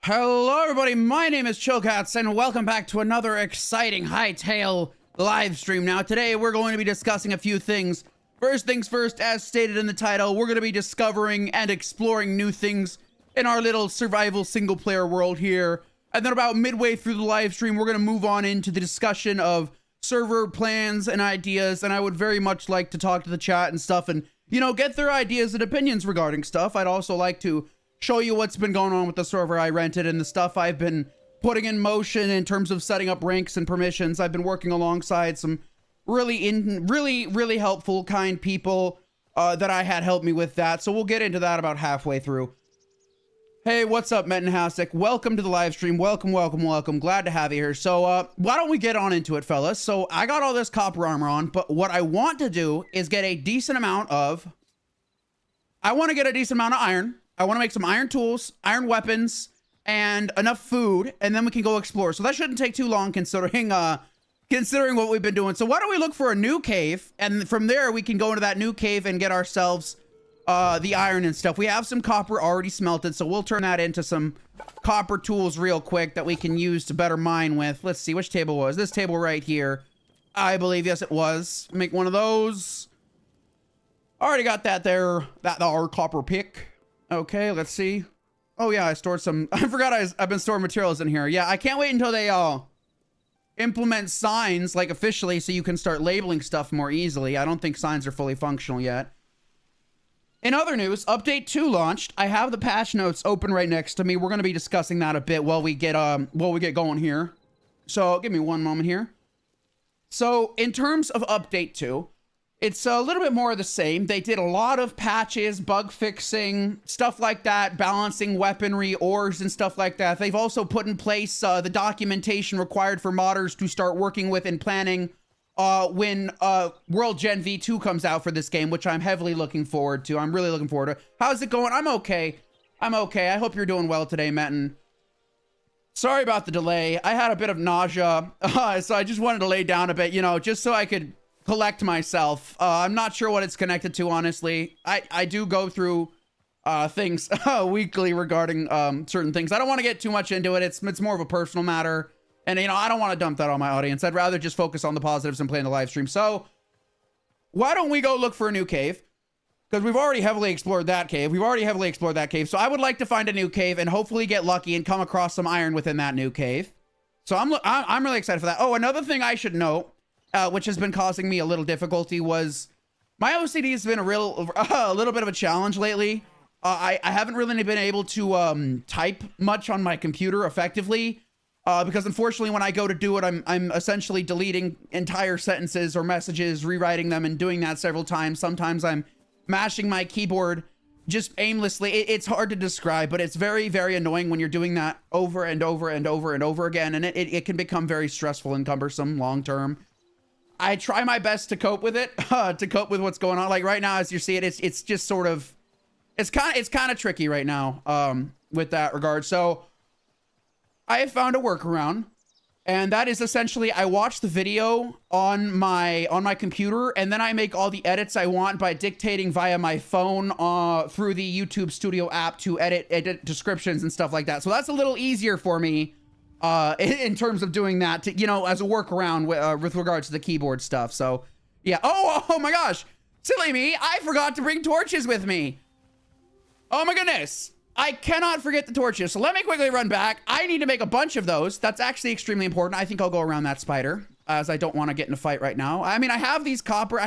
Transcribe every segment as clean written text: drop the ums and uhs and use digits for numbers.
Hello everybody, my name is Chillcats and welcome back to another exciting Hytale live stream. Now today we're going to be discussing a few things. First things first, as stated in the title, we're going to be discovering and exploring new things in our little survival single player world here. And then about midway through the live stream, we're going to move on into the discussion of server plans and ideas. And I would very much like to talk to the chat and stuff and, you know, get their ideas and opinions regarding stuff. I'd also like to show you what's been going on with the server I rented and the stuff I've been putting in motion in terms of setting up ranks and permissions. I've been working alongside some really helpful, kind people that I had help me with that. So we'll get into that about halfway through. Hey, what's up, Metanhastic? Welcome to the live stream. Welcome. Glad to have you here. So why don't we get on into it, fellas? So I got all this copper armor on, but what I want to do is get a decent amount of iron. I want to make some iron tools, iron weapons, and enough food, and then we can go explore. So that shouldn't take too long considering what we've been doing. So why don't we look for a new cave, and from there we can go into that new cave and get ourselves the iron and stuff. We have some copper already smelted, so we'll turn that into some copper tools real quick that we can use to better mine with. Let's see, which table was this table right here? I believe, yes, it was. Make one of those. Already got that there. Our copper pick. Okay, let's see. Oh yeah, I stored some. I forgot I've been storing materials in here. Yeah, I can't wait until they implement signs like officially so you can start labeling stuff more easily. I don't think signs are fully functional yet. In other news, update 2 launched. I have the patch notes open right next to me. We're going to be discussing that a bit while we get going here. So give me one moment here. So in terms of update 2, it's a little bit more of the same. They did a lot of patches, bug fixing, stuff like that, balancing weaponry, ores, and stuff like that. They've also put in place the documentation required for modders to start working with and planning when World Gen V2 comes out for this game, which I'm heavily looking forward to. I'm really looking forward to. How's it going? I'm okay. I hope you're doing well today, Metin. Sorry about the delay. I had a bit of nausea, so I just wanted to lay down a bit, you know, just so I could collect myself. I'm not sure what it's connected to, honestly. I do go through things weekly regarding certain things. I don't want to get too much into it. It's more of a personal matter, and you know, I don't want to dump that on my audience. I'd rather just focus on the positives and playing the live stream. So why don't we go look for a new cave? Because we've already heavily explored that cave. So I would like to find a new cave and hopefully get lucky and come across some iron within that new cave. So I'm really excited for that. Oh, another thing I should note, which has been causing me a little difficulty, was my OCD has been a little bit of a challenge lately. I haven't really been able to type much on my computer effectively because unfortunately when I go to do it, I'm essentially deleting entire sentences or messages, rewriting them, and doing that several times. Sometimes I'm mashing my keyboard just aimlessly. It's hard to describe, but it's very annoying when you're doing that over and over again, and it can become very stressful and cumbersome long term. I try my best to cope with it, to cope with what's going on. Like right now, as you see it, it's just sort of, it's kind of tricky right now with that regard. So I have found a workaround, and that is essentially I watch the video on my computer, and then I make all the edits I want by dictating via my phone through the YouTube Studio app to edit descriptions and stuff like that. So that's a little easier for me. In terms of doing that, to, you know, as a workaround with regards to the keyboard stuff. So yeah. Oh my gosh, silly me, I forgot to bring torches with me. Oh my goodness, I cannot forget the torches. So let me quickly run back. I need to make a bunch of those. That's actually extremely important. I think I'll go around that spider, as I don't want to get in a fight right now. I mean, I have these copper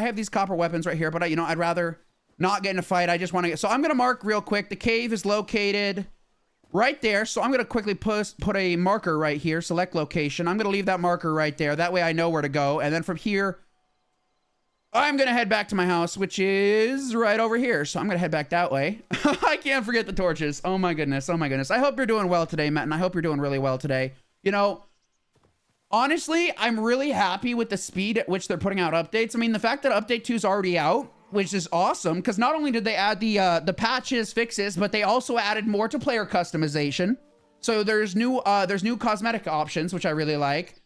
weapons right here, but you know, I'd rather not get in a fight. I just want to get, so I'm gonna mark real quick. The cave is located right there. So I'm going to quickly put a marker right here, select location. I'm going to leave that marker right there. That way I know where to go. And then from here, I'm going to head back to my house, which is right over here. So I'm going to head back that way. I can't forget the torches. Oh my goodness. I hope you're doing well today, Matt. And I hope you're doing really well today. You know, honestly, I'm really happy with the speed at which they're putting out updates. I mean, the fact that update 2 is already out, which is awesome, because not only did they add the patches, fixes, but they also added more to player customization. So there's new cosmetic options, which I really like.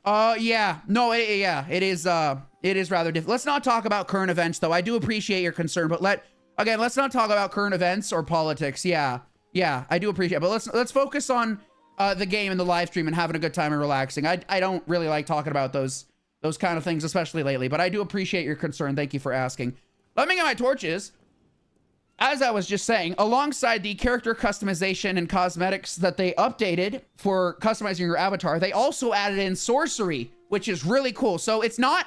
It is rather difficult. Let's not talk about current events, though. I do appreciate your concern, but let's not talk about current events or politics. Yeah, Yeah, I do appreciate it. But let's focus on the game and the live stream and having a good time and relaxing. I don't really like talking about those kind of things, especially lately, but I do appreciate your concern. Thank you for asking. Let me get my torches. As I was just saying, alongside the character customization and cosmetics that they updated for customizing your avatar, they also added in sorcery, which is really cool. So it's not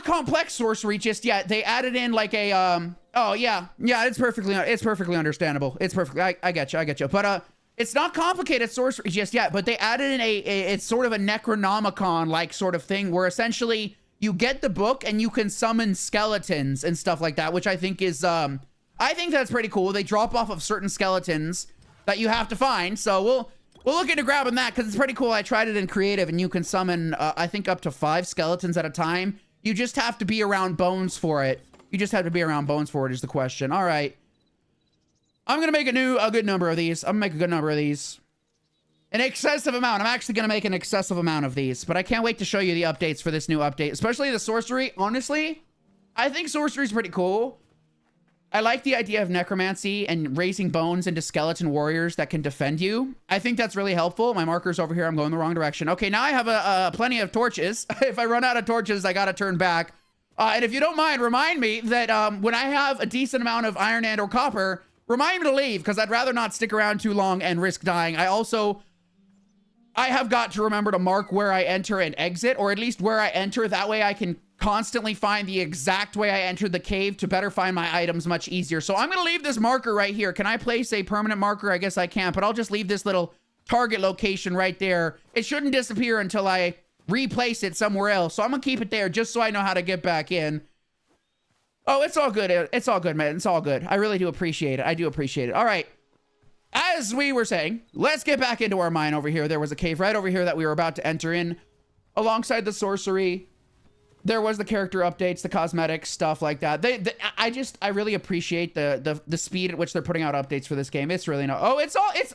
complex sorcery just yet. They added in like a oh yeah, it's perfectly understandable. It's perfectly I get you. But it's not complicated sorcery just yet, but they added in it's sort of a Necronomicon like sort of thing where essentially you get the book and you can summon skeletons and stuff like that, which I think is I think that's pretty cool. They drop off of certain skeletons that you have to find. So we'll look into grabbing that because it's pretty cool. I tried it in creative and you can summon I think up to 5 skeletons at a time. You just have to be around bones for it. You just have to be around bones for it is the question. All right. I'm going to make a good number of these. I'm going to make a good number of these. An excessive amount. I'm actually going to make an excessive amount of these, but I can't wait to show you the updates for this new update, especially the sorcery. Honestly, I think sorcery is pretty cool. I like the idea of necromancy and raising bones into skeleton warriors that can defend you. I think that's really helpful. My marker's over here. I'm going the wrong direction. Okay, now I have plenty of torches. If I run out of torches, I got to turn back. And if you don't mind, remind me that when I have a decent amount of iron and or copper, remind me to leave because I'd rather not stick around too long and risk dying. I have got to remember to mark where I enter and exit, or at least where I enter. That way I can constantly find the exact way I entered the cave to better find my items much easier. So I'm going to leave this marker right here. Can I place a permanent marker? I guess I can't, but I'll just leave this little target location right there. It shouldn't disappear until I replace it somewhere else. So I'm going to keep it there just so I know how to get back in. Oh, it's all good. It's all good, man. It's all good. I really do appreciate it. I do appreciate it. All right. As we were saying, let's get back into our mine over here. There was a cave right over here that we were about to enter in. Alongside the sorcery, there was the character updates, the cosmetics, stuff like that. I really appreciate the speed at which they're putting out updates for this game. It's really no.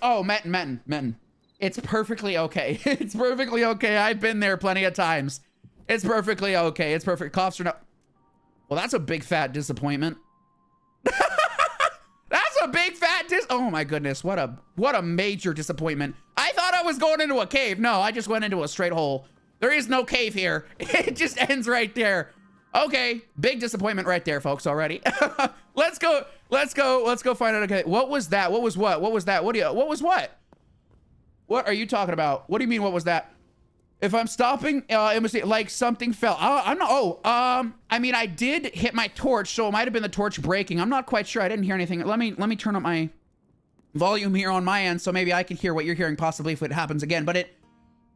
Oh, Menton. It's perfectly okay. It's perfectly okay. I've been there plenty of times. It's perfectly okay. It's perfect. Coughs are no. Well, that's a big fat disappointment. That's a big fat oh my goodness, what a major disappointment. I thought I was going into a cave. No, I just went into a straight hole. There is no cave here. It just ends right there. Okay, big disappointment right there, folks, already. Let's go find out. Okay, what was that? What was what? What was that? What was what? What are you talking about? What do you mean, what was that? If I'm stopping, it must be like something fell. I'm not, I mean, I did hit my torch, so it might have been the torch breaking. I'm not quite sure. I didn't hear anything. Let me turn up my volume here on my end, so maybe I can hear what you're hearing possibly if it happens again, but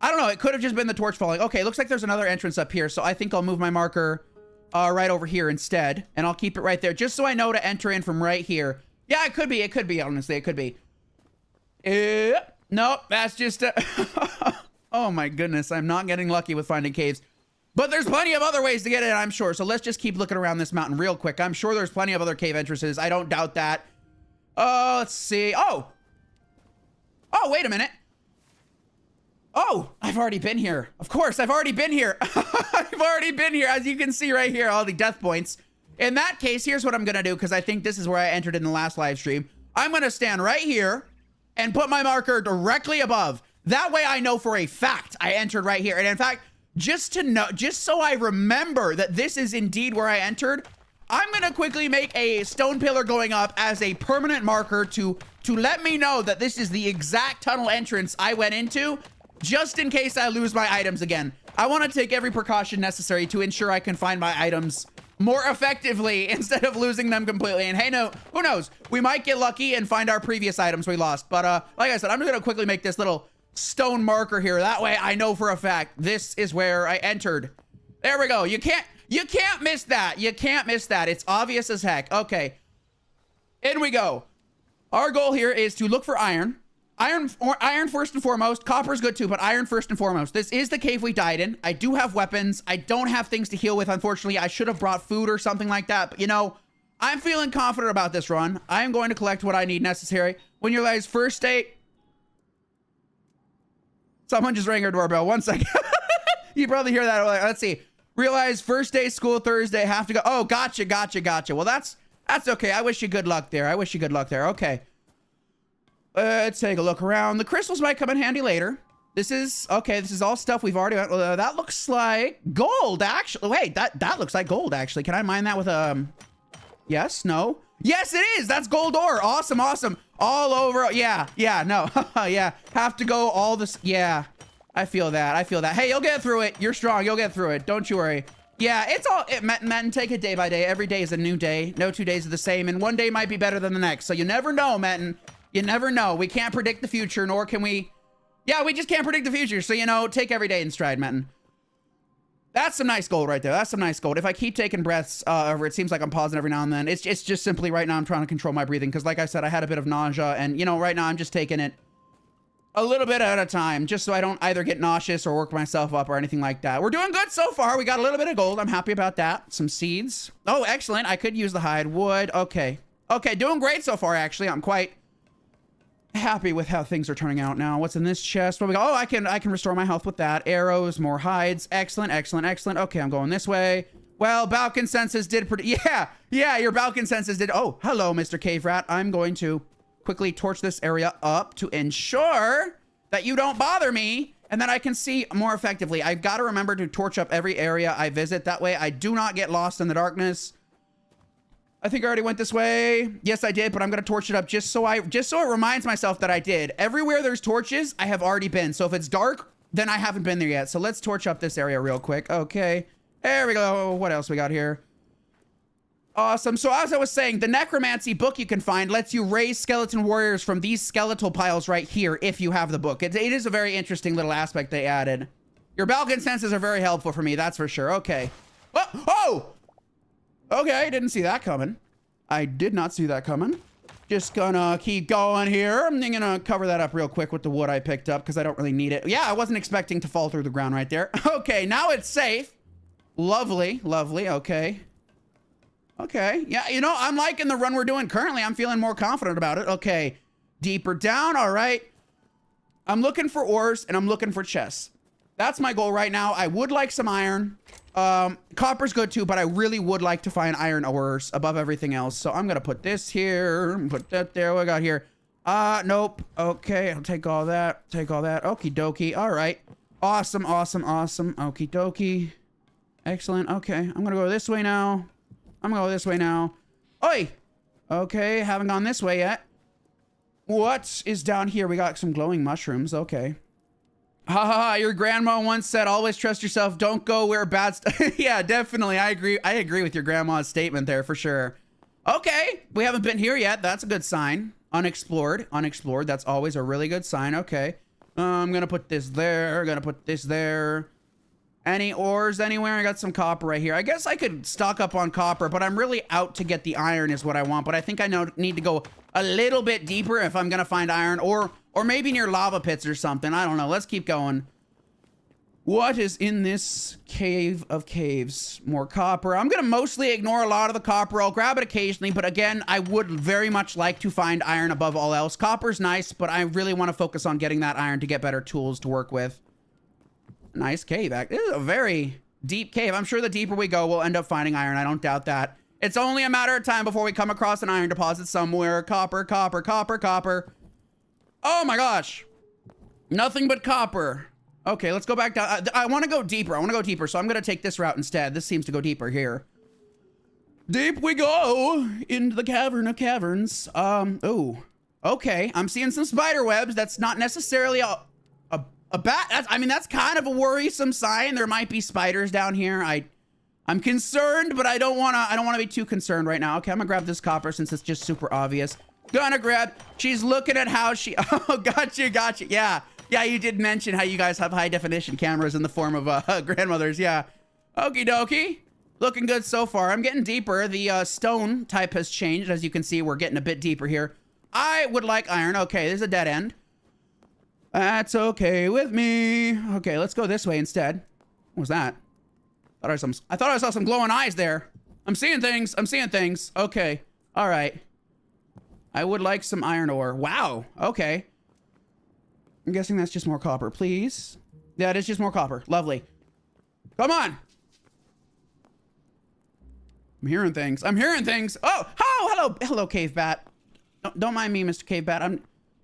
I don't know. It could have just been the torch falling. Okay, looks like there's another entrance up here, so I think I'll move my marker right over here instead, and I'll keep it right there, just so I know to enter in from right here. Yeah, it could be, honestly, it could be. Nope, that's just, oh my goodness, I'm not getting lucky with finding caves. But there's plenty of other ways to get in, I'm sure. So let's just keep looking around this mountain real quick. I'm sure there's plenty of other cave entrances. I don't doubt that. Let's see. Oh, wait a minute. Oh, I've already been here. Of course, I've already been here. I've already been here. As you can see right here, all the death points. In that case, here's what I'm going to do, because I think this is where I entered in the last live stream. I'm going to stand right here and put my marker directly above. That way I know for a fact I entered right here. And in fact, just so I remember that this is indeed where I entered, I'm going to quickly make a stone pillar going up as a permanent marker to let me know that this is the exact tunnel entrance I went into, just in case I lose my items again. I want to take every precaution necessary to ensure I can find my items more effectively instead of losing them completely. And hey, no, who knows? We might get lucky and find our previous items we lost. But like I said, I'm just going to quickly make this little stone marker here. That way I know for a fact this is where I entered. There we go. You can't miss that. You can't miss that. It's obvious as heck. Okay. In we go. Our goal here is to look for iron. Iron first and foremost. Copper's good too, but iron first and foremost. This is the cave we died in. I do have weapons. I don't have things to heal with, unfortunately. I should have brought food or something like that. But, you know, I'm feeling confident about this run. I am going to collect what I need necessary. When you guys first state... Someone just rang our doorbell. 1 second. You probably hear that. Let's see. Realize first day school Thursday. Have to go. Oh, gotcha. Well, that's okay. I wish you good luck there. Okay. Let's take a look around. The crystals might come in handy later. This is, okay, this is all stuff we've already, that looks like gold, actually. Wait, that looks like gold, actually. Can I mine that with, yes, no? Yes, it is. That's gold ore. Awesome, awesome. All over. Yeah, no. Yeah, have to go all this. Yeah, I feel that. I feel that. Hey, you'll get through it. You're strong. You'll get through it. Don't you worry. Yeah, it's all, Metin, take it day by day. Every day is a new day. No 2 days are the same, and one day might be better than the next. So you never know, Metin. You never know. We can't predict the future, nor can we. Yeah, we just can't predict the future. So, you know, take every day in stride, Metin. That's some nice gold right there. That's some nice gold. If I keep taking breaths over, it seems like I'm pausing every now and then. It's just simply right now I'm trying to control my breathing because, like I said, I had a bit of nausea. And, you know, right now I'm just taking it a little bit at a time just so I don't either get nauseous or work myself up or anything like that. We're doing good so far. We got a little bit of gold. I'm happy about that. Some seeds. Oh, excellent. I could use the hide. Wood. Okay. Okay, doing great so far, actually. I'm quite happy with how things are turning out now. What's in this chest? What we got? Oh, I can restore my health with that. Arrows, more hides. Excellent, excellent, excellent. Okay, I'm going this way. Well, bow consensus did pretty. Yeah, your bow consensus did. Oh, hello, Mr. Cave Rat. I'm going to quickly torch this area up to ensure that you don't bother me and that I can see more effectively. I've got to remember to torch up every area I visit. That way I do not get lost in the darkness. I think I already went this way. Yes, I did, but I'm gonna torch it up just so it reminds myself that I did. Everywhere there's torches, I have already been. So if it's dark, then I haven't been there yet. So let's torch up this area real quick. Okay, there we go. What else we got here? Awesome. So as I was saying, the Necromancy book you can find lets you raise skeleton warriors from these skeletal piles right here if you have the book. It is a very interesting little aspect they added. Your Balkan senses are very helpful for me, that's for sure. Okay. Oh! Okay, didn't see that coming. I did not see that coming. Just gonna keep going here. I'm gonna cover that up real quick with the wood I picked up because I don't really need it. Yeah, I wasn't expecting to fall through the ground right there. Okay, now it's safe. Lovely, lovely, okay. Okay, yeah, you know, I'm liking the run we're doing currently. I'm feeling more confident about it. Okay, deeper down, all right. I'm looking for ores and I'm looking for chests. That's my goal right now. I would like some iron. Copper's good too, but I really would like to find iron ores above everything else. So I'm gonna put this here, put that there. What I got here? Nope. Okay, I'll take all that. Take all that. Okie dokie. All right. Awesome, awesome, awesome. Okie dokie. Excellent. Okay, I'm gonna go this way now. I'm gonna go this way now. Oi! Okay, haven't gone this way yet. What is down here? We got some glowing mushrooms. Okay. Haha, your grandma once said, always trust yourself. Don't go where bad stuff. Yeah, definitely. I agree. I agree with your grandma's statement there for sure. Okay, we haven't been here yet. That's a good sign. Unexplored. Unexplored. That's always a really good sign. Okay. I'm gonna put this there. Gonna put this there. Any ores anywhere? I got some copper right here. I guess I could stock up on copper, but I'm really out to get the iron is what I want. But I think I need to go a little bit deeper if I'm gonna find iron, or maybe near lava pits or something. I don't know. Let's keep going. What is in this cave of caves? More copper. I'm gonna mostly ignore a lot of the copper. I'll grab it occasionally, but again, I would very much like to find iron above all else. Copper's nice, but I really want to focus on getting that iron to get better tools to work with. Nice cave. This is a very deep cave. I'm sure the deeper we go, we'll end up finding iron. I don't doubt that. It's only a matter of time before we come across an iron deposit somewhere. Copper, copper, copper, copper. Oh my gosh. Nothing but copper. Okay, let's go back down. I want to go deeper. I want to go deeper, so I'm going to take this route instead. This seems to go deeper here. Deep we go into the cavern of caverns. Oh, okay. I'm seeing some spider webs. That's not necessarily a bat. I mean, that's kind of a worrisome sign. There might be spiders down here. I'm concerned, but I don't want to be too concerned right now. Okay, I'm gonna grab this copper since it's just super obvious. Gonna grab. She's looking at how she. Oh, gotcha. Yeah, you did mention how you guys have high definition cameras in the form of grandmothers. Yeah. Okie dokie. Looking good so far. I'm getting deeper. The stone type has changed. As you can see, we're getting a bit deeper here. I would like iron. Okay, there's a dead end. That's okay with me. Okay, let's go this way instead. What was that? I thought I saw some glowing eyes there. I'm seeing things. I'm seeing things. Okay. All right. I would like some iron ore. Wow. Okay. I'm guessing that's just more copper, please. Yeah, it is just more copper. Lovely. Come on. I'm hearing things. I'm hearing things. Oh, hello, cave bat. Don't mind me, Mr. Cave bat.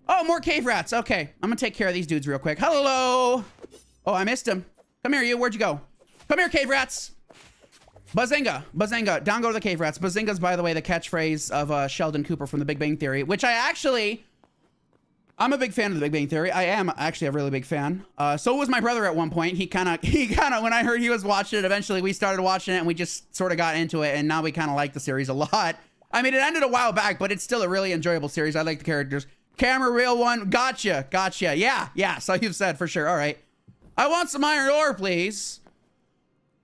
Oh, more cave rats. Okay, I'm gonna take care of these dudes real quick. Hello. Oh, I missed him. Come here, you. Where'd you go? Come here, cave rats. Bazinga. Bazinga. Down go the cave rats. Bazinga's, by the way, the catchphrase of Sheldon Cooper from The Big Bang Theory, which I'm a big fan of The Big Bang Theory. I am actually a really big fan. So was my brother at one point. He kind of, when I heard he was watching it, eventually we started watching it and we just sort of got into it. And now we kind of like the series a lot. I mean, it ended a while back, but it's still a really enjoyable series. I like the characters. Camera real one. Gotcha. Gotcha. Yeah. So you've said for sure. All right. I want some iron ore, please.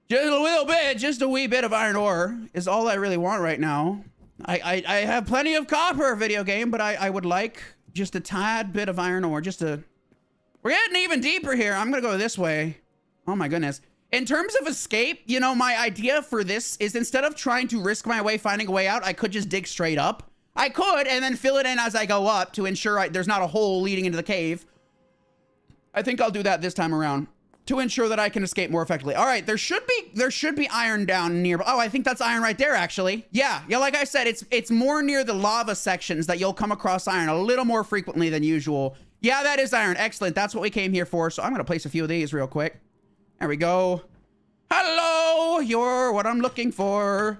Just a little bit, just a wee bit of iron ore is all I really want right now. I have plenty of copper, video game, but I would like just a tad bit of iron ore. We're getting even deeper here. I'm gonna go this way. Oh my goodness. In terms of escape, you know, my idea for this is instead of trying to risk my way finding a way out, I could just dig straight up. I could, and then fill it in as I go up to ensure there's not a hole leading into the cave. I think I'll do that this time around to ensure that I can escape more effectively. All right, there should be iron down near. Oh, I think that's iron right there, actually. Yeah, like I said, it's more near the lava sections that you'll come across iron a little more frequently than usual. Yeah, that is iron. Excellent. That's what we came here for. So I'm gonna place a few of these real quick. There we go. Hello, you're what I'm looking for.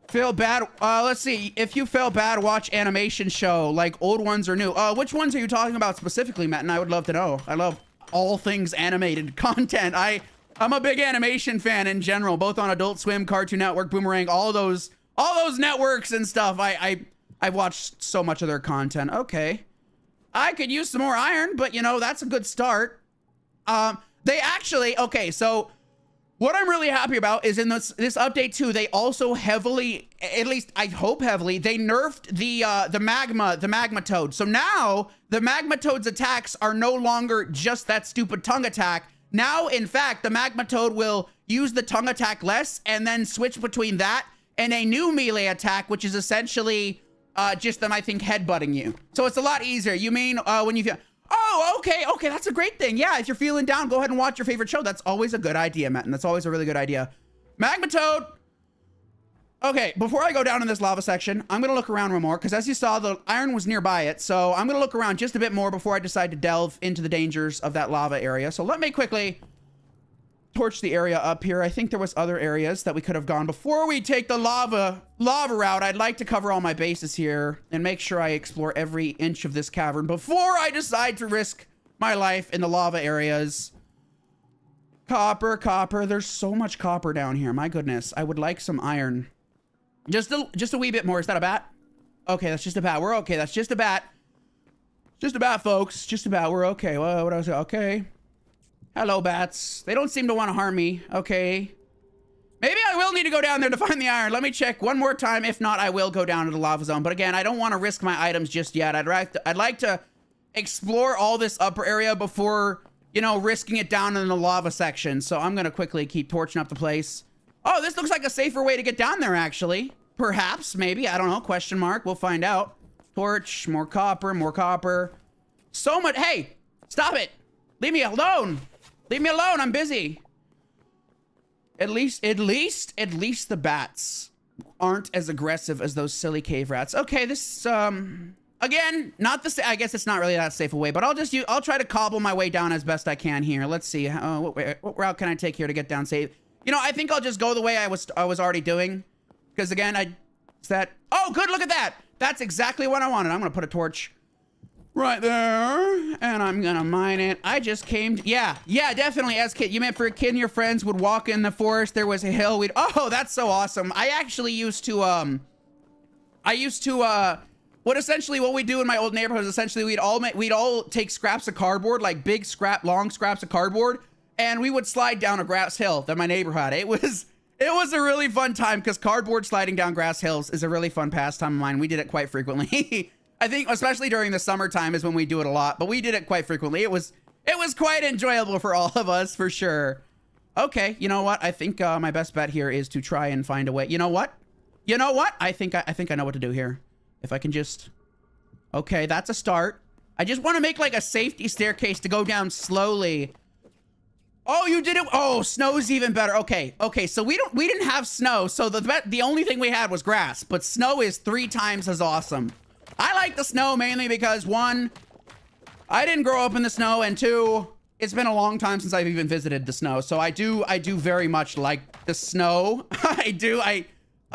Feel bad. Let's see. If you feel bad, watch animation show, like old ones or new. Which ones are you talking about specifically, Matt? And I would love to know. I love all things animated content. I'm a big animation fan in general, both on Adult Swim, Cartoon Network, Boomerang, all those networks and stuff. I've watched so much of their content. Okay. I could use some more iron, but you know, that's a good start. They actually, okay, so what I'm really happy about is in this update too, they also heavily, at least I hope heavily, they nerfed the magma toad. So now the magma toad's attacks are no longer just that stupid tongue attack. Now, in fact, the magma toad will use the tongue attack less and then switch between that and a new melee attack, which is essentially just them, I think, headbutting you. So it's a lot easier. You mean when you feel... Oh, okay, that's a great thing. Yeah, if you're feeling down, go ahead and watch your favorite show. That's always a good idea, Matt, and that's always a really good idea. Magma toad. Okay, before I go down in this lava section, I'm gonna look around one more, because as you saw, the iron was nearby it, so I'm gonna look around just a bit more before I decide to delve into the dangers of that lava area. So let me quickly torch the area up here. I think there was other areas that we could have gone before we take the lava route. I'd like to cover all my bases here and make sure I explore every inch of this cavern before I decide to risk my life in the lava areas. Copper. There's so much copper down here. My goodness. I would like some iron. Just a wee bit more. Is that a bat? Okay, that's just a bat. We're okay. That's just a bat. Just a bat, folks. Just a bat. We're okay. What else? Okay. Hello, bats. They don't seem to want to harm me. Okay. Maybe I will need to go down there to find the iron. Let me check one more time. If not, I will go down to the lava zone. But again, I don't want to risk my items just yet. I'd like to explore all this upper area before, you know, risking it down in the lava section. So I'm going to quickly keep torching up the place. Oh, this looks like a safer way to get down there, actually. Perhaps, maybe. I don't know. Question mark. We'll find out. Torch. More copper. So much. Hey, stop it. Leave me alone. Leave me alone. I'm busy. At least the bats aren't as aggressive as those silly cave rats. Okay, this, again, not the, I guess it's not really that safe a way, but I'll try to cobble my way down as best I can here. Let's see. What route can I take here to get down safe? You know, I think I'll just go the way I was already doing. Because again, oh, good. Look at that. That's exactly what I wanted. I'm going to put a torch right there, and I'm gonna mine it. I just came yeah, definitely. As kid, you meant for a kid and your friends would walk in the forest, there was a hill, oh, that's so awesome. I actually used to what we do in my old neighborhood is essentially we'd all take scraps of cardboard, like big long scraps of cardboard, and we would slide down a grass hill that my neighbor had. It was a really fun time, because cardboard sliding down grass hills is a really fun pastime of mine. We did it quite frequently. I think especially during the summertime is when we do it a lot, but we did it quite frequently. It was quite enjoyable for all of us, for sure. Okay, you know what? I think my best bet here is to try and find a way. You know what? I think I know what to do here. If I can just... Okay, that's a start. I just want to make like a safety staircase to go down slowly. Oh, you did it. Oh, snow's even better. Okay, so we didn't have snow, so the only thing we had was grass, but snow is 3 times as awesome. I like the snow mainly because one, I didn't grow up in the snow, and two, it's been a long time since I've even visited the snow. So I do very much like the snow.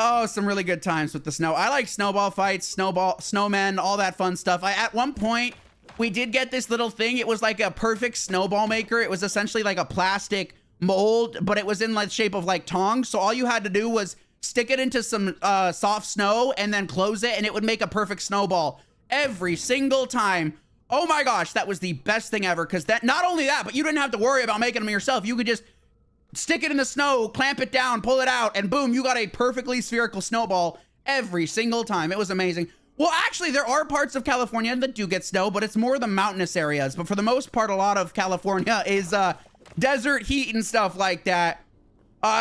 Oh, some really good times with the snow. I like snowball fights, snowmen, all that fun stuff. At one point, we did get this little thing. It was like a perfect snowball maker. It was essentially like a plastic mold, but it was in the shape of like tongs. So all you had to do was stick it into some soft snow and then close it, and it would make a perfect snowball every single time. Oh my gosh, that was the best thing ever, because that, not only that, but you didn't have to worry about making them yourself. You could just stick it in the snow, clamp it down, pull it out, and boom, you got a perfectly spherical snowball every single time. It was amazing. Well, actually, there are parts of California that do get snow, but it's more the mountainous areas. But for the most part, a lot of California is desert heat and stuff like that.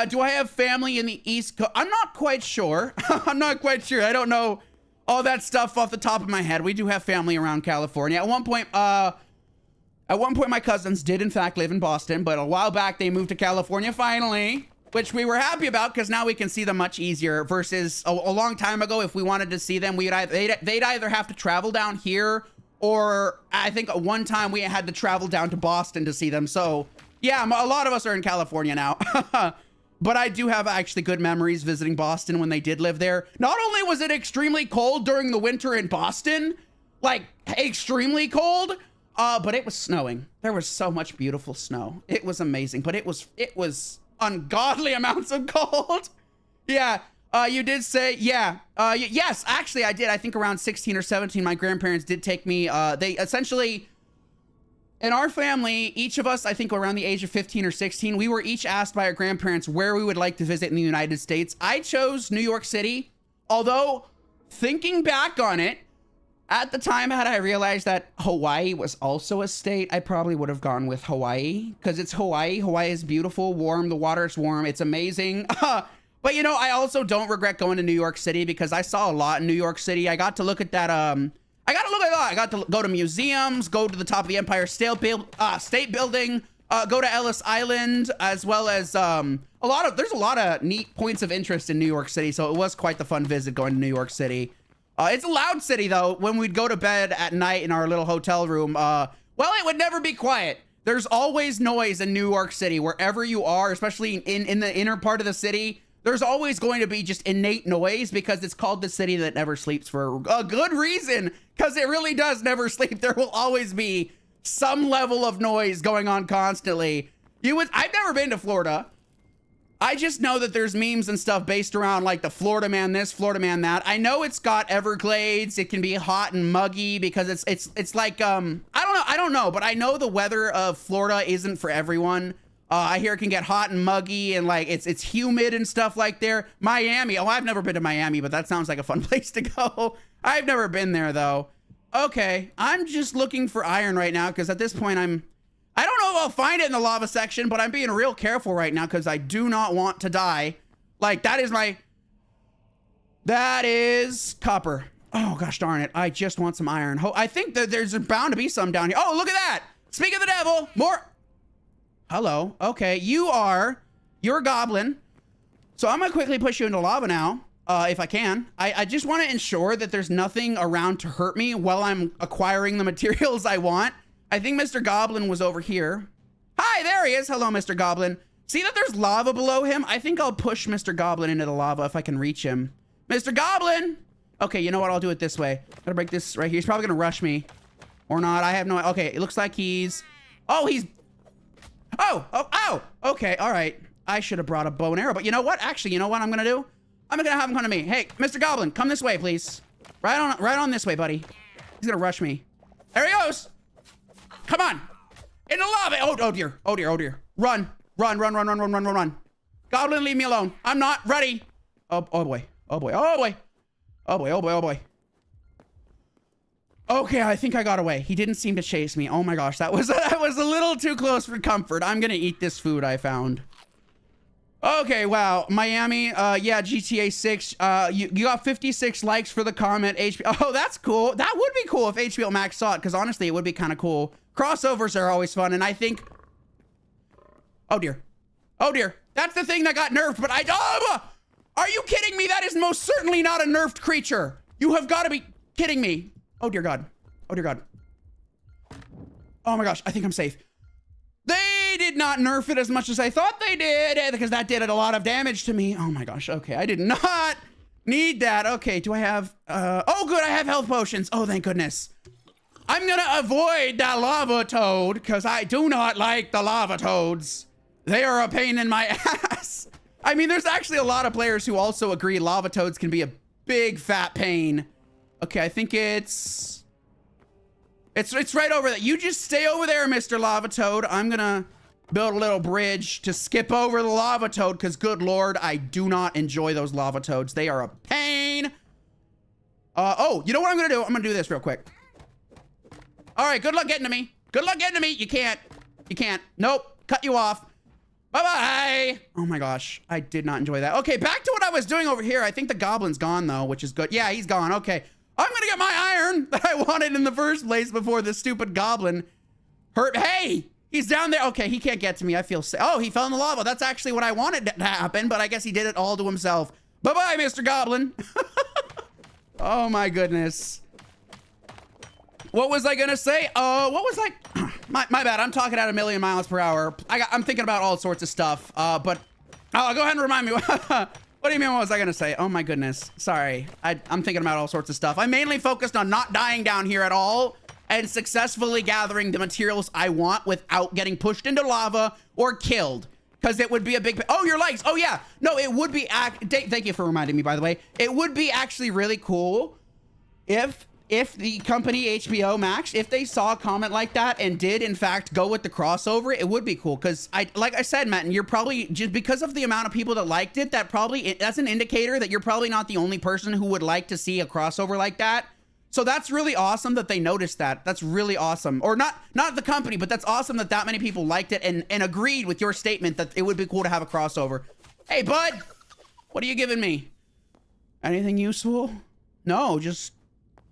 Do I have family in the East Coast? I'm not quite sure. I'm not quite sure. I don't know all that stuff off the top of my head. We do have family around California. At one point, my cousins did in fact live in Boston, but a while back they moved to California finally, which we were happy about because now we can see them much easier versus a long time ago. If we wanted to see them, they'd either have to travel down here, or I think one time we had to travel down to Boston to see them. So yeah, a lot of us are in California now. But I do have actually good memories visiting Boston when they did live there. Not only was it extremely cold during the winter in Boston, like extremely cold, but it was snowing. There was so much beautiful snow. It was amazing, but it was ungodly amounts of cold. Yeah, you did say, yeah. Yes, actually I did. I think around 16 or 17, my grandparents did take me. They essentially, in our family, each of us, I think around the age of 15 or 16, we were each asked by our grandparents where we would like to visit in the United States. I chose New York City, although thinking back on it, at the time, had I realized that Hawaii was also a state, I probably would have gone with Hawaii, because it's Hawaii. Hawaii is beautiful, warm, the water is warm, it's amazing. But you know, I also don't regret going to New York City because I saw a lot in New York City. I got to look at that, I got to go to museums, go to the top of the Empire State Building, go to Ellis Island, as well as there's a lot of neat points of interest in New York City. So it was quite the fun visit going to New York City. It's a loud city though. When we'd go to bed at night in our little hotel room, well, it would never be quiet. There's always noise in New York City, wherever you are, especially in the inner part of the city. There's always going to be just innate noise because it's called the city that never sleeps for a good reason, because it really does never sleep. There will always be some level of noise going on constantly. I've never been to Florida. I just know that there's memes and stuff based around like the Florida man this, Florida man that. I know it's got Everglades. It can be hot and muggy because it's like I don't know, but I know the weather of Florida isn't for everyone. I hear it can get hot and muggy and like it's humid and stuff like there. Miami. Oh, I've never been to Miami, but that sounds like a fun place to go. I've never been there though. Okay, I'm just looking for iron right now because at this point I don't know if I'll find it in the lava section, but I'm being real careful right now because I do not want to die. Like that is copper. Oh gosh darn it. I just want some iron. I think that there's bound to be some down here. Oh, look at that. Speak of the devil, more. Hello. Okay, you're a goblin. So I'm gonna quickly push you into lava now, if I can. I just want to ensure that there's nothing around to hurt me while I'm acquiring the materials I want. I think Mr. Goblin was over here. Hi, there he is. Hello, Mr. Goblin. See that there's lava below him? I think I'll push Mr. Goblin into the lava if I can reach him. Mr. Goblin! Okay, you know what? I'll do it this way. Gotta break this right here. He's probably gonna rush me. Or not. I have no... Okay, it looks like he's... Oh, he's... Oh! Okay, all right. I should have brought a bow and arrow, but you know what? Actually, you know what I'm gonna do? I'm gonna have him come to me. Hey, Mr. Goblin, come this way, please. Right on this way, buddy. He's gonna rush me. There he goes! Come on! In the lava! Oh dear. Oh dear. Run. Goblin, leave me alone. I'm not ready. Oh boy. Okay, I think I got away. He didn't seem to chase me. Oh my gosh, that was a little too close for comfort. I'm gonna eat this food I found. Okay, wow. Miami, yeah, GTA 6. You got 56 likes for the comment. HBO. Oh, that's cool. That would be cool if HBO Max saw it, because honestly, it would be kind of cool. Crossovers are always fun, and I think... Oh dear. That's the thing that got nerfed, but are you kidding me? That is most certainly not a nerfed creature. You have got to be kidding me? Oh, dear God. Oh, dear God. Oh, my gosh. I think I'm safe. They did not nerf it as much as I thought they did, because that did a lot of damage to me. Oh, my gosh. Okay. I did not need that. Okay. Do I have... oh, good. I have health potions. Oh, thank goodness. I'm going to avoid that lava toad, because I do not like the lava toads. They are a pain in my ass. I mean, there's actually a lot of players who also agree lava toads can be a big fat pain. Okay, I think it's right over there. You just stay over there, Mr. Lava Toad. I'm gonna build a little bridge to skip over the lava toad, because good Lord, I do not enjoy those lava toads. They are a pain. Oh, you know what I'm gonna do? I'm gonna do this real quick. All right, good luck getting to me. Good luck getting to me. You can't. You can't. Nope. Cut you off. Bye-bye. Oh my gosh. I did not enjoy that. Okay, back to what I was doing over here. I think the goblin's gone though, which is good. Yeah, he's gone. Okay. I'm gonna get my iron that I wanted in the first place before this stupid goblin hurt. Hey, he's down there. Okay, he can't get to me. I feel sick. Oh, he fell in the lava. That's actually what I wanted to happen, but I guess he did it all to himself. Bye-bye, Mr. Goblin. Oh my goodness. What was I gonna say? What was I? My bad. I'm talking at a million miles per hour. I'm thinking about all sorts of stuff. But go ahead and remind me. What do you mean? What was I gonna say? Oh my goodness. Sorry. I'm thinking about all sorts of stuff. I'm mainly focused on not dying down here at all and successfully gathering the materials I want without getting pushed into lava or killed. Because it would be a big... Oh, your legs. Oh yeah. No, it would be... Thank you for reminding me, by the way. It would be actually really cool if the company HBO Max, if they saw a comment like that and did in fact go with the crossover, it would be cool. Because like I said, Matt, and you're probably, just because of the amount of people that liked it, that's an indicator that you're probably not the only person who would like to see a crossover like that. So that's really awesome that they noticed that. That's really awesome. Or not the company, but that's awesome that that many people liked it and agreed with your statement that it would be cool to have a crossover. Hey, bud, what are you giving me? Anything useful? No, just...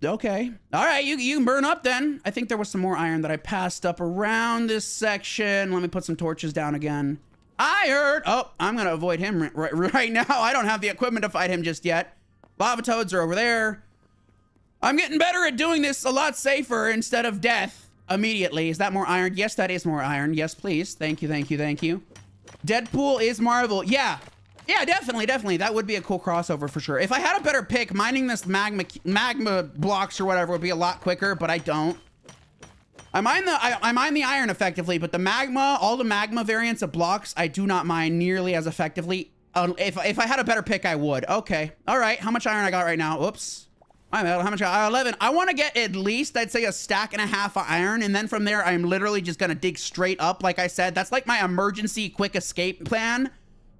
Okay. All right, you can burn up then. I think there was some more iron that I passed up around this section. Let me put some torches down again. Iron! Oh, I'm going to avoid him right now. I don't have the equipment to fight him just yet. Lava toads are over there. I'm getting better at doing this a lot safer instead of death immediately. Is that more iron? Yes, that is more iron. Yes, please. Thank you, thank you, thank you. Deadpool is Marvel. Yeah. Yeah, definitely. That would be a cool crossover for sure. If I had a better pick, mining this magma blocks or whatever would be a lot quicker, but I don't. I mine the iron effectively, but the magma, all the magma variants of blocks, I do not mine nearly as effectively. If I had a better pick, I would. Okay. All right. How much iron I got right now? Oops. My bad. How much? 11. I want to get at least, I'd say, a stack and a half of iron, and then from there, I'm literally just gonna dig straight up. Like I said, that's like my emergency quick escape plan.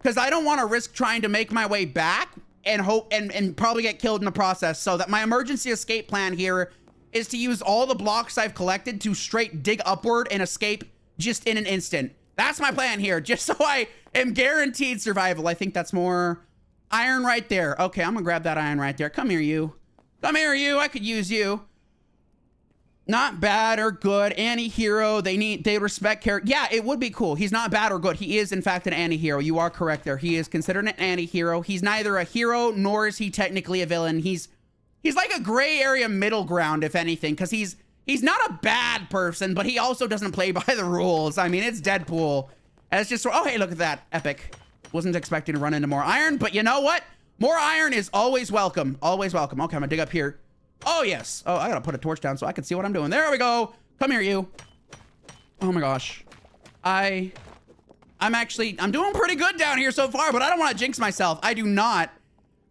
Because I don't want to risk trying to make my way back and hope and probably get killed in the process. So that my emergency escape plan here is to use all the blocks I've collected to straight dig upward and escape just in an instant. That's my plan here, just so I am guaranteed survival. I think that's more iron right there. Okay, I'm gonna grab that iron right there. Come here, you. Come here, you. I could use you. Not bad or good. Anti-hero. They respect character. Yeah, it would be cool. He's not bad or good. He is, in fact, an anti-hero. You are correct there. He is considered an anti-hero. He's neither a hero nor is he technically a villain. He's like a gray area middle ground, if anything, because he's not a bad person, but he also doesn't play by the rules. I mean, it's Deadpool. And it's just, oh, hey, look at that. Epic. Wasn't expecting to run into more iron, but you know what? More iron is always welcome. Always welcome. Okay, I'm gonna dig up here. Oh, yes. Oh, I gotta put a torch down so I can see what I'm doing. There we go. Come here, you. Oh my gosh. I'm doing pretty good down here so far, but I don't want to jinx myself. I do not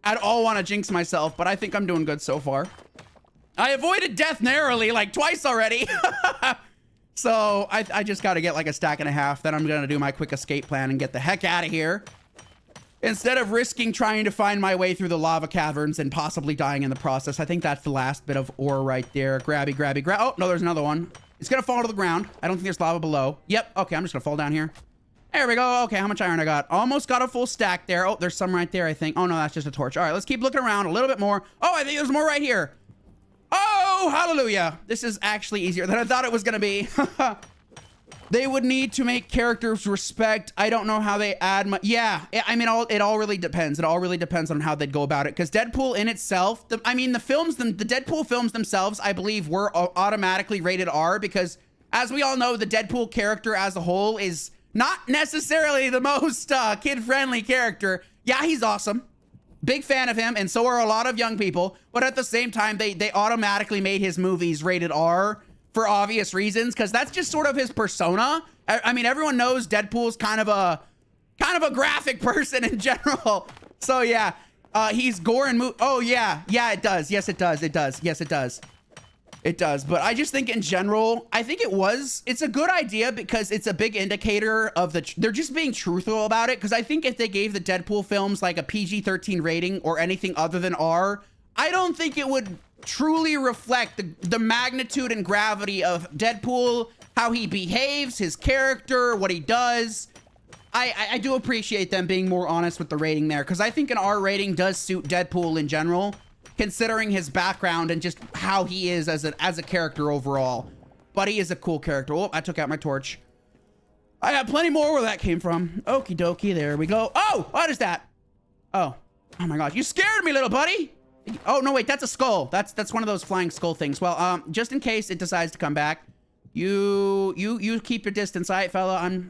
at all want to jinx myself, but I think I'm doing good so far. I avoided death narrowly like twice already. So I just got to get like a stack and a half. Then I'm going to do my quick escape plan and get the heck out of here. Instead of risking trying to find my way through the lava caverns and possibly dying in the process. I think that's the last bit of ore right there. Grabby, grab. Oh, no, there's another one. It's going to fall to the ground. I don't think there's lava below. Yep. Okay, I'm just going to fall down here. There we go. Okay, how much iron I got? Almost got a full stack there. Oh, there's some right there, I think. Oh, no, that's just a torch. All right, let's keep looking around a little bit more. Oh, I think there's more right here. Oh, hallelujah. This is actually easier than I thought it was going to be. They would need to make characters respect. I don't know how they add much. Yeah, I mean, it all really depends. It all really depends on how they'd go about it. Because Deadpool in itself, the Deadpool films themselves, I believe, were automatically rated R because, as we all know, the Deadpool character as a whole is not necessarily the most kid-friendly character. Yeah, he's awesome. Big fan of him, and so are a lot of young people. But at the same time, they automatically made his movies rated R for obvious reasons, because that's just sort of his persona. I mean, everyone knows Deadpool's kind of a graphic person in general. So yeah, he's gore and oh yeah, it does. Yes, it does. Yes, it does. It does. But I just think in general, I think it's a good idea because it's a big indicator of they're just being truthful about it. Because I think if they gave the Deadpool films like a PG-13 rating or anything other than R, I don't think it would truly reflect the magnitude and gravity of Deadpool, how he behaves, his character, what he does. I do appreciate them being more honest with the rating there, because I think an R rating does suit Deadpool in general, considering his background and just how he is as a character overall. But he is a cool character. Oh, I took out my torch. I have plenty more where that came from. Okie dokie, there we go. Oh, what is that? Oh my gosh, you scared me, little buddy. Oh, no, wait, that's a skull. That's one of those flying skull things. Well, just in case it decides to come back, you keep your distance. All right, fella,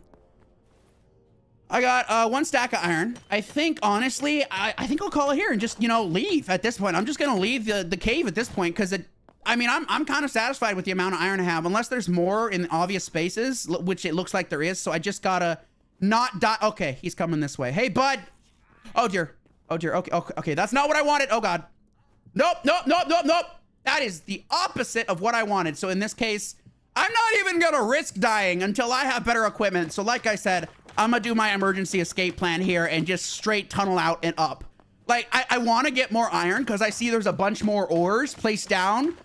I got one stack of iron. I think, honestly, I think I'll call it here and just, leave at this point. I'm just going to leave the cave at this point because I'm kind of satisfied with the amount of iron I have, unless there's more in obvious spaces, which it looks like there is. So I just gotta not die. Okay, he's coming this way. Hey, bud. Oh, dear. Oh, dear. Okay. That's not what I wanted. Oh, God. Nope. That is the opposite of what I wanted. So in this case, I'm not even gonna risk dying until I have better equipment. So like I said, I'm gonna do my emergency escape plan here and just straight tunnel out and up. Like, I want to get more iron because I see there's a bunch more ores placed down,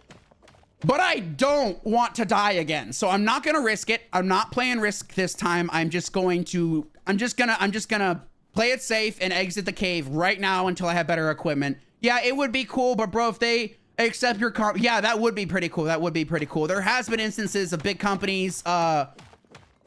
but I don't want to die again. So I'm not gonna risk it. I'm not playing risk this time. I'm just gonna play it safe and exit the cave right now until I have better equipment. Yeah, it would be cool, but bro, if they accept your car, yeah, that would be pretty cool. That would be pretty cool. There has been instances of big companies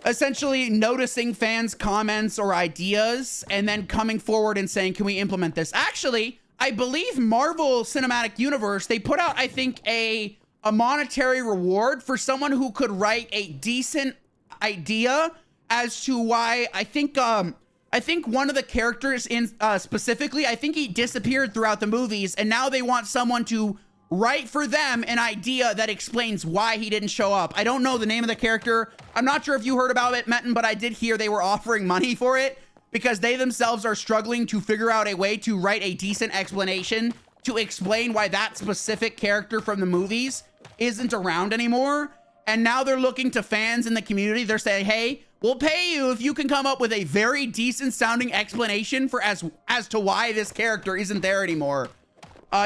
essentially noticing fans' comments or ideas and then coming forward and saying, can we implement this? Actually, I believe Marvel Cinematic Universe, they put out, I think, a monetary reward for someone who could write a decent idea as to why I think one of the characters in specifically, I think he disappeared throughout the movies, and now they want someone to write for them an idea that explains why he didn't show up. I don't know the name of the character. I'm not sure if you heard about it, Metin, but I did hear they were offering money for it because they themselves are struggling to figure out a way to write a decent explanation to explain why that specific character from the movies isn't around anymore. And now they're looking to fans in the community. They're saying, hey, we'll pay you if you can come up with a very decent sounding explanation for as to why this character isn't there anymore.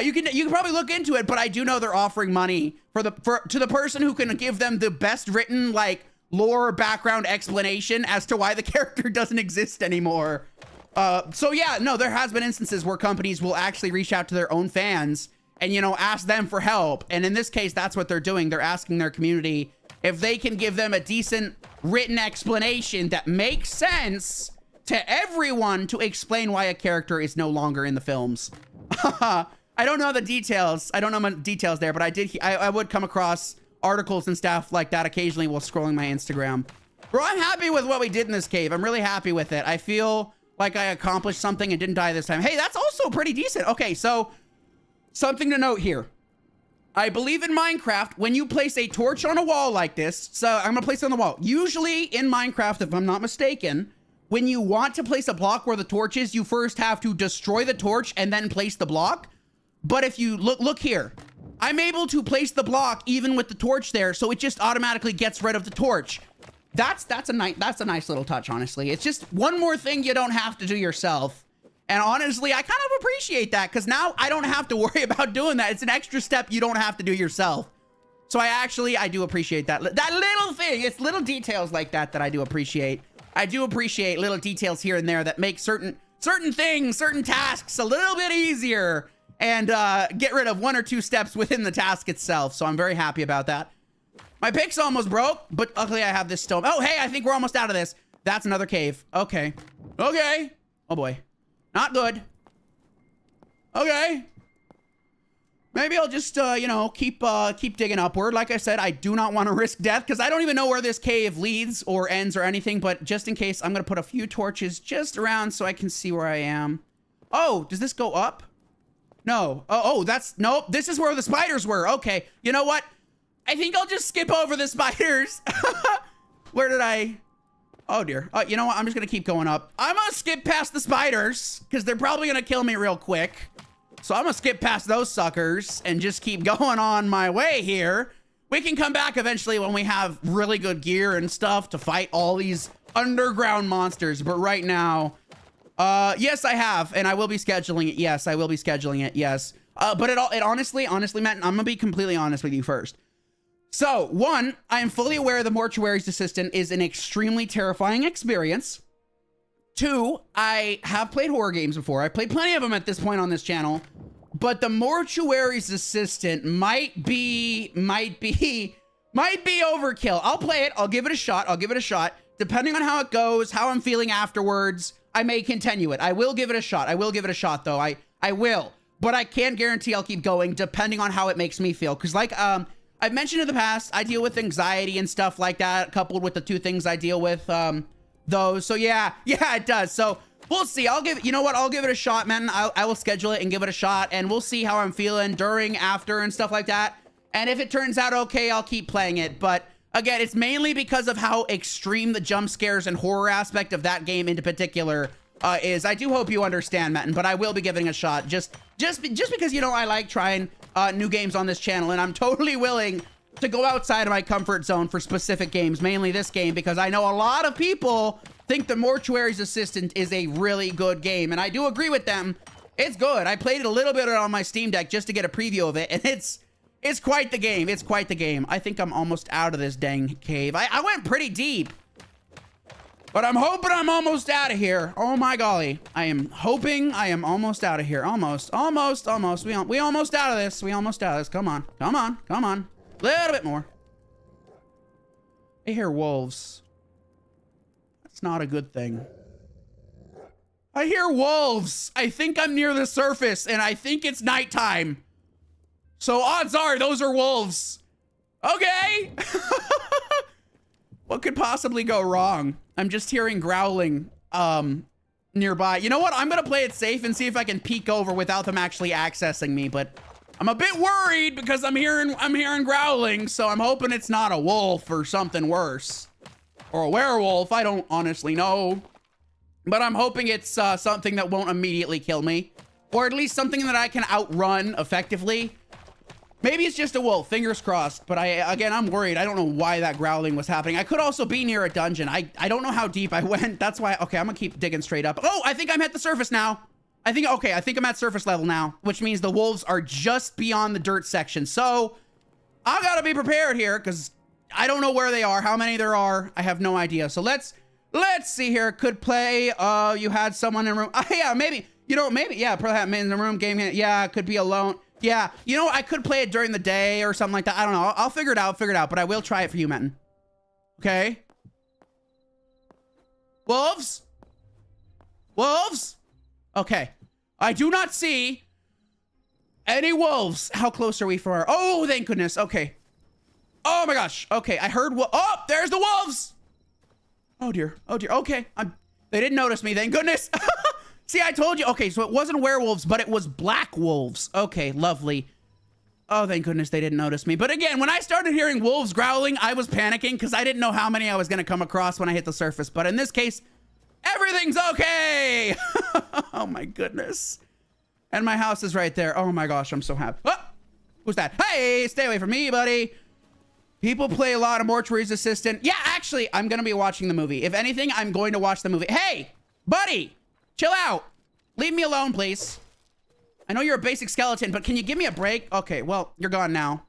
You can probably look into it, but I do know they're offering money to the person who can give them the best written, like, lore background explanation as to why the character doesn't exist anymore. So yeah, no, there has been instances where companies will actually reach out to their own fans and, ask them for help. And in this case, that's what they're doing. They're asking their community if they can give them a decent written explanation that makes sense to everyone to explain why a character is no longer in the films. I don't know the details. I don't know my details there, but I would come across articles and stuff like that occasionally while scrolling my Instagram. Bro, I'm happy with what we did in this cave. I'm really happy with it. I feel like I accomplished something and didn't die this time. Hey, that's also pretty decent. Okay, so something to note here. I believe in Minecraft, when you place a torch on a wall like this, so I'm gonna place it on the wall. Usually in Minecraft, if I'm not mistaken, when you want to place a block where the torch is, you first have to destroy the torch and then place the block. But if you look here, I'm able to place the block even with the torch there, so it just automatically gets rid of the torch. That's a nice little touch, honestly. It's just one more thing you don't have to do yourself. And honestly, I kind of appreciate that because now I don't have to worry about doing that. It's an extra step you don't have to do yourself. So I do appreciate that. That little thing, it's little details like that I do appreciate. I do appreciate little details here and there that make certain things, certain tasks a little bit easier and get rid of one or two steps within the task itself. So I'm very happy about that. My pick's almost broke, but luckily I have this stone. Oh, hey, I think we're almost out of this. That's another cave. Okay. Okay. Oh boy. Not good. Okay. Maybe I'll just, you know, keep digging upward. Like I said, I do not want to risk death because I don't even know where this cave leads or ends or anything. But just in case, I'm going to put a few torches just around so I can see where I am. Oh, does this go up? No. Oh, that's, nope. This is where the spiders were. Okay. You know what? I think I'll just skip over the spiders. Where did I? Oh dear. You know what? I'm just going to keep going up. I'm going to skip past the spiders because they're probably going to kill me real quick. So I'm going to skip past those suckers and just keep going on my way here. We can come back eventually when we have really good gear and stuff to fight all these underground monsters. But right now, yes, I have. And I will be scheduling it. Yes, I will be scheduling it. Yes. But it honestly, Matt, I'm going to be completely honest with you first. So, one, I am fully aware the Mortuary Assistant is an extremely terrifying experience. Two, I have played horror games before. I played plenty of them at this point on this channel. But the Mortuary's Assistant might be overkill. I'll play it. I'll give it a shot. Depending on how it goes, how I'm feeling afterwards, I may continue it. I will give it a shot. Though. I will. But I can't guarantee I'll keep going depending on how it makes me feel. Because like, I've mentioned in the past, I deal with anxiety and stuff like that, coupled with the two things I deal with, those. So yeah, it does. So we'll see. You know what? I'll give it a shot, man. I will schedule it and give it a shot, and we'll see how I'm feeling during, after, and stuff like that. And if it turns out okay, I'll keep playing it. But again, it's mainly because of how extreme the jump scares and horror aspect of that game in particular is. I do hope you understand, Matt, but I will be giving it a shot just because, you know, I like trying new games on this channel, and I'm totally willing to go outside of my comfort zone for specific games, mainly this game, because I know a lot of people think the Mortuary's Assistant is a really good game, and I do agree with them. It's good. I played it a little bit on my Steam Deck just to get a preview of it, and it's quite the game. It's quite the game. I think I'm almost out of this dang cave. I went pretty deep, but I'm hoping I'm almost out of here. Oh my golly. I am hoping I am almost out of here. Almost. We almost out of this. Come on. A little bit more. I hear wolves. That's not a good thing. I hear wolves. I think I'm near the surface, and I think it's nighttime. So odds are those are wolves. Okay. What could possibly go wrong? I'm just hearing growling nearby. You know what? I'm gonna play it safe and see if I can peek over without them actually accessing me, but I'm a bit worried because I'm hearing growling, so I'm hoping it's not a wolf or something worse. Or a werewolf, I don't honestly know. But I'm hoping it's something that won't immediately kill me. Or at least something that I can outrun effectively. Maybe it's just a wolf, fingers crossed. But again, I'm worried. I don't know why that growling was happening. I could also be near a dungeon. I don't know how deep I went. That's why, okay, I'm gonna keep digging straight up. Oh, I think I'm at the surface now. I think I'm at surface level now, which means the wolves are just beyond the dirt section. So I gotta be prepared here because I don't know where they are, how many there are. I have no idea. So let's see here. Could play, you had someone in the room. Yeah, maybe, yeah, probably in the room game. Yeah, it could be alone. Yeah, I could play it during the day or something like that. I don't know. I'll figure it out, but I will try it for you, Menton. Okay. Wolves? Okay. I do not see any wolves. How close are we from our... Oh, thank goodness. Okay. Oh my gosh. Okay, I heard... Oh, there's the wolves. Oh dear. Okay. They didn't notice me, thank goodness. See, I told you. Okay, so it wasn't werewolves, but it was black wolves. Okay, lovely. Oh, thank goodness they didn't notice me. But again, when I started hearing wolves growling, I was panicking because I didn't know how many I was going to come across when I hit the surface. But in this case, everything's okay. Oh my goodness. And my house is right there. Oh my gosh, I'm so happy. Oh, who's that? Hey, stay away from me, buddy. People play a lot of Mortuary's Assistant. Yeah, actually, I'm going to be watching the movie. If anything, I'm going to watch the movie. Hey, buddy. Chill out. Leave me alone, please. I know you're a basic skeleton, but can you give me a break? Okay, well, you're gone now.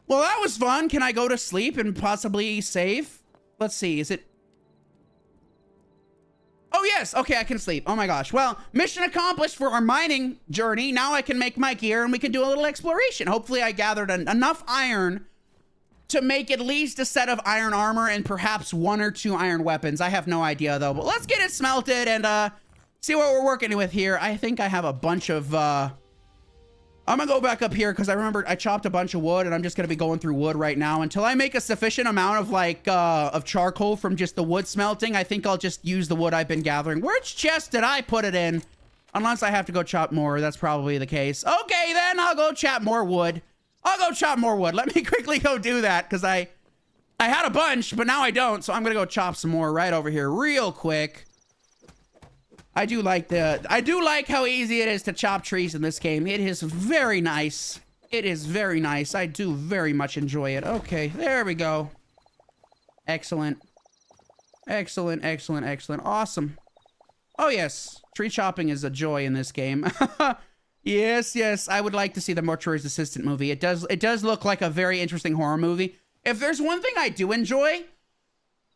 Well, that was fun. Can I go to sleep and possibly save? Let's see. Is it... Oh, yes. Okay, I can sleep. Oh, my gosh. Well, mission accomplished for our mining journey. Now I can make my gear and we can do a little exploration. Hopefully, I gathered enough iron to make at least a set of iron armor and perhaps 1 or 2 iron weapons. I have no idea though, but let's get it smelted and see what we're working with here. I think I have a bunch of, I'm gonna go back up here because I remember I chopped a bunch of wood and I'm just gonna be going through wood right now until I make a sufficient amount of like, of charcoal from just the wood smelting. I think I'll just use the wood I've been gathering. Which chest did I put it in? Unless I have to go chop more, that's probably the case. Okay, then I'll go chop more wood. I'll go chop more wood. Let me quickly go do that because I had a bunch, but now I don't. So I'm gonna go chop some more right over here real quick. I do like how easy it is to chop trees in this game. It is very nice. It is very nice. I do very much enjoy it. Okay, there we go. Excellent. Excellent, excellent, excellent. Awesome. Oh yes, tree chopping is a joy in this game. Yes, yes, I would like to see the Mortuary Assistant movie. It does look like a very interesting horror movie. If there's one thing I do enjoy,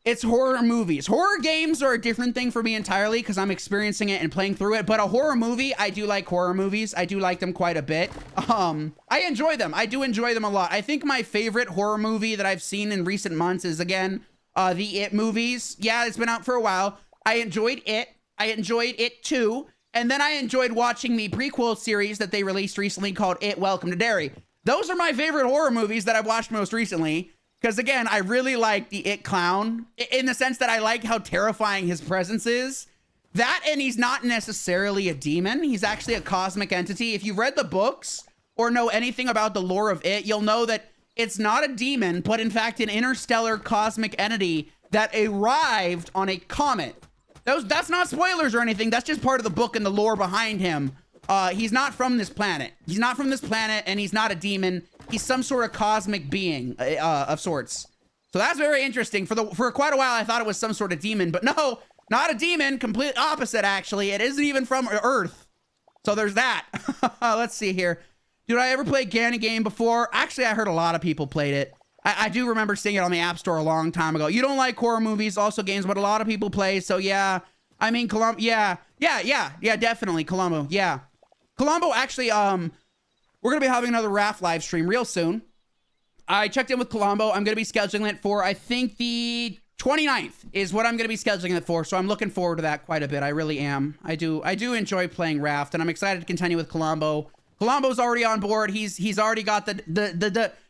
it's horror movies. Horror games are a different thing for me entirely because I'm experiencing it and playing through it. But a horror movie, I do like horror movies. I do like them quite a bit. I enjoy them. I do enjoy them a lot. I think my favorite horror movie that I've seen in recent months is, again, the It movies. Yeah, it's been out for a while. I enjoyed It. I enjoyed It 2. And then I enjoyed watching the prequel series that they released recently called It Welcome to Derry. Those are my favorite horror movies that I've watched most recently. Because again, I really like the It clown in the sense that I like how terrifying his presence is. That, and he's not necessarily a demon. He's actually a cosmic entity. If you've read the books or know anything about the lore of It, you'll know that it's not a demon, but in fact an interstellar cosmic entity that arrived on a comet. That's not spoilers or anything. That's just part of the book and the lore behind him. He's not from this planet. He's not from this planet, and he's not a demon. He's some sort of cosmic being of sorts. So that's very interesting. For quite a while, I thought it was some sort of demon, but no, not a demon. Complete opposite, actually. It isn't even from Earth. So there's that. Let's see here. Did I ever play Ganny Game before? Actually, I heard a lot of people played it. I do remember seeing it on the App Store a long time ago. You don't like horror movies, also games, but a lot of people play. So yeah, I mean, Kolombo, yeah, definitely Kolombo, yeah. Kolombo, actually, we're gonna be having another raft live stream real soon. I checked in with Kolombo. I'm gonna be scheduling it for, I think the 29th is what I'm gonna be scheduling it for. So I'm looking forward to that quite a bit. I really am. I do enjoy playing raft, and I'm excited to continue with Kolombo. Kolombo's already on board. He's already got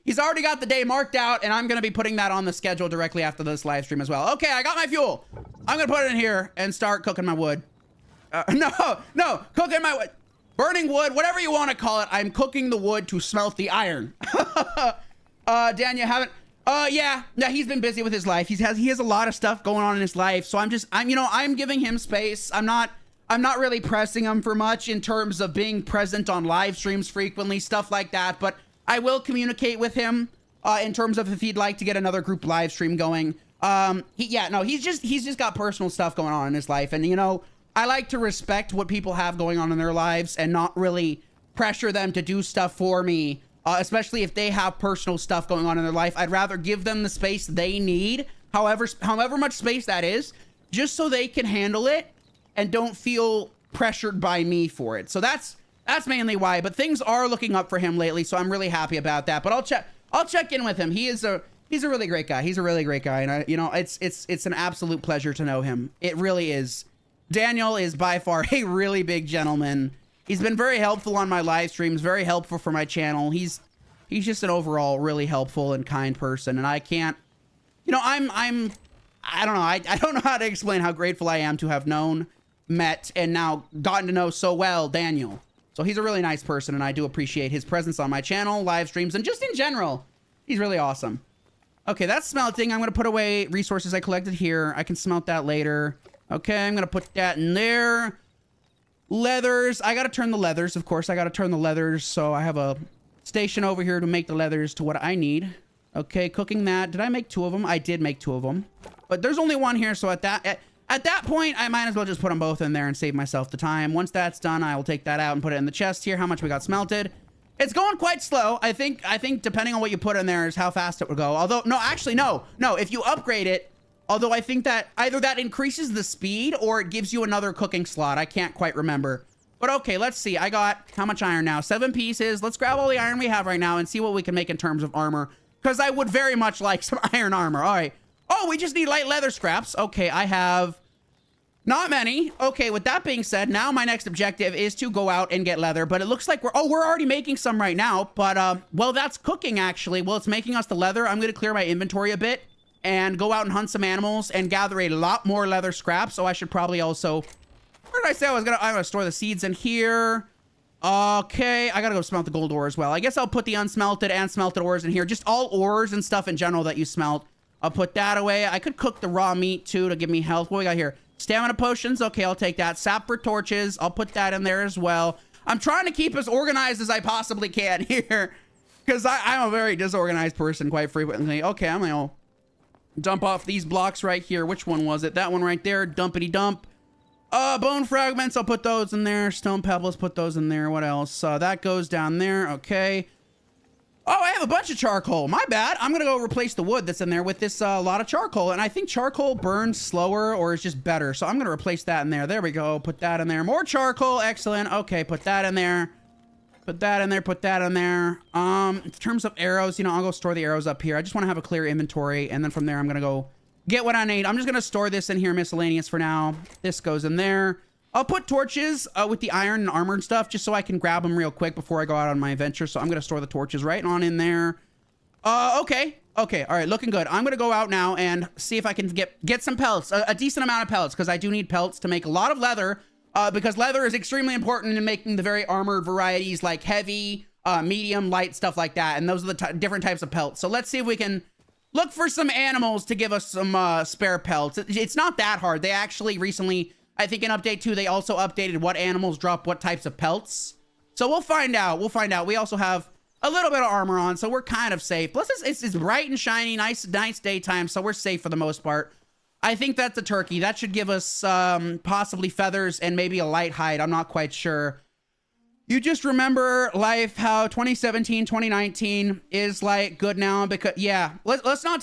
he's already got the day marked out, and I'm gonna be putting that on the schedule directly after this live stream as well. Okay, I got my fuel. I'm gonna put it in here and start cooking my wood. No, cooking my wood. Burning wood, whatever you want to call it. I'm cooking the wood to smelt the iron. Dan, you haven't? Yeah, he's been busy with his life. He has a lot of stuff going on in his life. So I'm giving him space. I'm not really pressing him for much in terms of being present on live streams frequently, stuff like that. But I will communicate with him in terms of if he'd like to get another group live stream going. He's just got personal stuff going on in his life, and I like to respect what people have going on in their lives and not really pressure them to do stuff for me, especially if they have personal stuff going on in their life. I'd rather give them the space they need, however much space that is, just so they can handle it and don't feel pressured by me for it. So that's mainly why, but things are looking up for him lately, so I'm really happy about that. But I'll check in with him. He's a really great guy. He's a really great guy, and it's an absolute pleasure to know him. It really is. Daniel is by far a really big gentleman. He's been very helpful on my live streams, very helpful for my channel. He's just an overall really helpful and kind person, and I can't, I don't know. I don't know how to explain how grateful I am to have met, and now gotten to know so well Daniel. So he's a really nice person, and I do appreciate his presence on my channel, live streams, and just in general. He's really awesome. Okay, that's smelting. I'm going to put away resources I collected here. I can smelt that later. Okay, I'm going to put that in there. Leathers. I got to turn the leathers, of course. I got to turn the leathers, so I have a station over here to make the leathers to what I need. Okay, cooking that. Did I make 2 of them? I did make 2 of them. But there's only 1 here, so at that point, I might as well just put them both in there and save myself the time. Once that's done, I will take that out and put it in the chest here. How much we got smelted? It's going quite slow. I think depending on what you put in there is how fast it will go. Although, no, actually, no. If you upgrade it, although I think that either that increases the speed or it gives you another cooking slot. I can't quite remember. But okay, let's see. I got how much iron now? 7 pieces. Let's grab all the iron we have right now and see what we can make in terms of armor. because I would very much like some iron armor. All right. Oh, we just need light leather scraps. Okay, I have not many. Okay, with that being said, now my next objective is to go out and get leather, but it looks like we're already making some right now, but, well, that's cooking, actually. Well, it's making us the leather. I'm going to clear my inventory a bit and go out and hunt some animals and gather a lot more leather scraps, so I should probably also... Where did I say I'm gonna store the seeds in here? Okay, I gotta go smelt the gold ore as well. I guess I'll put the unsmelted and smelted ores in here. Just all ores and stuff in general that you smelt. I'll put that away. I could cook the raw meat too to give me health. What we got here? Stamina potions. Okay, I'll take that. Sap for torches. I'll put that in there as well. I'm trying to keep as organized as I possibly can here, because I'm a very disorganized person quite frequently. Okay, I'm gonna dump off these blocks right here. Which one was it? That one right there. Dumpity dump. Bone fragments. I'll put those in there. Stone pebbles. Put those in there. What else? That goes down there. Okay. Oh, I have a bunch of charcoal. My bad. I'm gonna go replace the wood that's in there with this lot of charcoal. And I think charcoal burns slower or is just better. So I'm gonna replace that in there. There we go. Put that in there. More charcoal. Excellent. Okay, put that in there. Put that in there. Put that in there. In terms of arrows, you know, I'll go store the arrows up here. I just want to have a clear inventory. And then from there, I'm gonna go get what I need. I'm just gonna store this in here, miscellaneous for now. This goes in there. I'll put torches with the iron and armor and stuff just so I can grab them real quick before I go out on my adventure. So I'm going to store the torches right on in there. Okay. Okay. All right. Looking good. I'm going to go out now and see if I can get some pelts, a decent amount of pelts, because I do need pelts to make a lot of leather, because leather is extremely important in making the very armored varieties like heavy, medium, light, stuff like that. And those are the different types of pelts. So let's see if we can look for some animals to give us some spare pelts. It's not that hard. They actually recently... I think in update 2, they also updated what animals drop what types of pelts. So we'll find out. We'll find out. We also have a little bit of armor on, so we're kind of safe. Plus, it's bright and shiny, nice daytime, so we're safe for the most part. I think that's a turkey. That should give us possibly feathers and maybe a light hide. I'm not quite sure. You just remember life, how 2017, 2019 is like good now, because yeah, let's not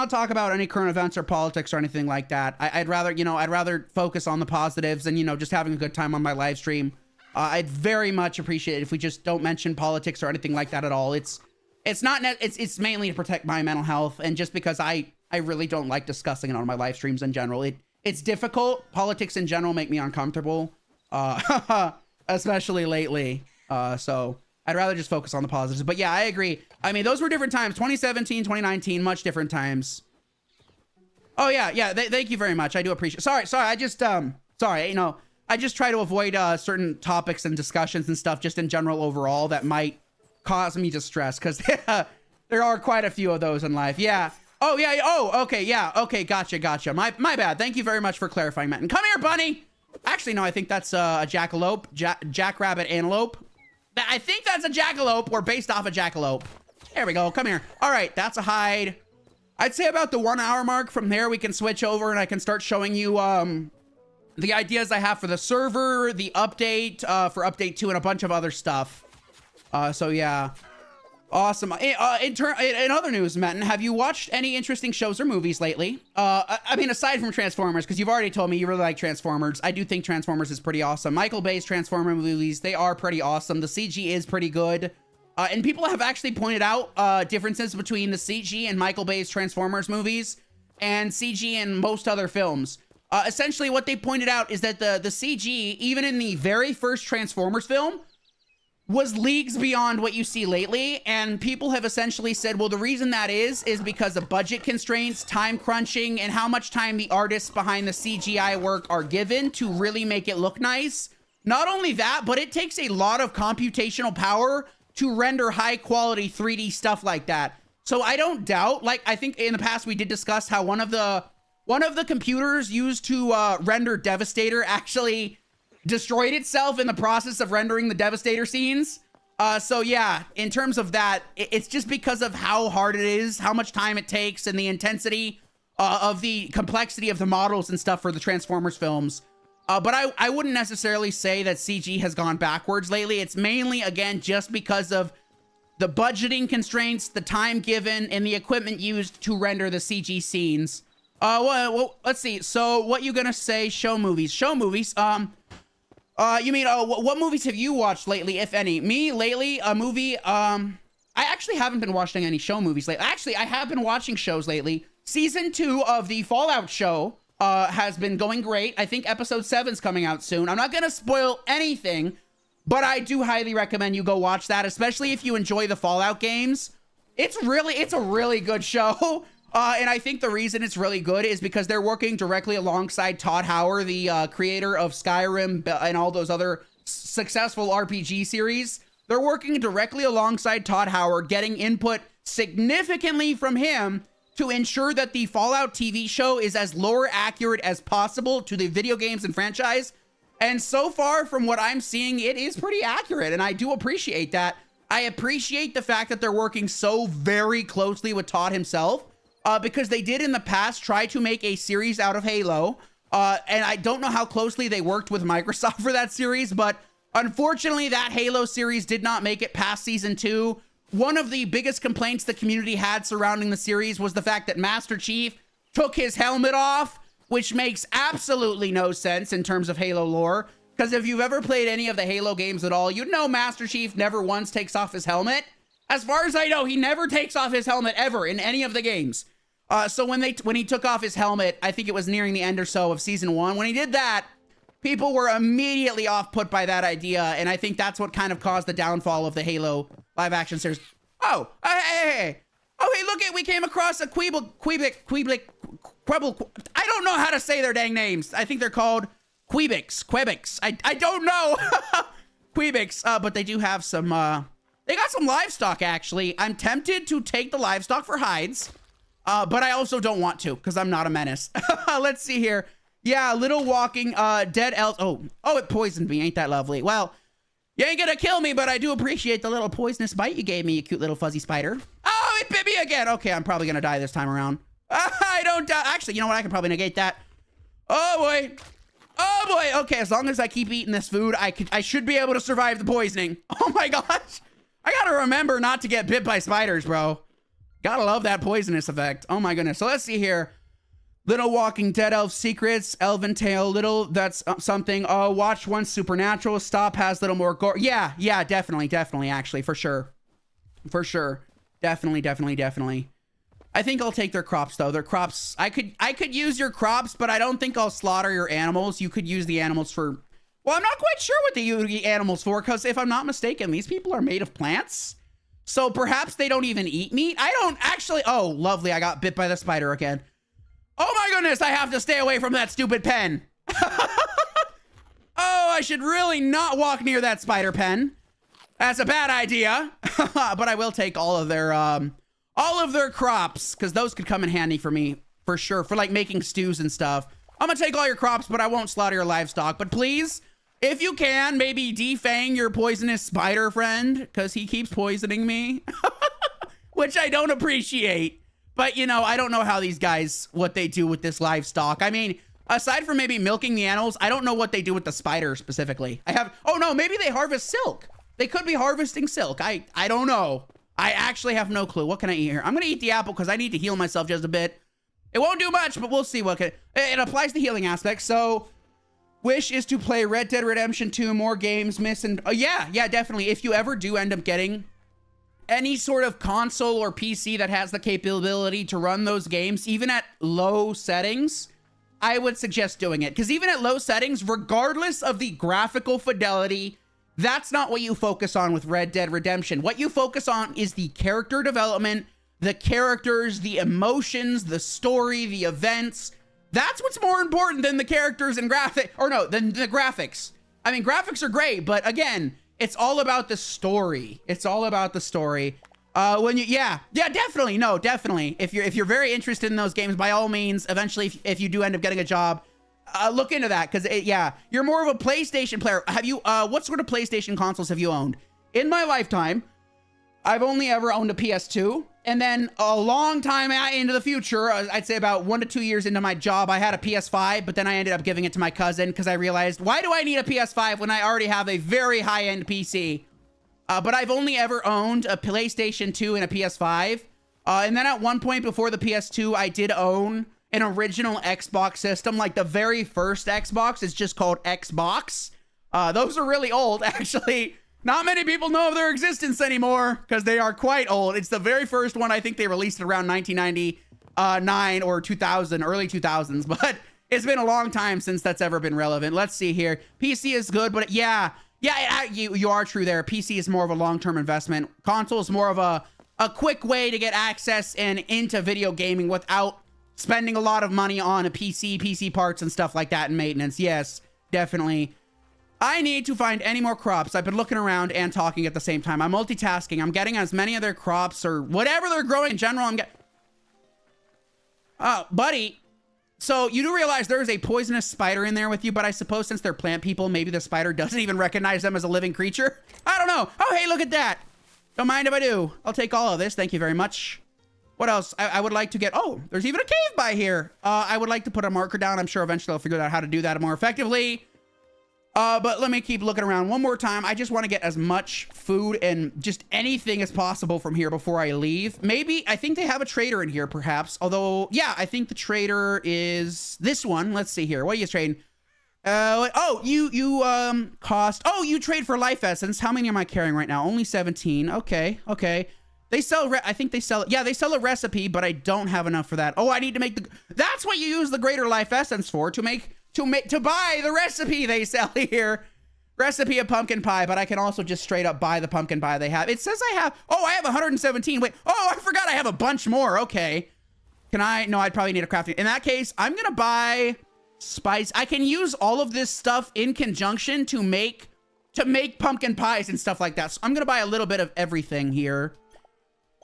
talk about any current events or politics or anything like that. I'd rather focus on the positives and, you know, just having a good time on my live stream. I'd very much appreciate it if we just don't mention politics or anything like that at all. It's mainly to protect my mental health, and just because I really don't like discussing it on my live streams in general. It's difficult. Politics in general make me uncomfortable. Especially lately. So I'd rather just focus on the positives. But yeah, I agree. I mean, those were different times. 2017, 2019, much different times. Oh yeah, yeah. Thank you very much. I do appreciate. Sorry. I just sorry. You know, I just try to avoid certain topics and discussions and stuff just in general overall that might cause me distress, because there are quite a few of those in life. Yeah. Oh yeah. Oh okay. Yeah. Okay. Gotcha. My bad. Thank you very much for clarifying that. And come here, bunny. Actually, no, I think that's a jackalope, jackrabbit antelope. I think that's a jackalope, or based off a jackalope. There we go. Come here. All right, that's a hide. I'd say about the 1 hour mark. From there, we can switch over and I can start showing you the ideas I have for the server, the update for update 2, and a bunch of other stuff. So yeah. Awesome. In other news, Metin, have you watched any interesting shows or movies lately? I mean, aside from Transformers, because you've already told me you really like Transformers. I do think Transformers is pretty awesome. Michael Bay's Transformer movies, they are pretty awesome. The CG is pretty good. And people have actually pointed out differences between the CG and Michael Bay's Transformers movies and CG in most other films. Essentially, what they pointed out is that the CG, even in the very first Transformers film, was leagues beyond what you see lately, and people have essentially said, well, the reason that is because of budget constraints, time crunching, and how much time the artists behind the CGI work are given to really make it look nice. Not only that, but it takes a lot of computational power to render high quality 3D stuff like that. So I don't doubt, like, I think in the past we did discuss how one of the computers used to render Devastator actually destroyed itself in the process of rendering the Devastator scenes. So yeah, in terms of that, it's just because of how hard it is, how much time it takes, and the intensity of the complexity of the models and stuff for the Transformers films. But I wouldn't necessarily say that CG has gone backwards lately. It's mainly, again, just because of the budgeting constraints, the time given, and the equipment used to render the CG scenes. Well, let's see. So what you gonna say? Show movies. You mean, what movies have you watched lately, if any? Me, lately, a movie, I actually haven't been watching any show movies lately. Actually, I have been watching shows lately. Season 2 of the Fallout show has been going great. I think episode 7's coming out soon. I'm not going to spoil anything, but I do highly recommend you go watch that, especially if you enjoy the Fallout games. It's a really good show. And I think the reason it's really good is because they're working directly alongside Todd Howard, the creator of Skyrim and all those other successful RPG series. They're working directly alongside Todd Howard, getting input significantly from him to ensure that the Fallout TV show is as lore accurate as possible to the video games and franchise. And so far, from what I'm seeing, it is pretty accurate, and I do appreciate that. I appreciate the fact that they're working so very closely with Todd himself, because they did in the past try to make a series out of Halo, and I don't know how closely they worked with Microsoft for that series, but unfortunately, that Halo series did not make it past season 2. One of the biggest complaints the community had surrounding the series was the fact that Master Chief took his helmet off, which makes absolutely no sense in terms of Halo lore. Because if you've ever played any of the Halo games at all, you know Master Chief never once takes off his helmet. As far as I know, he never takes off his helmet ever in any of the games. So when he took off his helmet, I think it was nearing the end or so of season 1, when he did that, people were immediately off-put by that idea, and I think that's what kind of caused the downfall of the Halo live-action series. Oh, hey. Oh, hey, look, we came across a kweebec. I don't know how to say their dang names. I think they're called kweebecs. I don't know. Kweebecs, but they do have some, they got some livestock, actually. I'm tempted to take the livestock for hides, but I also don't want to, because I'm not a menace. Let's see here. Yeah, little walking, dead elf. Oh, it poisoned me. Ain't that lovely? Well, you ain't gonna kill me, but I do appreciate the little poisonous bite you gave me, you cute little fuzzy spider. Oh, it bit me again. Okay, I'm probably gonna die this time around. I don't die. Actually, you know what? I can probably negate that. Oh boy. Okay, as long as I keep eating this food, I should be able to survive the poisoning. Oh my gosh. I gotta remember not to get bit by spiders, bro. Gotta love that poisonous effect. Oh my goodness. So let's see here. Little Walking Dead Elf Secrets, Elven Tale, little, that's something. Oh, watch one Supernatural, Stop has little more gore. Yeah, definitely, actually, for sure. Definitely. I think I'll take their crops, though. Their crops, I could use your crops, but I don't think I'll slaughter your animals. You could use the animals for, well, I'm not quite sure what they use the animals for, because if I'm not mistaken, these people are made of plants. So perhaps they don't even eat meat. I don't actually, oh, lovely, I got bit by the spider again. Oh my goodness, I have to stay away from that stupid pen. Oh, I should really not walk near that spider pen. That's a bad idea. But I will take all of their crops, because those could come in handy for me, for sure, for like making stews and stuff. I'm gonna take all your crops, but I won't slaughter your livestock. But please, if you can, maybe defang your poisonous spider friend, because he keeps poisoning me, which I don't appreciate. But, you know, I don't know how these guys, what they do with this livestock. I mean, aside from maybe milking the animals, I don't know what they do with the spider specifically. Oh no, maybe they harvest silk. They could be harvesting silk. I don't know. I actually have no clue. What can I eat here? I'm going to eat the apple because I need to heal myself just a bit. It won't do much, but we'll see it applies the healing aspect. So, wish is to play Red Dead Redemption 2, more games, yeah, definitely. If you ever do end up getting any sort of console or PC that has the capability to run those games, even at low settings, I would suggest doing it. Because even at low settings, regardless of the graphical fidelity, that's not what you focus on with Red Dead Redemption. What you focus on is the character development, the characters, the emotions, the story, the events. That's what's more important than the characters and than the graphics. I mean, graphics are great, but again, it's all about the story. Definitely. No, definitely. If you're very interested in those games, by all means, eventually, if you do end up getting a job, look into that. Because you're more of a PlayStation player. Have you, what sort of PlayStation consoles have you owned? In my lifetime, I've only ever owned a PS2. And then a long time into the future, I'd say about 1 to 2 years into my job, I had a PS5, but then I ended up giving it to my cousin because I realized, why do I need a PS5 when I already have a very high-end PC? But I've only ever owned a PlayStation 2 and a PS5. And then at one point before the PS2, I did own an original Xbox system. Like the very first Xbox is just called Xbox. Those are really old, actually. Not many people know of their existence anymore because they are quite old. It's the very first one. I think they released it around 1999 or 2000, early 2000s, but it's been a long time since that's ever been relevant. Let's see here. PC is good, but yeah, you are true there. PC is more of a long-term investment. Console is more of a quick way to get access and into video gaming without spending a lot of money on a PC parts and stuff like that and maintenance. Yes, definitely. I need to find any more crops. I've been looking around and talking at the same time. I'm multitasking. I'm getting as many of their crops or whatever they're growing in general. Oh, buddy. So you do realize there is a poisonous spider in there with you, but I suppose since they're plant people, maybe the spider doesn't even recognize them as a living creature. I don't know. Oh, hey, look at that. Don't mind if I do. I'll take all of this. Thank you very much. What else? I would like to get... Oh, there's even a cave by here. I would like to put a marker down. I'm sure eventually I'll figure out how to do that more effectively. But let me keep looking around one more time. I just want to get as much food and just anything as possible from here before I leave. Maybe, I think they have a trader in here, perhaps. Although, yeah, I think the trader is this one. Let's see here. What are you trading? Oh, you cost... Oh, you trade for life essence. How many am I carrying right now? Only 17. Okay, okay. They sell... I think they sell... Yeah, they sell a recipe, but I don't have enough for that. Oh, I need to make the... That's what you use the greater life essence for, to buy the recipe they sell here. Recipe of pumpkin pie, but I can also just straight up buy the pumpkin pie they have. It says I have... Oh, I have 117. Wait. Oh, I forgot I have a bunch more. Okay. Can I... No, I'd probably need a crafting. In that case, I'm going to buy... Spice. I can use all of this stuff in conjunction to make pumpkin pies and stuff like that. So I'm gonna buy a little bit of everything here,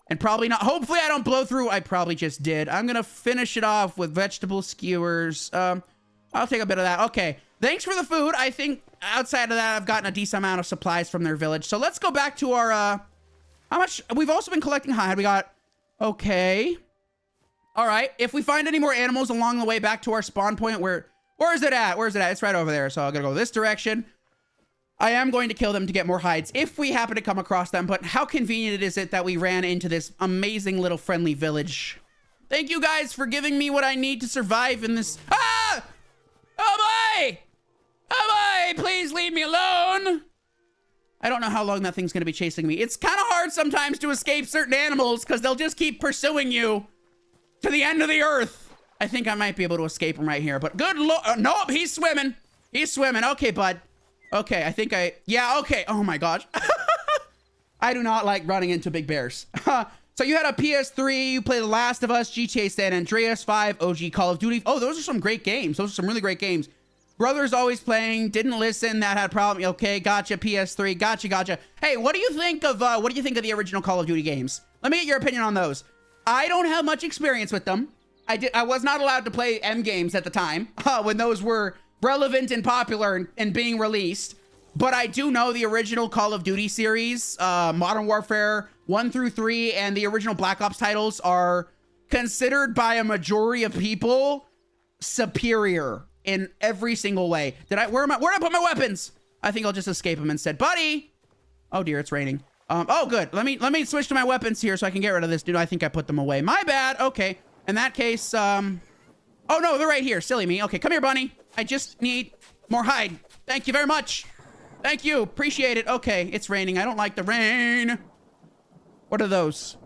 and probably not. Hopefully I don't blow through. I probably just did. I'm gonna finish it off with vegetable skewers. I'll take a bit of that. Okay. Thanks for the food. I think outside of that, I've gotten a decent amount of supplies from their village. So let's go back to our how much we've also been collecting hide. We got okay. All right, if we find any more animals along the way back to our spawn point, where is it at? Where is it at? It's right over there. So I'm going to go this direction. I am going to kill them to get more hides if we happen to come across them. But how convenient is it that we ran into this amazing little friendly village? Thank you guys for giving me what I need to survive in this. Ah! Oh boy! Oh boy! Please leave me alone. I don't know how long that thing's going to be chasing me. It's kind of hard sometimes to escape certain animals because they'll just keep pursuing you to the end of the earth. I think I might be able to escape him right here, but good lord. Nope, he's swimming. He's swimming. Okay, bud. Okay, I think yeah, okay. Oh my gosh. I do not like running into big bears. So you had a PS3, you played The Last of Us, GTA San Andreas 5, OG Call of Duty. Oh, those are some great games. Those are some really great games. Brother's always playing, didn't listen, that had a problem. Okay, gotcha, PS3, gotcha. Hey, what do you think of the original Call of Duty games? Let me get your opinion on those. I don't have much experience with them. I was not allowed to play M games at the time when those were relevant and popular and being released. But I do know the original Call of Duty series, Modern Warfare 1 through 3, and the original Black Ops titles are considered by a majority of people superior in every single way. Where did I put my weapons? I think I'll just escape them instead. Buddy! Oh dear, it's raining. Oh, good. Let me switch to my weapons here so I can get rid of this dude. I think I put them away. My bad. Okay. In that case, oh no, they're right here. Silly me. Okay, come here, bunny. I just need more hide. Thank you very much. Thank you. Appreciate it. Okay, it's raining. I don't like the rain. What are those?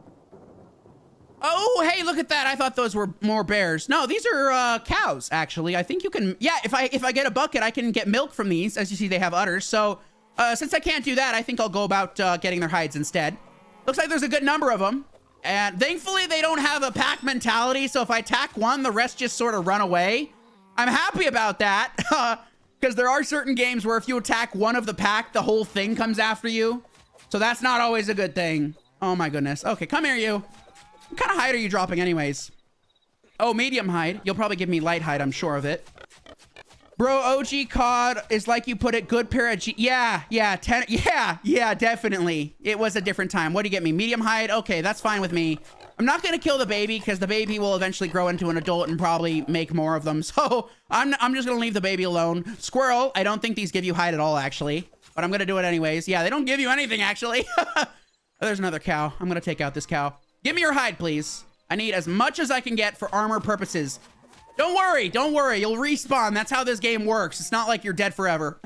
Oh, hey, look at that. I thought those were more bears. No, these are cows, actually. I think you can... Yeah, if I get a bucket, I can get milk from these. As you see, they have udders. So... since I can't do that, I think I'll go about getting their hides instead. Looks like there's a good number of them. And thankfully, they don't have a pack mentality. So if I attack one, the rest just sort of run away. I'm happy about that. Because there are certain games where if you attack one of the pack, the whole thing comes after you. So that's not always a good thing. Oh my goodness. Okay, come here, you. What kind of hide are you dropping anyways? Oh, medium hide. You'll probably give me light hide, I'm sure of it. Bro, OG COD is like you put it, good pair of yeah, definitely. It was a different time. What do you get me? Medium hide? Okay, that's fine with me. I'm not gonna kill the baby because the baby will eventually grow into an adult and probably make more of them. So I'm just gonna leave the baby alone. Squirrel, I don't think these give you hide at all, actually. But I'm gonna do it anyways. Yeah, they don't give you anything, actually. There's another cow. I'm gonna take out this cow. Give me your hide, please. I need as much as I can get for armor purposes. Don't worry, you'll respawn. That's how this game works. It's not like you're dead forever.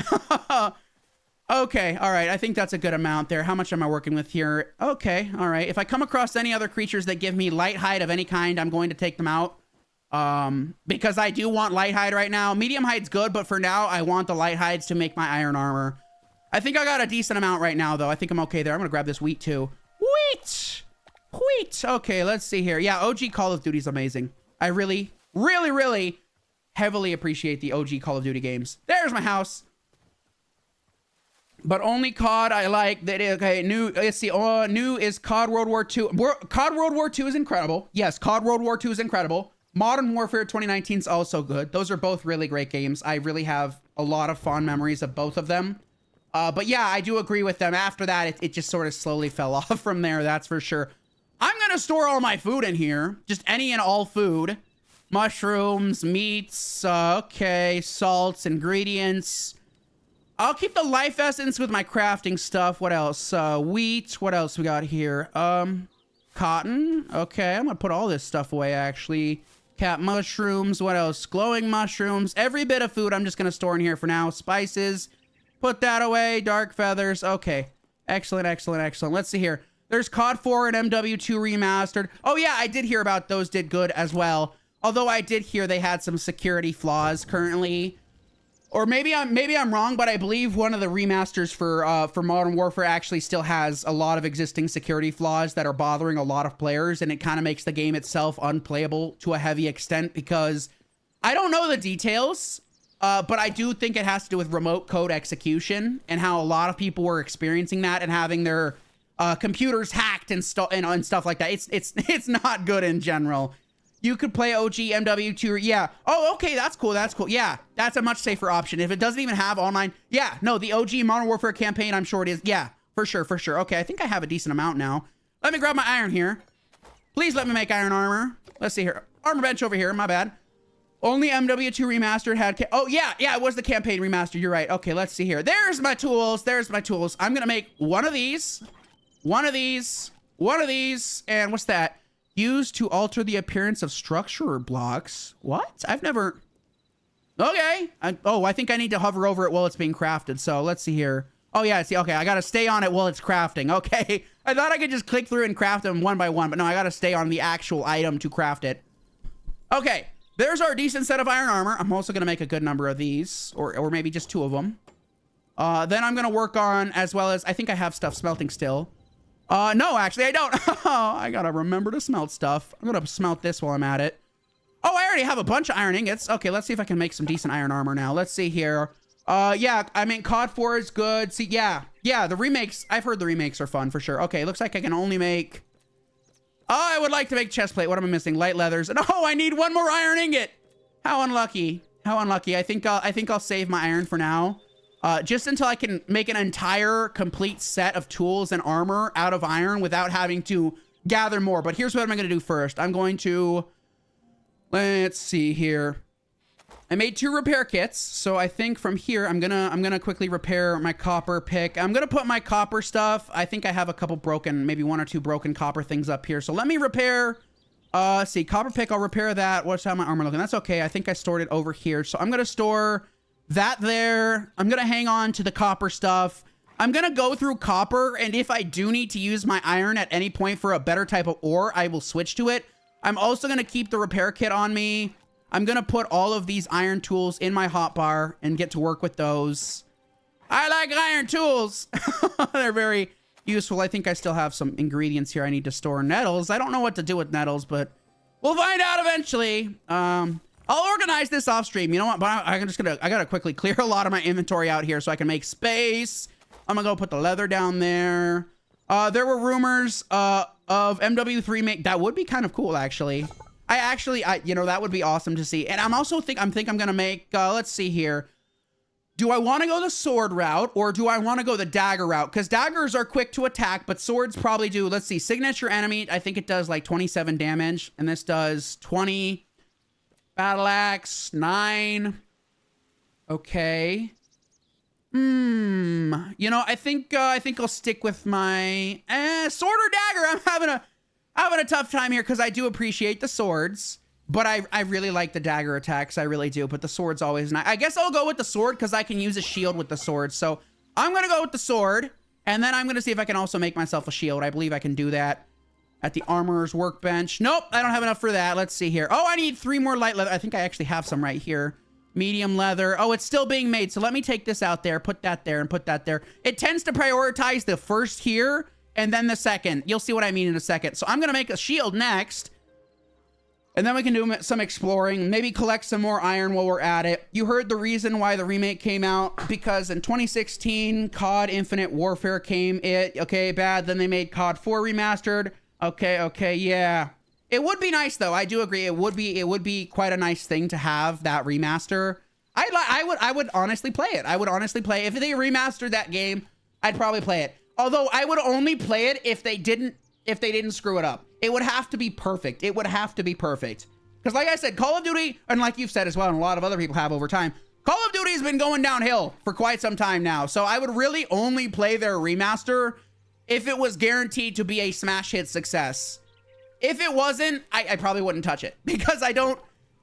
Okay, all right. I think that's a good amount there. How much am I working with here? Okay, all right. If I come across any other creatures that give me light hide of any kind, I'm going to take them out. Because I do want light hide right now. Medium hide's good, but for now, I want the light hides to make my iron armor. I think I got a decent amount right now, though. I think I'm okay there. I'm gonna grab this wheat, too. Wheat! Wheat! Okay, let's see here. Yeah, OG Call of Duty's amazing. I really, really, really heavily appreciate the OG Call of Duty games. There's my house. But only COD I like. That okay, new. Let's see. New is COD World War II. COD World War II is incredible. Yes, COD World War II is incredible. Modern Warfare 2019 is also good. Those are both really great games. I really have a lot of fond memories of both of them. But yeah, I do agree with them. After that, it just sort of slowly fell off from there. That's for sure. I'm gonna store all my food in here. Just any and all food. Mushrooms, meats, okay, salts, ingredients. I'll keep the life essence with my crafting stuff. What else? Wheat. What else we got here? Cotton. Okay, I'm gonna put all this stuff away, actually. Cat mushrooms. What else? Glowing mushrooms. Every bit of food I'm just gonna store in here for now. Spices. Put that away. Dark feathers. Okay. Excellent, excellent, excellent. Let's see here. There's COD 4 and MW2 remastered. Oh yeah, I did hear about those did good as well. Although I did hear they had some security flaws currently. Or maybe I'm wrong, but I believe one of the remasters for Modern Warfare actually still has a lot of existing security flaws that are bothering a lot of players, and it kind of makes the game itself unplayable to a heavy extent because I don't know the details, but I do think it has to do with remote code execution and how a lot of people were experiencing that and having their computers hacked and stuff like that. It's not good in general. You could play OG MW2. Yeah. Oh, okay. That's cool. That's cool. Yeah. That's a much safer option. If it doesn't even have online. Yeah. No, the OG Modern Warfare campaign, I'm sure it is. Yeah, for sure. For sure. Okay. I think I have a decent amount now. Let me grab my iron here. Please let me make iron armor. Let's see here. Armor bench over here. My bad. Only MW2 remastered had. Oh, yeah. Yeah. It was the campaign remastered. You're right. Okay. Let's see here. There's my tools. There's my tools. I'm going to make one of these. One of these. One of these. And what's that? Used to alter the appearance of structure blocks. What? I've never... Okay. I think I need to hover over it while it's being crafted. So let's see here. Oh yeah, see, okay. I got to stay on it while it's crafting. Okay. I thought I could just click through and craft them one by one, but no, I got to stay on the actual item to craft it. Okay. There's our decent set of iron armor. I'm also going to make a good number of these, or maybe just 2 of them. Then I'm going to work on, as well as, I think I have stuff smelting still. No, actually, I don't. I gotta remember to smelt stuff. I'm gonna smelt this while I'm at it. Oh, I already have a bunch of iron ingots. Okay, let's see if I can make some decent iron armor now. Let's see here. Yeah, I mean, COD 4 is good. See, yeah, the remakes. I've heard the remakes are fun for sure. Okay, looks like I can only make... Oh, I would like to make chest plate. What am I missing? Light leathers. And oh, I need 1 more iron ingot. How unlucky. How unlucky. I think I'll save my iron for now. Just until I can make an entire complete set of tools and armor out of iron without having to gather more. But here's what I'm going to do first. I'm going to, let's see here. I made 2 repair kits. So I think from here, I'm going to quickly repair my copper pick. I'm going to put my copper stuff. I think I have a couple broken, maybe 1 or 2 broken copper things up here. So let me repair, let's see, copper pick. I'll repair that. What's how my armor looking? That's okay. I think I stored it over here. So I'm going to store that there. I'm gonna hang on to the copper stuff. I'm gonna go through copper, and if I do need to use my iron at any point for a better type of ore, I will switch to it. I'm also gonna keep the repair kit on me. I'm gonna put all of these iron tools in my hotbar and get to work with those. I like iron tools. They're very useful. I think I still have some ingredients here I need to store. Nettles. I don't know what to do with nettles, but we'll find out eventually. I'll organize this off stream. You know what? But I gotta quickly clear a lot of my inventory out here so I can make space. I'm gonna go put the leather down there. There were rumors of MW3 make that would be kind of cool actually. You know, that would be awesome to see. And I'm also I'm gonna make let's see here. Do I want to go the sword route or do I want to go the dagger route? Because daggers are quick to attack, but swords probably do. Let's see, signature enemy. I think it does like 27 damage, and this does 20. Battle axe, 9. Okay. You know, I think I'll stick with my sword or dagger. I'm having a tough time here because I do appreciate the swords, but I really like the dagger attacks. I really do, but the sword's always nice. I guess I'll go with the sword because I can use a shield with the sword. So I'm going to go with the sword. And then I'm going to see if I can also make myself a shield. I believe I can do that at the armorer's workbench. Nope, I don't have enough for that. Let's see here. Oh, I need 3 more light leather. I think I actually have some right here. Medium leather. Oh, it's still being made. So let me take this out there, put that there, and put that there. It tends to prioritize the first here and then the second. You'll see what I mean in a second. So I'm going to make a shield next. And then we can do some exploring, maybe collect some more iron while we're at it. You heard the reason why the remake came out, because in 2016, COD Infinite Warfare came. Okay, bad. Then they made COD 4 remastered. Okay, yeah. It would be nice though. I do agree. It would be quite a nice thing to have that remaster. I would honestly play it. I would honestly play it. If they remastered that game, I'd probably play it. Although I would only play it if they didn't screw it up. It would have to be perfect. It would have to be perfect. Because like I said, Call of Duty, and like you've said as well, and a lot of other people have over time, Call of Duty has been going downhill for quite some time now. So I would really only play their remaster if it was guaranteed to be a smash hit success. If it wasn't, I probably wouldn't touch it, because I don't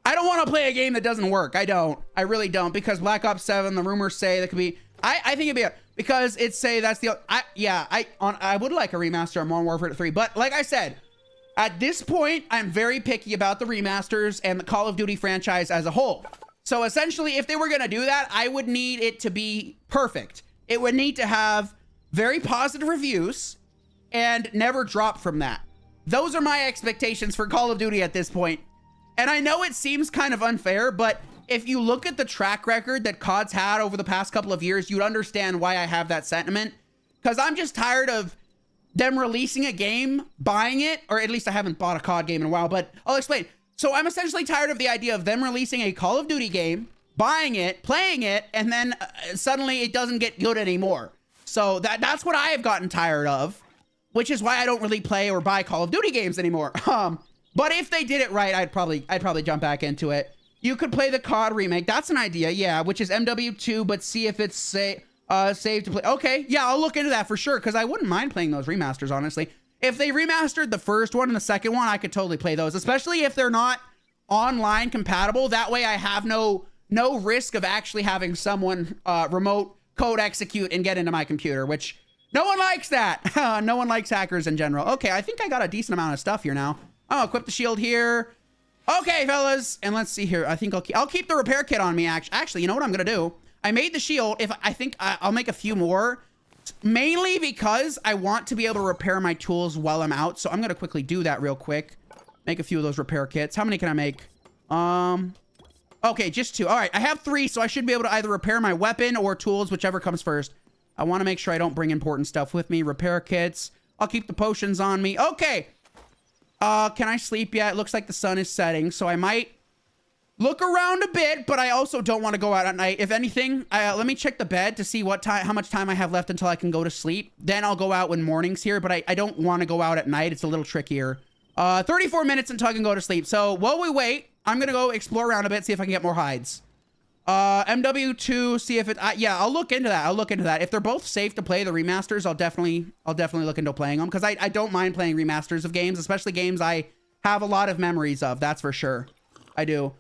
want to play a game that doesn't work. I really don't, because Black Ops 7, the rumors say that could be, I think it'd be because it's say that's the, I would like a remaster of Modern Warfare 3, but like I said, at this point, I'm very picky about the remasters and the Call of Duty franchise as a whole. So essentially, if they were going to do that, I would need it to be perfect. It would need to have very positive reviews and never drop from that. Those are my expectations for Call of Duty at this point. And I know it seems kind of unfair, but if you look at the track record that COD's had over the past couple of years, you'd understand why I have that sentiment. Because I'm just tired of them releasing a game, buying it, or at least I haven't bought a COD game in a while, but I'll explain. So I'm essentially tired of the idea of them releasing a Call of Duty game, buying it, playing it, and then suddenly it doesn't get good anymore. So that's what I have gotten tired of, which is why I don't really play or buy Call of Duty games anymore. But if they did it right, I'd probably jump back into it. You could play the COD remake. That's an idea, yeah, which is MW2, but see if it's saved to play. Okay, yeah, I'll look into that for sure, because I wouldn't mind playing those remasters, honestly. If they remastered the first one and the second one, I could totally play those, especially if they're not online compatible. That way I have no risk of actually having someone remote code execute and get into my computer, which no one likes that. No one likes hackers in general. Okay, I think I got a decent amount of stuff here now. I'll equip the shield here. Okay, fellas, and let's see here. I think I'll keep the repair kit on me. Actually, you know what I'm gonna do? I made the shield. I think I'll make a few more, mainly because I want to be able to repair my tools while I'm out. So I'm gonna quickly do that real quick. Make a few of those repair kits. How many can I make? Okay, just 2. All right, I have 3, so I should be able to either repair my weapon or tools, whichever comes first. I want to make sure I don't bring important stuff with me. Repair kits. I'll keep the potions on me. Okay. Can I sleep yet? It looks like the sun is setting, so I might look around a bit, but I also don't want to go out at night. If anything, let me check the bed to see how much time I have left until I can go to sleep. Then I'll go out when morning's here, but I don't want to go out at night. It's a little trickier. 34 minutes until I can go to sleep. So while we wait, I'm going to go explore around a bit, see if I can get more hides. MW2, see if it, yeah, I'll look into that. If they're both safe to play, the remasters, I'll definitely look into playing them, because I don't mind playing remasters of games, especially games I have a lot of memories of. That's for sure. I do.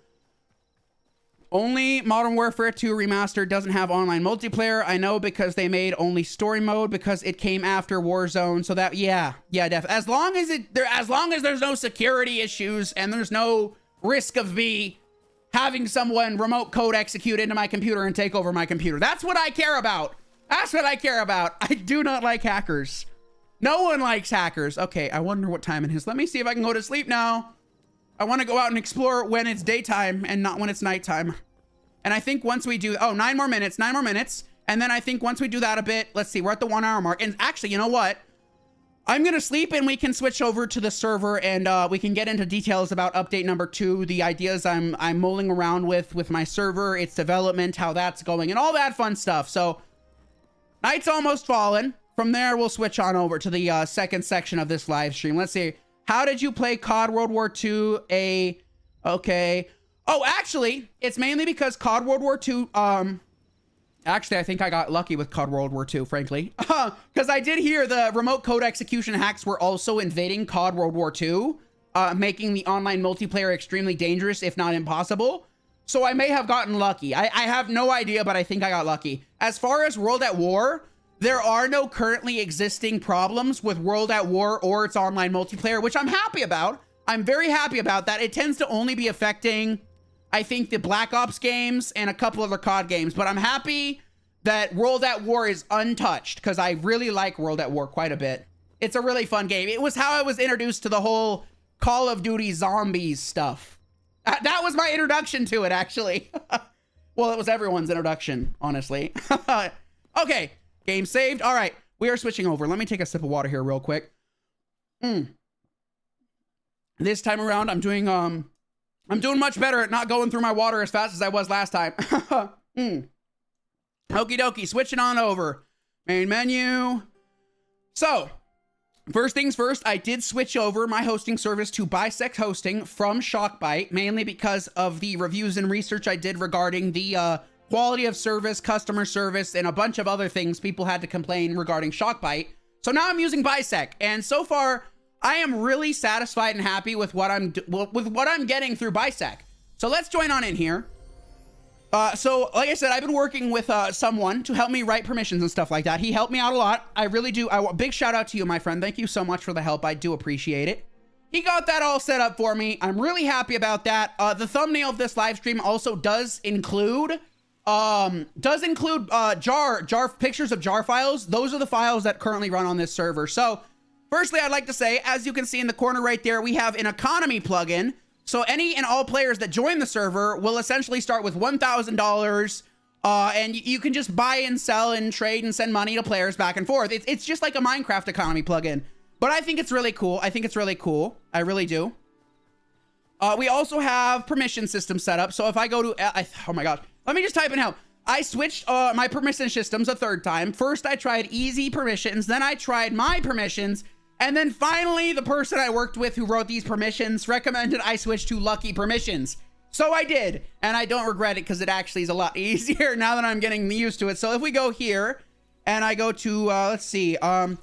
Only Modern Warfare 2 Remastered doesn't have online multiplayer. I know, because they made only story mode, because it came after Warzone. So that, yeah, definitely. As long as there's no security issues and there's no risk of me having someone remote code execute into my computer and take over my computer. That's what I care about. That's what I care about. I do not like hackers. No one likes hackers. Okay, I wonder what time it is. Let me see if I can go to sleep now. I want to go out and explore when it's daytime and not when it's nighttime. And I think once we do, 9 more minutes. And then I think once we do that a bit, let's see, we're at the 1 hour mark. And actually, you know what? I'm going to sleep and we can switch over to the server and we can get into details about update number 2, the ideas I'm mulling around with my server, its development, how that's going, and all that fun stuff. So night's almost fallen. From there, we'll switch on over to the second section of this live stream. Let's see. How did you play COD World War II? Okay. Oh, actually, it's mainly because COD World War II, actually, I think I got lucky with COD World War II, frankly. Because I did hear the remote code execution hacks were also invading COD World War II, making the online multiplayer extremely dangerous, if not impossible. So I may have gotten lucky. I have no idea, but I think I got lucky. As far as World at War, there are no currently existing problems with World at War or its online multiplayer, which I'm happy about. I'm very happy about that. It tends to only be affecting, I think, the Black Ops games and a couple other COD games, but I'm happy that World at War is untouched because I really like World at War quite a bit. It's a really fun game. It was how I was introduced to the whole Call of Duty zombies stuff. That was my introduction to it, actually. Well, it was everyone's introduction, honestly. Okay, game saved. All right, we are switching over. Let me take a sip of water here real quick. This time around, I'm doing much better at not going through my water as fast as I was last time. Okie dokie, switching on over. Main menu. So, first things first, I did switch over my hosting service to Bisect Hosting from Shockbyte, mainly because of the reviews and research I did regarding the quality of service, customer service, and a bunch of other things people had to complain regarding Shockbyte. So now I'm using Bisect, and so far I am really satisfied and happy with what I'm getting through Bisect. So let's join on in here. So like I said, I've been working with someone to help me write permissions and stuff like that. He helped me out a lot. I really do. Big shout out to you, my friend. Thank you so much for the help. I do appreciate it. He got that all set up for me. I'm really happy about that. The thumbnail of this live stream also does include jar pictures of jar files. Those are the files that currently run on this server. So firstly, I'd like to say, as you can see in the corner right there, we have an economy plugin. So any and all players that join the server will essentially start with $1,000, and you can just buy and sell and trade and send money to players back and forth. It's just like a Minecraft economy plugin, but I think it's really cool. I really do. We also have permission system set up. So if I go to, oh my gosh, let me just type in help. I switched my permission systems a third time. First, I tried easy permissions. Then I tried my permissions. And then finally, the person I worked with who wrote these permissions recommended I switch to lucky permissions. So I did, and I don't regret it because it actually is a lot easier now that I'm getting used to it. So if we go here and I go to, let's see, what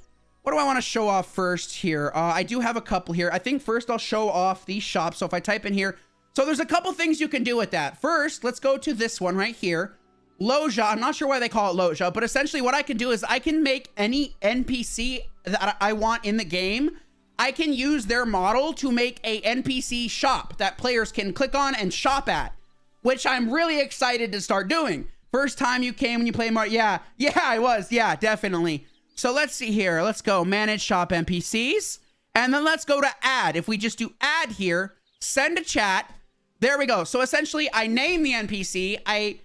do I want to show off first here? I do have a couple here. I think first I'll show off the shop. So if I type in here, so there's a couple things you can do with that. First, let's go to this one right here. Loja, I'm not sure why they call it Loja, but essentially what I can do is I can make any NPC that I want in the game. I can use their model to make a NPC shop that players can click on and shop at, which I'm really excited to start doing. First time you came when you play Mario, yeah, I was, yeah, definitely. So let's see here. Let's go manage shop NPCs, and then let's go to add. If we just do add here, send a chat. There we go. So essentially I name the NPC.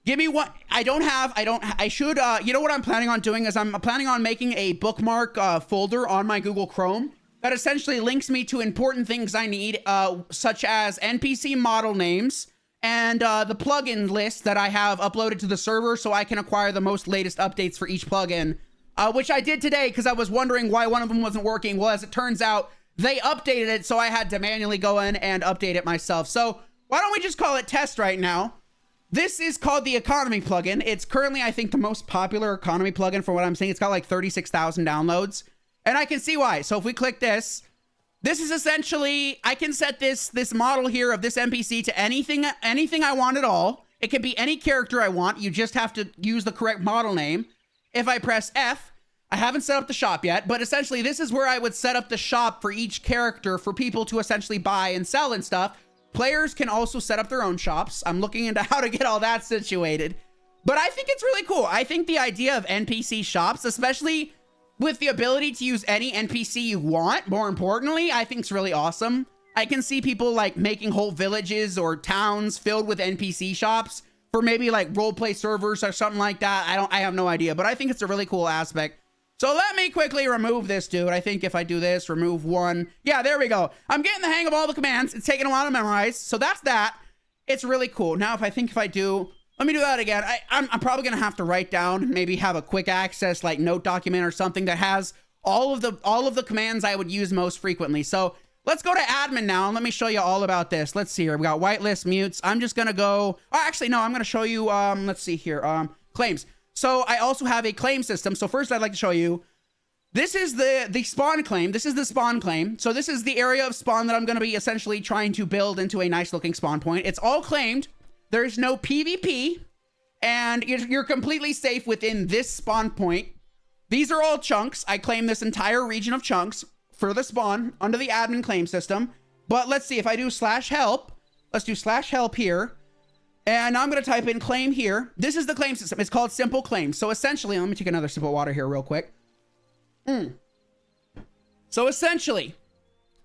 Give me what I should, you know what I'm planning on doing is I'm planning on making a bookmark folder on my Google Chrome that essentially links me to important things I need, such as NPC model names and the plugin list that I have uploaded to the server so I can acquire the most latest updates for each plugin, which I did today because I was wondering why one of them wasn't working. Well, as it turns out, they updated it, so I had to manually go in and update it myself. So why don't we just call it test right now? This is called the Economy plugin. It's currently, I think, the most popular economy plugin for what I'm saying. It's got like 36,000 downloads, and I can see why. So if we click this is essentially, I can set this model here of this NPC to anything I want at all. It can be any character I want. You just have to use the correct model name. If I press F, I haven't set up the shop yet, but essentially this is where I would set up the shop for each character for people to essentially buy and sell and stuff. Players can also set up their own shops. I'm looking into how to get all that situated, but I think it's really cool. I think the idea of NPC shops, especially with the ability to use any NPC you want, more importantly, I think it's really awesome. I can see people like making whole villages or towns filled with NPC shops for maybe like roleplay servers or something like that. I have no idea, but I think it's a really cool aspect. So let me quickly remove this dude. I think if I do this, remove one. Yeah, there we go. I'm getting the hang of all the commands. It's taking a while to memorize. So that's that. It's really cool. Now, if I do, let me do that again. I'm probably going to have to write down, maybe have a quick access like note document or something that has all of the commands I would use most frequently. So let's go to admin now and let me show you all about this. Let's see here. We got whitelist mutes. I'm just going to go, oh, actually, no, I'm going to show you, let's see here, claims. So I also have a claim system. So first I'd like to show you, this is the spawn claim. This is the spawn claim. So this is the area of spawn that I'm going to be essentially trying to build into a nice looking spawn point. It's all claimed. There's no PvP, and you're completely safe within this spawn point. These are all chunks. I claim this entire region of chunks for the spawn under the admin claim system. But let's see if I do /help. Let's do /help here. And I'm going to type in claim here. This is the claim system. It's called SimpleClaims. So essentially, let me take another sip of water here real quick. So essentially,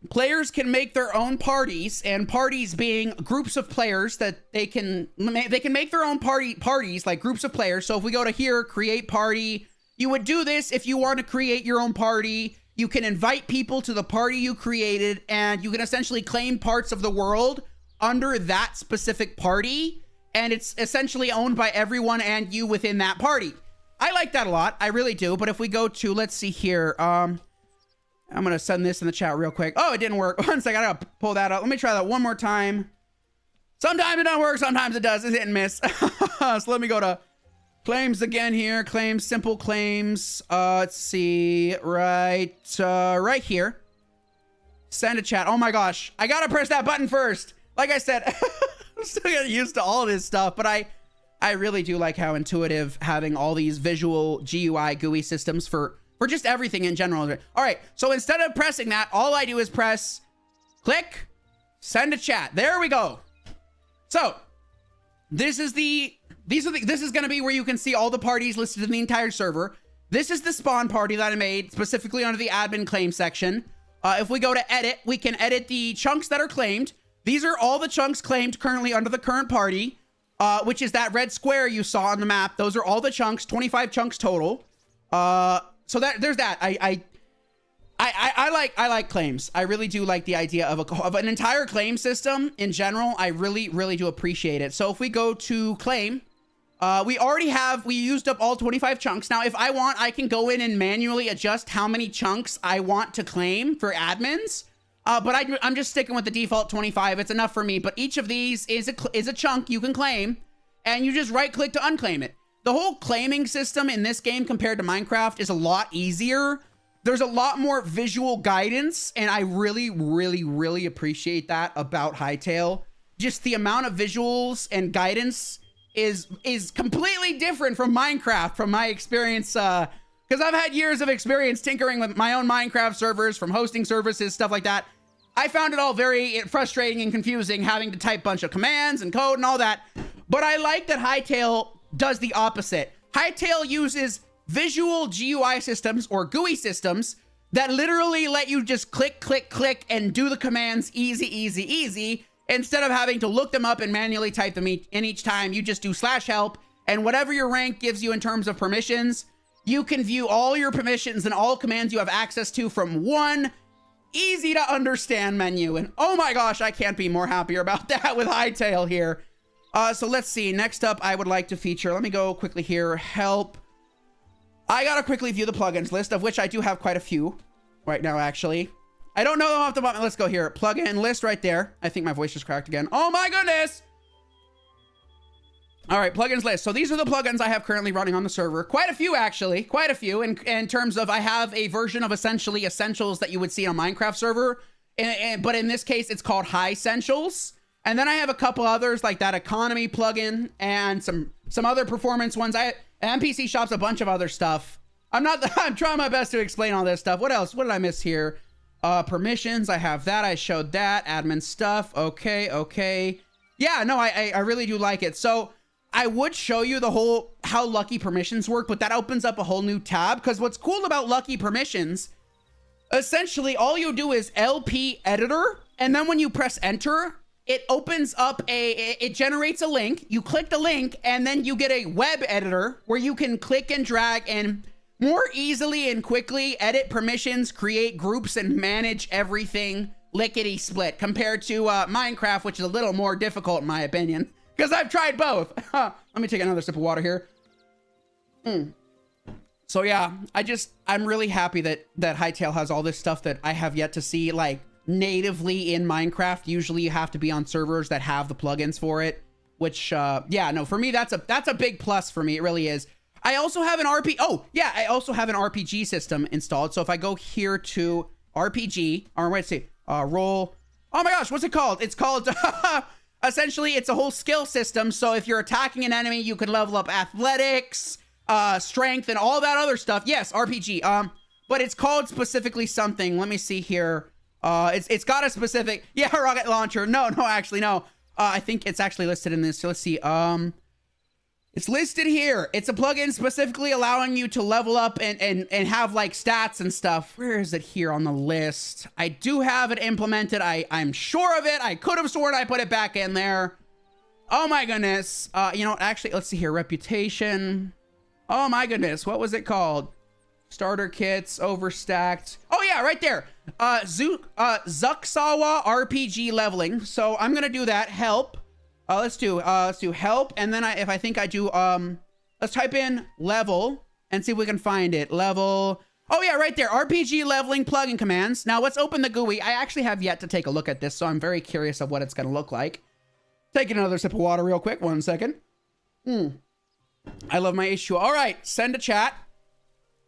players can make their own parties, and parties being groups of players that they can make their own parties, like groups of players. So if we go to here, create party, you would do this if you want to create your own party. You can invite people to the party you created, and you can essentially claim parts of the world under that specific party, and it's essentially owned by everyone and you within that party. I like that a lot. I really do. But if we go to, let's see here, I'm gonna send this in the chat real quick. Oh, it didn't work. One second, I gotta pull that up. Let me try that one more time. Sometimes it don't work, sometimes it does. It's hit and miss. So let me go to claims again here. Claims, SimpleClaims. Let's see, right here. Send a chat. Oh my gosh, I gotta press that button first. Like I said, I'm still getting used to all this stuff, but I really do like how intuitive having all these visual GUI GUI systems for just everything in general. All right, so instead of pressing that, all I do is press click, send a chat. There we go. So this is going to be where you can see all the parties listed in the entire server. This is the spawn party that I made specifically under the admin claim section. If we go to edit, we can edit the chunks that are claimed. These are all the chunks claimed currently under the current party, which is that red square you saw on the map. Those are all the chunks, 25 chunks total. So there's that. I like claims. I really do like the idea of an entire claim system in general. I really do appreciate it. So if we go to claim, we used up all 25 chunks. Now, if I want, I can go in and manually adjust how many chunks I want to claim for admins. But I'm just sticking with the default 25. It's enough for me. But each of these is a chunk you can claim, and you just right click to unclaim it. The whole claiming system in this game compared to Minecraft is a lot easier. There's a lot more visual guidance, and I really appreciate that about Hytale. Just the amount of visuals and guidance is completely different from Minecraft, from my experience, because I've had years of experience tinkering with my own Minecraft servers, from hosting services, stuff like that. I found it all very frustrating and confusing, having to type a bunch of commands and code and all that. But I like that Hytale does the opposite. Hytale uses visual GUI systems or GUI systems that literally let you just click and do the commands easy. Instead of having to look them up and manually type them in each time, you just do /help, and whatever your rank gives you in terms of permissions, you can view all your permissions and all commands you have access to from one easy to understand menu. And oh my gosh, I can't be more happier about that with Hytale here. So let's see. Next up, I would like to feature, let me go quickly here, help. I gotta quickly view the plugins list, of which I do have quite a few right now, actually. I don't know them off the bottom. Let's go here. Plugin list right there. I think my voice just cracked again. Oh my goodness. All right, plugins list. So these are the plugins I have currently running on the server. Quite a few, actually. Quite a few in terms of I have a version of essentially essentials that you would see on a Minecraft server. But in this case, it's called High Essentials. And then I have a couple others like that Economy plugin and some other performance ones. NPC Shop's a bunch of other stuff. I'm trying my best to explain all this stuff. What else? What did I miss here? Permissions. I have that. I showed that. Admin stuff. Okay. Yeah, no, I really do like it. So I would show you how lucky permissions work, but that opens up a whole new tab. Because what's cool about lucky permissions, essentially all you do is LP editor. And then when you press enter, it opens up it generates a link. You click the link and then you get a web editor where you can click and drag and more easily and quickly edit permissions, create groups, and manage everything lickety split compared to Minecraft, which is a little more difficult in my opinion, because I've tried both. Let me take another sip of water here. So yeah, I'm really happy that Hytale has all this stuff that I have yet to see like natively in Minecraft. Usually you have to be on servers that have the plugins for it, which yeah, no, for me that's a big plus for me. It really is. I also have an I also have an RPG system installed. So if I go here to RPG, or let's see, roll. Oh my gosh, what's it called? It's called essentially it's a whole skill system. So if you're attacking an enemy, you can level up athletics, strength, and all that other stuff. Yes, RPG. But it's called specifically something. Let me see here. It's got a specific, yeah, rocket launcher. No, actually, no. I think it's actually listed in this. So let's see. It's listed here. It's a plugin specifically allowing you to level up and have like stats and stuff. Where is it here on the list? I do have it implemented. I'm sure of it. I could have sworn I put it back in there. Oh my goodness. You know, actually, let's see here. Reputation. Oh my goodness. What was it called? Starter kits, overstacked. Oh yeah, right there. Zuxawa RPG leveling. So I'm gonna do that. Help. Let's do help, and then if I think I do let's type in level and see if we can find it. Level. Oh yeah, right there. RPG leveling plugin commands. Now let's open the GUI. I actually have yet to take a look at this, so I'm very curious of what it's gonna look like. Taking another sip of water real quick. 1 second. I love my H2O. All right, send a chat.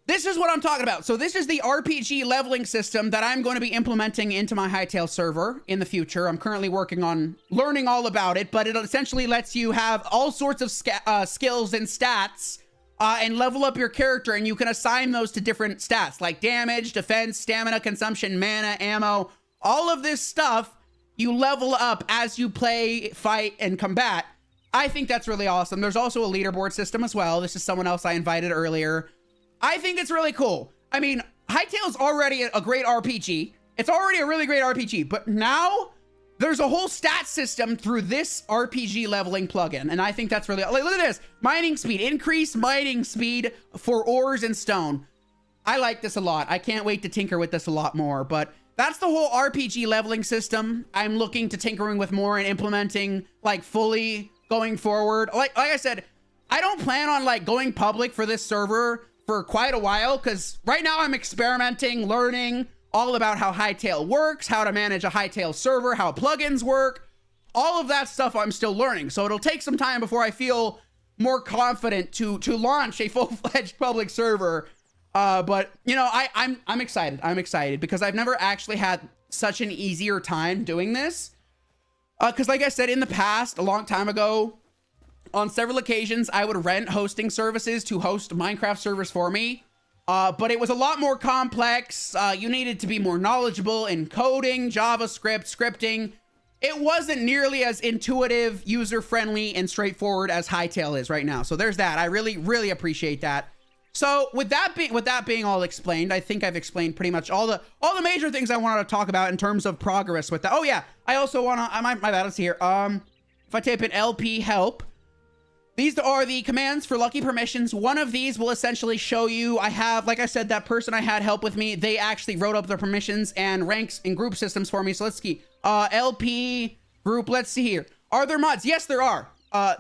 This is what I'm talking about. So this is the RPG leveling system that I'm going to be implementing into my Hytale server in the future. I'm currently working on learning all about it, but it essentially lets you have all sorts of skills and stats and level up your character, and you can assign those to different stats like damage, defense, stamina, consumption, mana, ammo, all of this stuff you level up as you play, fight, and combat. I think that's really awesome. There's also a leaderboard system as well. This is someone else I invited earlier. I think it's really cool. I mean, Hytale's already a great RPG. It's already a really great RPG, but now there's a whole stat system through this RPG leveling plugin. And I think that's really, like, look at this. Mining speed, increase mining speed for ores and stone. I like this a lot. I can't wait to tinker with this a lot more, but that's the whole RPG leveling system I'm looking to tinkering with more and implementing like fully going forward. Like I said, I don't plan on like going public for this server for quite a while, because right now I'm experimenting, learning all about how Hytale works, how to manage a Hytale server, how plugins work, all of that stuff I'm still learning. So it'll take some time before I feel more confident to launch a full-fledged public server. But you know, I'm excited. I'm excited because I've never actually had such an easier time doing this. Because like I said in the past, a long time ago, on several occasions, I would rent hosting services to host Minecraft servers for me. But it was a lot more complex. You needed to be more knowledgeable in coding, JavaScript, scripting. It wasn't nearly as intuitive, user-friendly, and straightforward as Hytale is right now. So there's that. I really, really appreciate that. So with that being all explained, I think I've explained pretty much all the major things I wanted to talk about in terms of progress with that. Oh yeah, I also want to, my bad, let's see here. If I type in LP help, these are the commands for lucky permissions. One of these will essentially show you, I have, like I said, that person I had help with me, they actually wrote up their permissions and ranks and group systems for me. So let's see. LP group, let's see here. Are there mods? Yes, there are.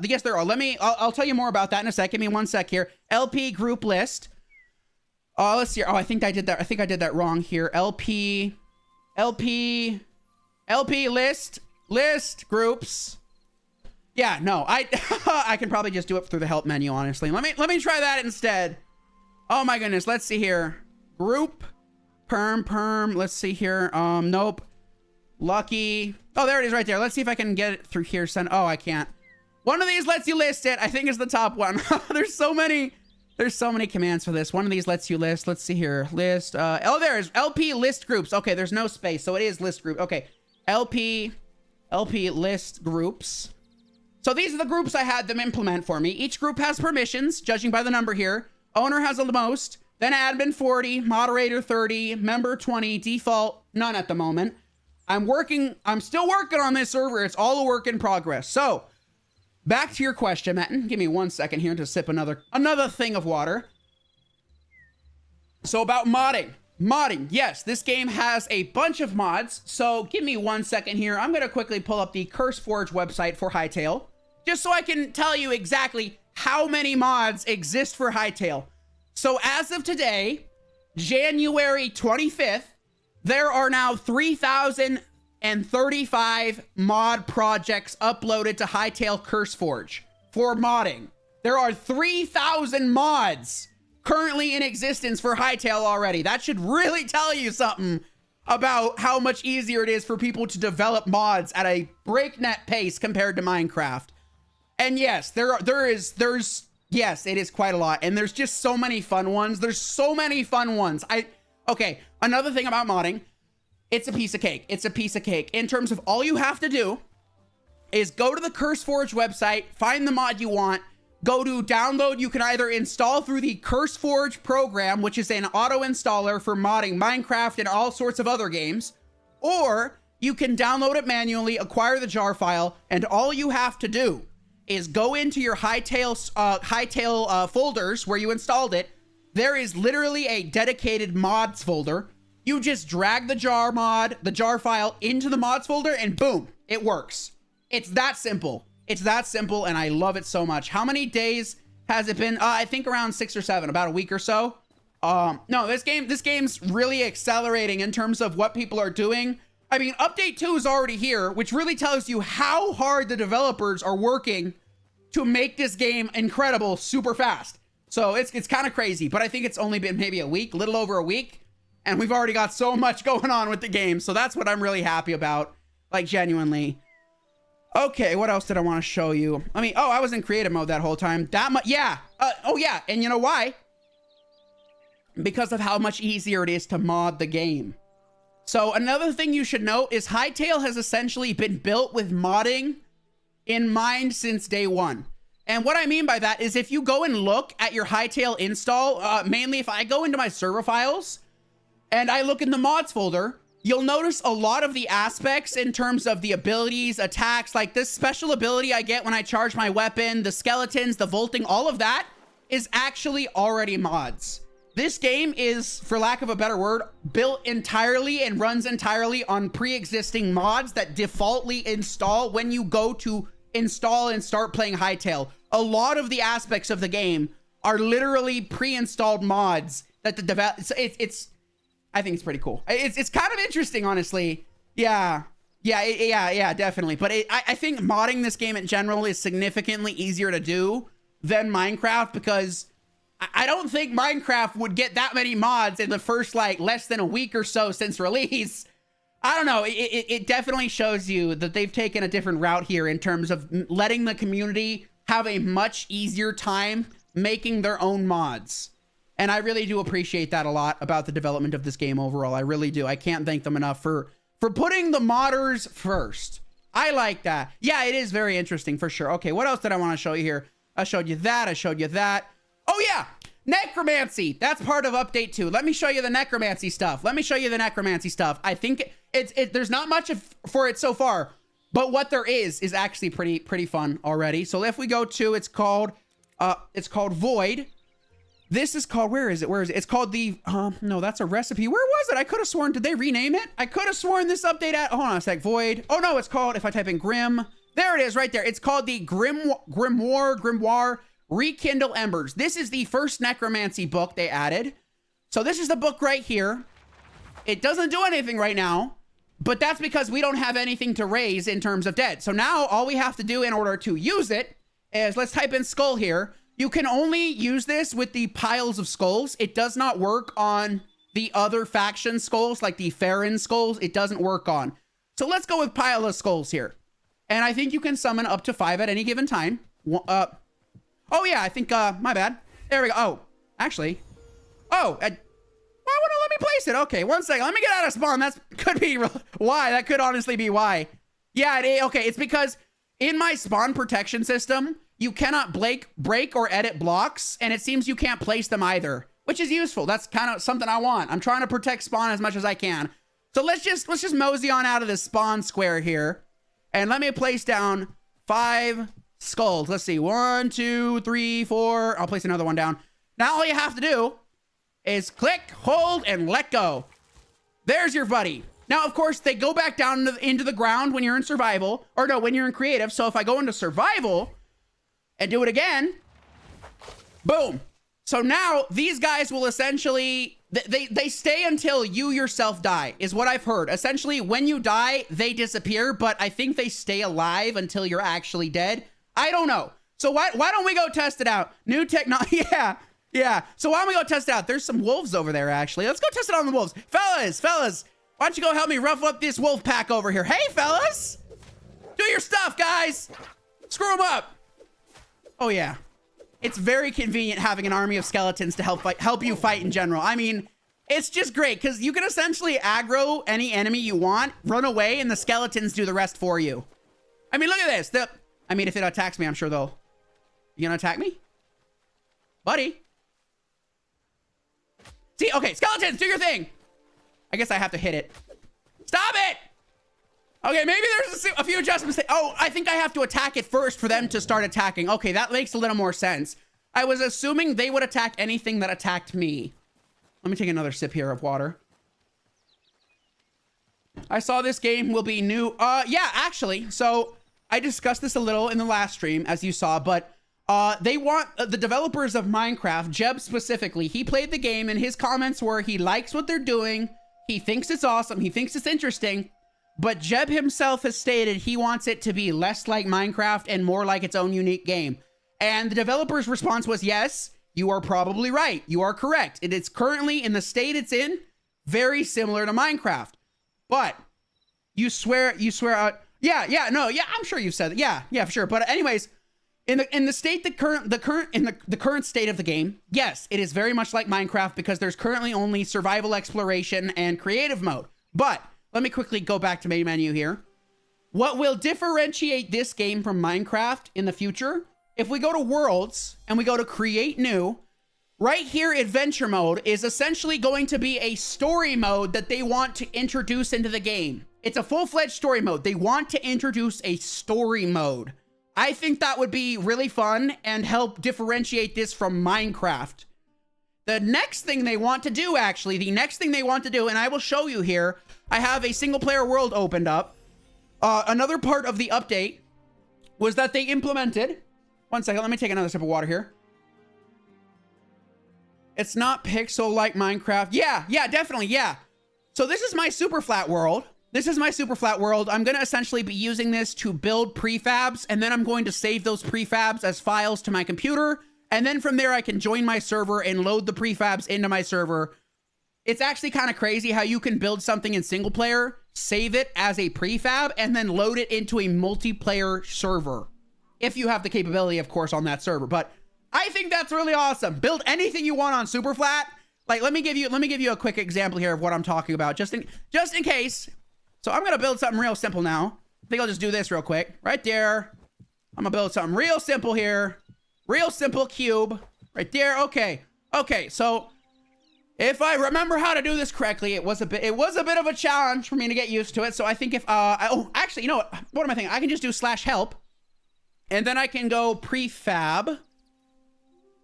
Yes, there are. I'll tell you more about that in a sec. Give me 1 sec here. LP group list. Let's see. Oh, I think I did that. I think I did that wrong here. LP list groups. Yeah, no, I can probably just do it through the help menu, honestly. Let me try that instead. Oh my goodness, let's see here. Group, perm, let's see here. Nope. Lucky. Oh, there it is right there. Let's see if I can get it through here. Oh, I can't. One of these lets you list it. I think it's the top one. There's so many commands for this. One of these lets you list. Let's see here. List. Oh, there is LP list groups. Okay, there's no space, so it is list group. Okay, LP list groups. So these are the groups I had them implement for me. Each group has permissions, judging by the number here. Owner has the most, then admin 40, moderator 30, member 20, default none at the moment. I'm still working on this server. It's all a work in progress. So back to your question, Matt. Give me 1 second here to sip another thing of water. So about modding. Yes, this game has a bunch of mods. So give me 1 second here. I'm going to quickly pull up the CurseForge website for Hytale, just so I can tell you exactly how many mods exist for Hytale. So as of today, January 25th, there are now 3,035 mod projects uploaded to Hytale CurseForge for modding. There are 3,000 mods currently in existence for Hytale already. That should really tell you something about how much easier it is for people to develop mods at a breakneck pace compared to Minecraft. And yes, yes, it is quite a lot. And there's just so many fun ones. There's so many fun ones. Okay, another thing about modding, it's a piece of cake. It's a piece of cake in terms of all you have to do is go to the CurseForge website, find the mod you want, go to download. You can either install through the CurseForge program, which is an auto installer for modding Minecraft and all sorts of other games, or you can download it manually, acquire the jar file, and all you have to do is go into your Hytale folders where you installed it. There is literally a dedicated mods folder. You just drag the jar file into the mods folder, and boom, it works. It's that simple. It's that simple, and I love it so much. How many days has it been? I think around 6 or 7, about a week or so. No, this game's really accelerating in terms of what people are doing. I mean, update 2 is already here, which really tells you how hard the developers are working to make this game incredible super fast. So it's kind of crazy, but I think it's only been maybe a week, little over a week, and we've already got so much going on with the game. So that's what I'm really happy about, like genuinely. Okay, what else did I want to show you? I mean, I was in creative mode that whole time. Yeah. Oh yeah, and you know why? Because of how much easier it is to mod the game. So another thing you should note is Hytale has essentially been built with modding in mind since day one. And what I mean by that is if you go and look at your Hytale install, mainly if I go into my server files and I look in the mods folder, you'll notice a lot of the aspects in terms of the abilities, attacks, like this special ability I get when I charge my weapon, the skeletons, the vaulting, all of that is actually already mods. This game is, for lack of a better word, built entirely and runs entirely on pre-existing mods that defaultly install when you go to install and start playing Hytale. A lot of the aspects of the game are literally pre-installed mods that the I think it's pretty cool. It's kind of interesting, honestly. Yeah, definitely. But I think modding this game in general is significantly easier to do than Minecraft, because I don't think Minecraft would get that many mods in the first, like, less than a week or so since release. I don't know. It definitely shows you that they've taken a different route here in terms of letting the community have a much easier time making their own mods. And I really do appreciate that a lot about the development of this game overall. I really do. I can't thank them enough for putting the modders first. I like that. Yeah, it is very interesting for sure. Okay, what else did I want to show you here? I showed you that. I showed you that. Oh yeah, Necromancy. That's part of update 2. Let me show you the Necromancy stuff. I think there's not much for it so far, but what there is actually pretty fun already. So if we go to, it's called Void. This is called, where is it? It's called the, no, that's a recipe. Where was it? I could have sworn, did they rename it? I could have sworn this update hold on a sec, Void. Oh no, it's called, if I type in Grim, there it is right there. It's called the Grimoire Rekindle Embers. This is the first Necromancy book they added. So this is the book right here. It doesn't do anything right now, but that's because we don't have anything to raise in terms of dead. So now all we have to do in order to use it is, let's type in skull here. You can only use this with the piles of skulls. It does not work on the other faction skulls, like the Farron skulls. It doesn't work on. So let's go with pile of skulls here. And I think you can summon up to 5 at any given time. Oh yeah, I think, my bad. There we go. Oh, actually. Oh, why wouldn't it let me place it? Okay, one second. Let me get out of spawn. That could be why. That could honestly be why. Yeah, okay, it's because in my spawn protection system, you cannot break or edit blocks, and it seems you can't place them either, which is useful. That's kind of something I want. I'm trying to protect spawn as much as I can. So let's just mosey on out of this spawn square here, and let me place down 5 skulls. Let's see, 1, 2, 3, 4. I'll place another one down. Now all you have to do is click, hold, and let go. There's your buddy. Now, of course, they go back down into the ground when you're in survival, or no, when you're in creative. So if I go into survival and do it again, boom. So now these guys will essentially, they stay until you yourself die, is what I've heard. Essentially, when you die, they disappear, but I think they stay alive until you're actually dead. I don't know. So why don't we go test it out? New technology, yeah. So why don't we go test it out? There's some wolves over there, actually. Let's go test it on the wolves. Fellas, Why don't you go help me rough up this wolf pack over here? Hey, fellas! Do your stuff, guys! Screw them up! Oh, yeah. It's very convenient having an army of skeletons to help you fight in general. I mean, it's just great, because you can essentially aggro any enemy you want, run away, and the skeletons do the rest for you. I mean, look at this. I mean, if it attacks me, I'm sure they'll... You gonna attack me? Buddy? See, okay, skeletons, do your thing! I guess I have to hit it. Stop it! Okay, maybe there's a few adjustments. Oh, I think I have to attack it first for them to start attacking. Okay, that makes a little more sense. I was assuming they would attack anything that attacked me. Let me take another sip here of water. I saw this game will be new. Yeah, actually. So I discussed this a little in the last stream, as you saw, but they want the developers of Minecraft, Jeb specifically, he played the game and his comments were he likes what they're doing. He thinks it's awesome. He thinks it's interesting. But Jeb himself has stated he wants it to be less like Minecraft and more like its own unique game. And the developer's response was, yes, you are probably right. You are correct. It is currently in the state it's in, very similar to Minecraft. But you swear out. Yeah, I'm sure you've said that. Yeah, for sure. But anyways, in the state the current state of the game, yes, it is very much like Minecraft because there's currently only survival, exploration, and creative mode. But let me quickly go back to main menu here. What will differentiate this game from Minecraft in the future? If we go to worlds and we go to create new, right here, adventure mode is essentially going to be a story mode that they want to introduce into the game. It's a full-fledged story mode. They want to introduce a story mode. I think that would be really fun and help differentiate this from Minecraft. The next thing they want to do, and I will show you here, I have a single player world opened up. Another part of the update was that they implemented, one second, let me take another sip of water here. It's not pixel like Minecraft. Yeah, definitely, yeah. So this is my super flat world. I'm going to essentially be using this to build prefabs, and then I'm going to save those prefabs as files to my computer. And then from there, I can join my server and load the prefabs into my server. It's actually kind of crazy how you can build something in single player, save it as a prefab, and then load it into a multiplayer server. If you have the capability, of course, on that server. But I think that's really awesome. Build anything you want on Superflat. Like, let me give you a quick example here of what I'm talking about, just in case. So I'm gonna build something real simple now. I think I'll just do this real quick, right there. I'm gonna build something real simple here. Real simple cube, right there. Okay. So if I remember how to do this correctly, it was a bit of a challenge for me to get used to it. So I think if actually, you know what am I thinking? I can just do /help, and then I can go prefab.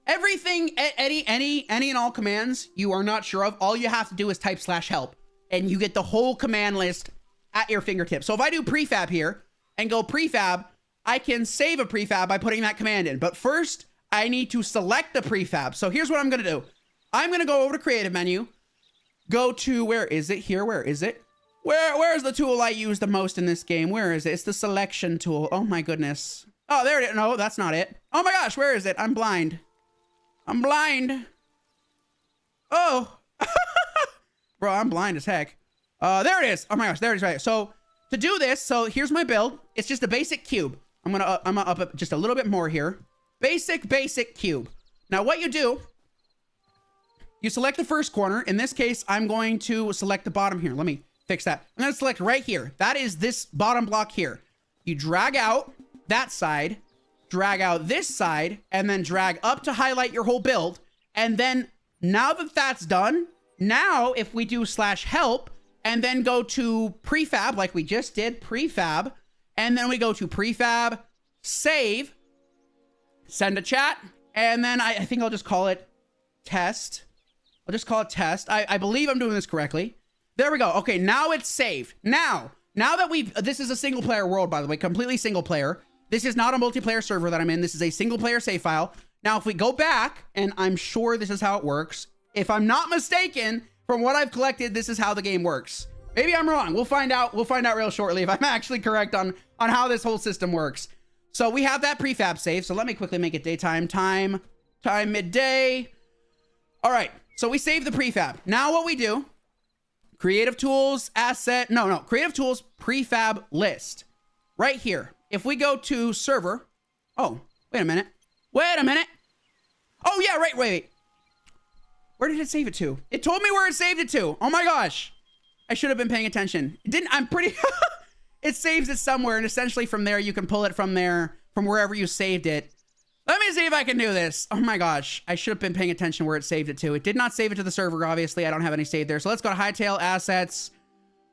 Everything, any and all commands you are not sure of, all you have to do is type /help, and you get the whole command list at your fingertips. So if I do prefab here and go prefab, I can save a prefab by putting that command in. But first, I need to select the prefab. So here's what I'm going to do. I'm going to go over to creative menu, go to, where is it here? Where is it? Where's the tool I use the most in this game? Where is it? It's the selection tool. Oh my goodness. Oh, there it is. No, that's not it. Oh my gosh, where is it? I'm blind. Oh. Bro, I'm blind as heck. There it is. Oh my gosh, there it is right here. So to do this, so here's my build. It's just a basic cube. I'm gonna up it just a little bit more here. Basic cube. Now what you do, you select the first corner. In this case, I'm going to select the bottom here. Let me fix that. I'm gonna select right here. That is this bottom block here. You drag out that side, drag out this side, and then drag up to highlight your whole build. And then now that that's done, now if we do /help and then go to prefab, like we just did, prefab, and then we go to prefab, save, send a chat, and then I think I'll just call it test. I'll just call it test. I believe I'm doing this correctly. There we go. Okay, now it's saved. Now that this is a single player world, by the way, completely single player. This is not a multiplayer server that I'm in. This is a single player save file. Now, if we go back, and I'm sure this is how it works. If I'm not mistaken, from what I've collected, this is how the game works. Maybe I'm wrong. We'll find out real shortly if I'm actually correct on how this whole system works. So we have that prefab save. So let me quickly make it daytime, time midday. All right. So we save the prefab. Now what we do, Creative tools, asset. No. Creative tools, prefab list. Right here. If we go to server. Oh, wait a minute. Oh, yeah, right, wait. Where did it save it to? It told me where it saved it to. Oh my gosh. I should have been paying attention. It didn't, I'm pretty, it saves it somewhere. And essentially from there, you can pull it from there, from wherever you saved it. Let me see if I can do this. Oh my gosh. I should have been paying attention where it saved it to. It did not save it to the server, obviously. I don't have any saved there. So let's go to Hytale assets.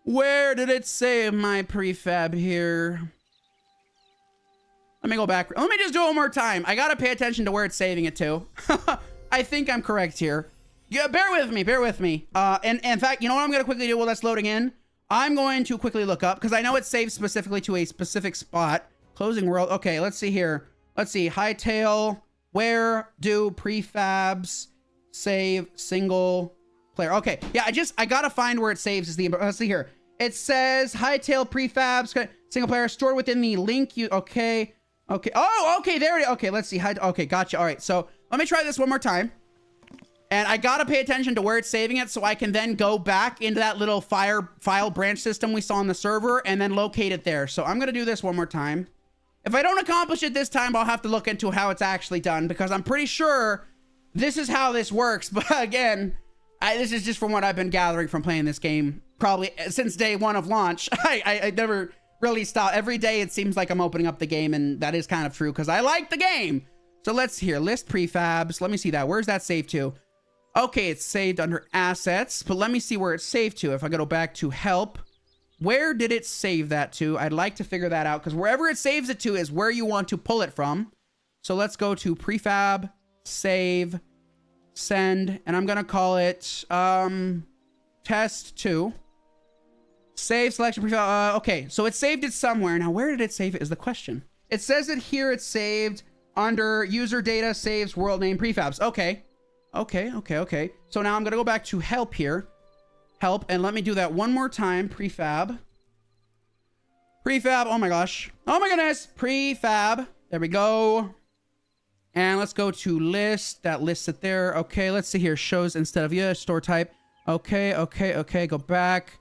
Where did it save my prefab here? Let me go back. Let me just do it one more time. I got to pay attention to where it's saving it to. I think I'm correct here. Yeah, bear with me. And in fact, you know what I'm going to quickly do while that's loading in? I'm going to quickly look up because I know it saves specifically to a specific spot. Closing world. Okay, let's see here. Let's see. Hytale. Where do prefabs save single player? Okay. Yeah, I got to find where it saves is the, let's see here. It says Hytale prefabs single player stored within the link you, okay. Okay. Oh, okay. There it is. Okay. Let's see. Okay. Gotcha. All right. So let me try this one more time. And I got to pay attention to where it's saving it so I can then go back into that little file branch system we saw on the server and then locate it there. So I'm going to do this one more time. If I don't accomplish it this time, I'll have to look into how it's actually done because I'm pretty sure this is how this works. But again, this is just from what I've been gathering from playing this game probably since day one of launch. I never really stop. Every day it seems like I'm opening up the game, and that is kind of true because I like the game. So let's here, list prefabs. Let me see that. Where's that saved to? Okay, it's saved under assets, but let me see where it's saved to. If I go back to help, where did it save that to? I'd like to figure that out because wherever it saves it to is where you want to pull it from. So let's go to prefab, save, send, and I'm going to call it test 2. Save selection prefab. Okay, so it saved it somewhere. Now, where did it save it is the question. It says it here. It's saved under user data, saves, world name, prefabs. Okay. So now I'm going to go back to help here. Help. And let me do that one more time. Prefab. Oh my gosh. Oh my goodness. Prefab. There we go. And let's go to list. That lists it there. Okay. Let's see here. Shows instead of store type. Okay. Go back.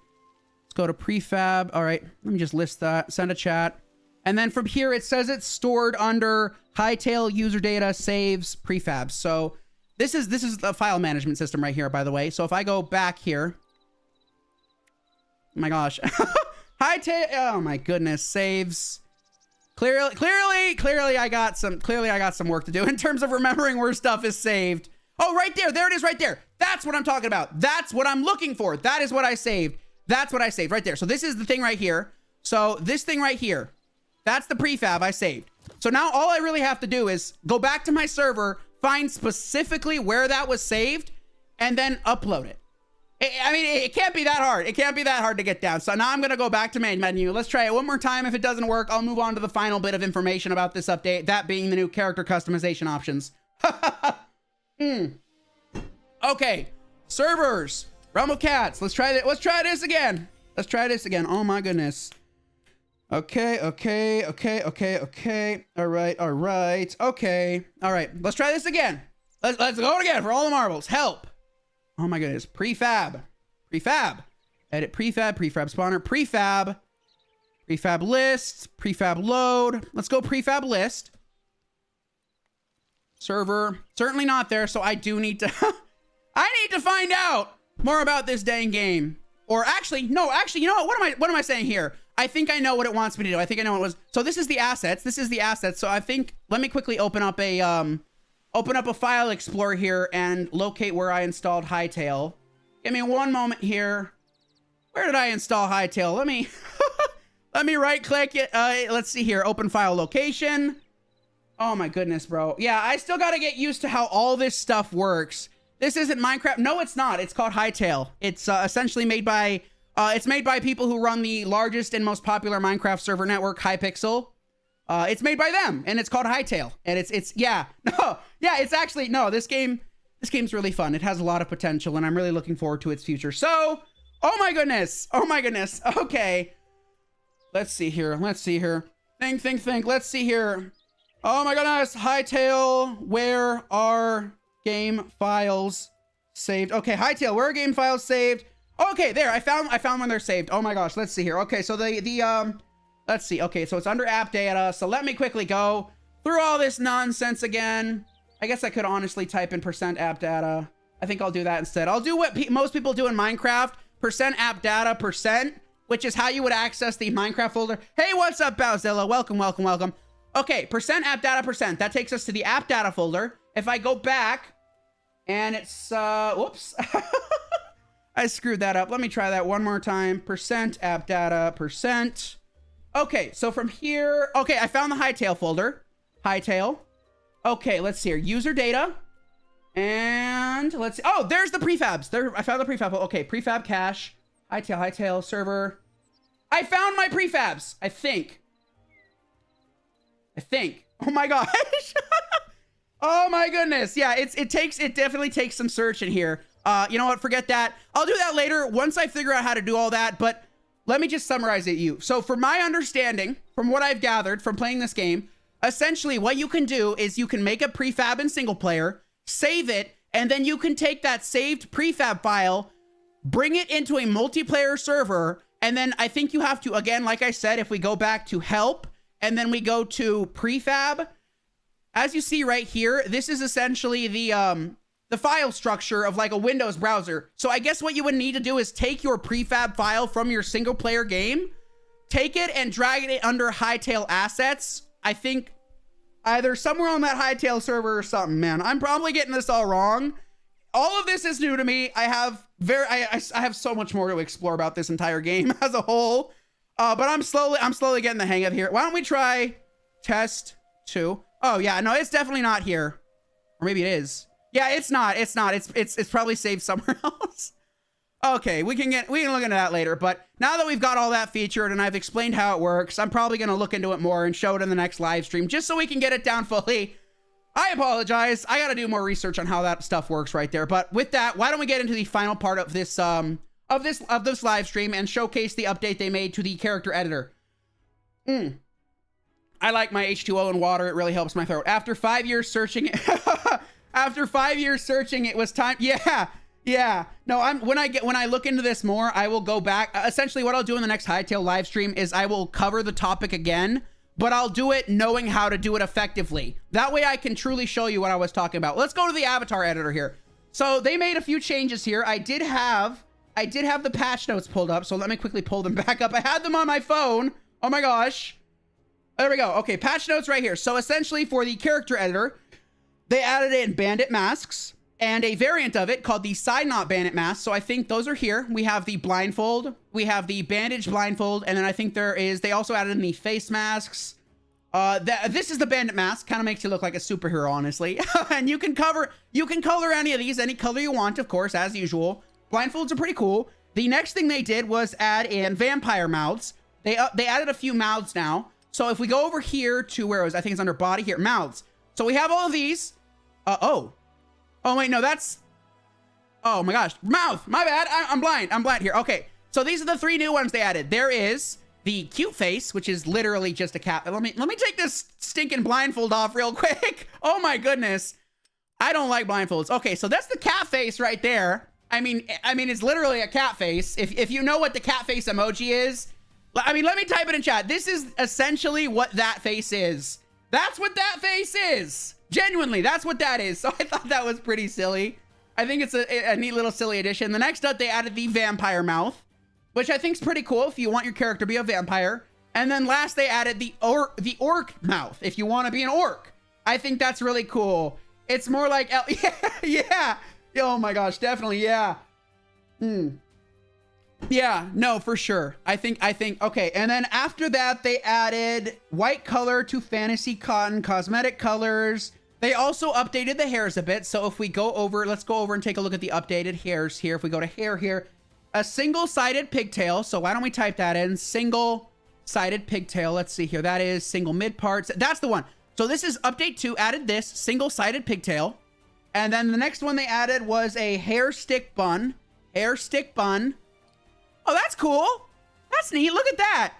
Let's go to prefab. All right. Let me just list that. Send a chat. And then from here, it says it's stored under Hytale user data, saves, prefabs. So this is the file management system right here, by the way. So if I go back here, oh my gosh, Hytale, oh my goodness, saves. Clearly, I got some work to do in terms of remembering where stuff is saved. Oh, right there, there it is, right there. That's what I'm talking about. That's what I'm looking for. That is what I saved. That's what I saved right there. So this is the thing right here. So this thing right here, that's the prefab I saved. So now all I really have to do is go back to my server, find specifically where that was saved, and then upload it. I mean, it can't be that hard. It can't be that hard to get down. So now I'm going to go back to main menu. Let's try it one more time. If it doesn't work, I'll move on to the final bit of information about this update, that being the new character customization options. Okay, servers, Realm of Cats. Let's try this again. Oh my goodness. Okay. All right. Okay. All right. Let's try this again. Let's go again for all the marbles. Help. Oh my goodness. Prefab. Edit prefab spawner, prefab list, prefab load. Let's go prefab list. Server, certainly not there. So I do need to, I need to find out more about this dang game. Or actually, you know what? What am I saying here? I think I know what it wants me to do. I think I know what it was. So this is the assets. So I think, let me quickly open up a file explorer here and locate where I installed Hytale. Give me one moment here. Where did I install Hytale? Let me, let me right click it. Let's see here. Open file location. Oh my goodness, bro. Yeah, I still got to get used to how all this stuff works. This isn't Minecraft. No, it's not. It's called Hytale. It's essentially made by, people who run the largest and most popular Minecraft server network, Hypixel. It's made by them, and it's called Hytale. And it's it's actually, no, this game's really fun. It has a lot of potential, and I'm really looking forward to its future. So, oh my goodness. Okay. Let's see here. Think. Let's see here. Oh my goodness. Hytale, where are game files saved? Okay, Hytale, where are game files saved? Okay, there, I found when they're saved. Oh my gosh, let's see here. Okay, so let's see. Okay, so it's under app data. So let me quickly go through all this nonsense again. I guess I could honestly type in %app data. I think I'll do that instead. I'll do what most people do in Minecraft, %app data %, which is how you would access the Minecraft folder. Hey, what's up, Bowzilla? Welcome, welcome, welcome. Okay, %app data %. That takes us to the app data folder. If I go back and it's, whoops. I screwed that up. Let me try that one more time. %app data %. Okay, so from here, okay, I found the Hytale folder. Hytale. Okay, let's see here. User data. And let's see. Oh, there's the prefabs. There, I found the prefab. Okay, prefab cache. Hytale server. I found my prefabs, I think. Oh my gosh. Oh my goodness. Yeah, it definitely takes some search in here. You know what? Forget that. I'll do that later once I figure out how to do all that. But let me just summarize it to you. So from my understanding, from what I've gathered from playing this game, essentially what you can do is you can make a prefab in single player, save it, and then you can take that saved prefab file, bring it into a multiplayer server, and then I think you have to, again, like I said, if we go back to help, and then we go to prefab, as you see right here, this is essentially the file structure of like a Windows browser. So I guess what you would need to do is take your prefab file from your single player game, take it and drag it under Hytale assets. I think either somewhere on that Hytale server or something, man. I'm probably getting this all wrong. All of this is new to me. I have so much more to explore about this entire game as a whole. But I'm slowly getting the hang of here. Why don't we try test 2? Oh yeah, no, it's definitely not here. Or maybe it is. Yeah, it's not. It's probably saved somewhere else. Okay, we can look into that later. But now that we've got all that featured and I've explained how it works, I'm probably going to look into it more and show it in the next live stream just so we can get it down fully. I apologize. I got to do more research on how that stuff works right there. But with that, why don't we get into the final part of this live stream and showcase the update they made to the character editor. I like my H2O and water. It really helps my throat. After 5 years searching it, it was time. Yeah. No, when I look into this more, I will go back. Essentially what I'll do in the next Hytale live stream is I will cover the topic again, but I'll do it knowing how to do it effectively. That way I can truly show you what I was talking about. Let's go to the avatar editor here. So they made a few changes here. I did have the patch notes pulled up, so let me quickly pull them back up. I had them on my phone. Oh my gosh. There we go. Okay, patch notes right here. So essentially for the character editor, they added in bandit masks and a variant of it called the side knot bandit mask. So I think those are here. We have the blindfold, we have the bandage blindfold, and then I think they also added in the face masks. This is the bandit mask. Kind of makes you look like a superhero, honestly. And you can color any of these, any color you want, of course, as usual. Blindfolds are pretty cool. The next thing they did was add in vampire mouths. They added a few mouths now. So if we go over here to where it was, I think it's under body here, mouths. So we have all of these. Oh wait, no, that's, oh my gosh, mouth, my bad. I'm blind here. Okay, so these are the 3 new ones they added. There is the cute face, which is literally just a cat. Let me take this stinking blindfold off real quick. Oh my goodness, I don't like blindfolds. Okay, so that's the cat face right there. I mean, it's literally a cat face. If you know what the cat face emoji is, I mean, let me type it in chat. This is essentially what that face is. That's what that face is. Genuinely, that's what that is. So I thought that was pretty silly. I think it's a neat little silly addition. The next up, they added the vampire mouth, which I think is pretty cool if you want your character to be a vampire. And then last, they added the orc mouth if you want to be an orc. I think that's really cool. It's more like, yeah. Oh my gosh, definitely, yeah. Yeah, no, for sure. I think, okay. And then after that, they added white color to fantasy cotton cosmetic colors. They also updated the hairs a bit. So if we go over, let's go over and take a look at the updated hairs here. If we go to hair here, a single-sided pigtail. So why don't we type that in? Single-sided pigtail. Let's see here. That is single mid parts. That's the one. So this is update 2, added this single-sided pigtail. And then the next one they added was a hair stick bun. Hair stick bun. Oh, that's cool. That's neat. Look at that.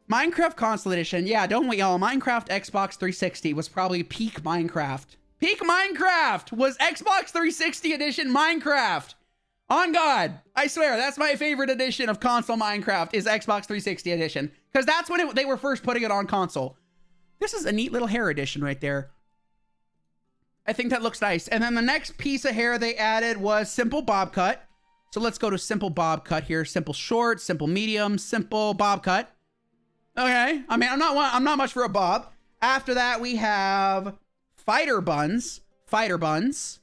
Minecraft Console Edition. Yeah, don't we all? Minecraft Xbox 360 was probably peak Minecraft. Peak Minecraft was Xbox 360 Edition Minecraft. On God, I swear, that's my favorite edition of console Minecraft is Xbox 360 edition. Because that's when they were first putting it on console. This is a neat little hair edition right there. I think that looks nice. And then the next piece of hair they added was simple bob cut. So let's go to simple bob cut here. Simple short, simple medium, simple bob cut. Okay. I mean, I'm not much for a bob. After that, we have fighter buns. Fighter buns.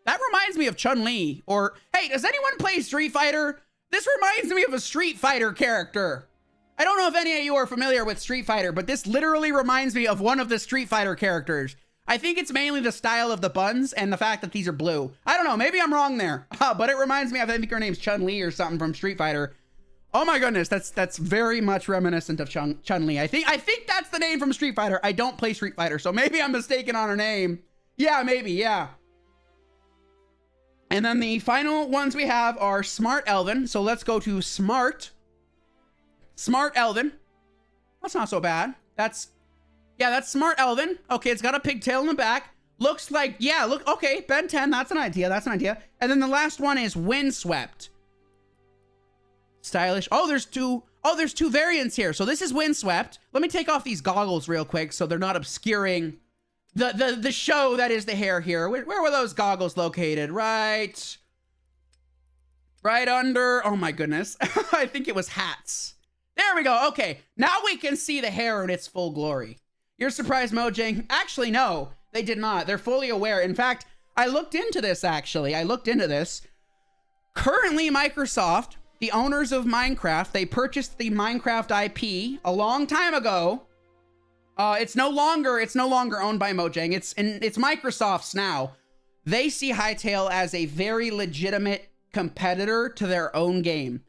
That reminds me of Chun-Li. Or, hey, does anyone play Street Fighter? This reminds me of a Street Fighter character. I don't know if any of you are familiar with Street Fighter, but this literally reminds me of one of the Street Fighter characters. I think it's mainly the style of the buns and the fact that these are blue. I don't know. Maybe I'm wrong there. But it reminds me of, I think her name's Chun-Li or something from Street Fighter. Oh my goodness, that's very much reminiscent of Chun-Li. I think that's the name from Street Fighter. I don't play Street Fighter, so maybe I'm mistaken on her name. Yeah, maybe, yeah. And then the final ones we have are Smart Elven. So let's go to Smart Elven. That's not so bad. That's Smart Elven. Okay, it's got a pigtail in the back. Looks like, yeah, look, okay, Ben 10, that's an idea, And then the last one is Windswept. Stylish. Oh, there's two variants here. So this is Windswept. Let me take off these goggles real quick so they're not obscuring the show that is the hair here. Where were those goggles located? Right under, oh my goodness. I think it was hats. There we go. Okay, now we can see the hair in its full glory. You're surprised, Mojang? Actually, no, they did not. They're fully aware. In fact, I looked into this, actually. Currently, Microsoft, the owners of Minecraft, they purchased the Minecraft IP a long time ago. It's no longer owned by Mojang. It's Microsoft's now. They see Hytale as a very legitimate competitor to their own game.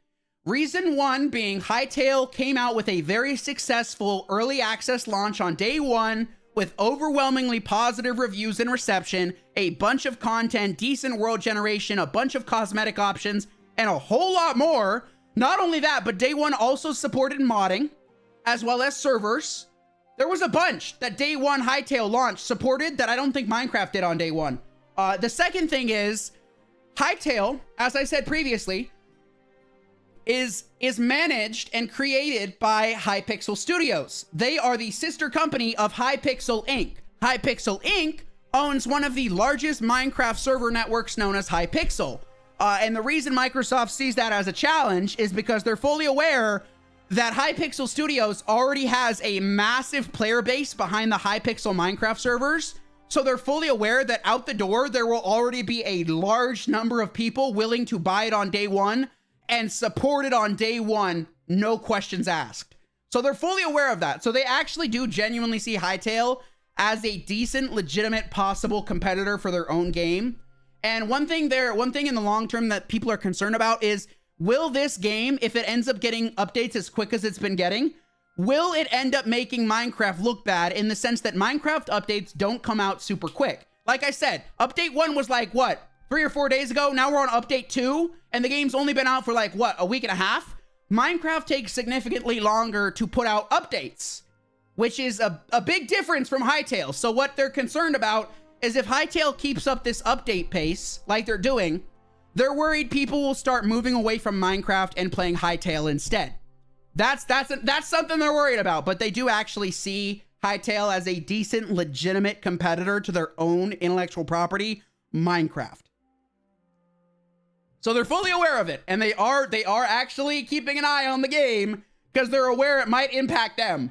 Reason one being Hytale came out with a very successful early access launch on day one with overwhelmingly positive reviews and reception, a bunch of content, decent world generation, a bunch of cosmetic options, and a whole lot more. Not only that, but day one also supported modding as well as servers. There was a bunch that day one Hytale launched supported that I don't think Minecraft did on day one. The second thing is Hytale, as I said previously, is managed and created by Hypixel Studios. They are the sister company of Hypixel Inc. Hypixel Inc. owns one of the largest Minecraft server networks known as Hypixel. And the reason Microsoft sees that as a challenge is because they're fully aware that Hypixel Studios already has a massive player base behind the Hypixel Minecraft servers. So they're fully aware that out the door, there will already be a large number of people willing to buy it on day one and support it on day one, no questions asked. So they're fully aware of that. So they actually do genuinely see Hytale as a decent, legitimate, possible competitor for their own game. And one thing in the long term that people are concerned about is, will this game, if it ends up getting updates as quick as it's been getting, will it end up making Minecraft look bad in the sense that Minecraft updates don't come out super quick? Like I said, update 1 was like, what, 3 or 4 days ago? Now we're on update 2, and the game's only been out for like, what, a week and a half? Minecraft takes significantly longer to put out updates, which is a big difference from Hytale. So what they're concerned about is if Hytale keeps up this update pace like they're doing, they're worried people will start moving away from Minecraft and playing Hytale instead. That's something they're worried about, but they do actually see Hytale as a decent, legitimate competitor to their own intellectual property, Minecraft. So they're fully aware of it, and they are actually keeping an eye on the game because they're aware it might impact them.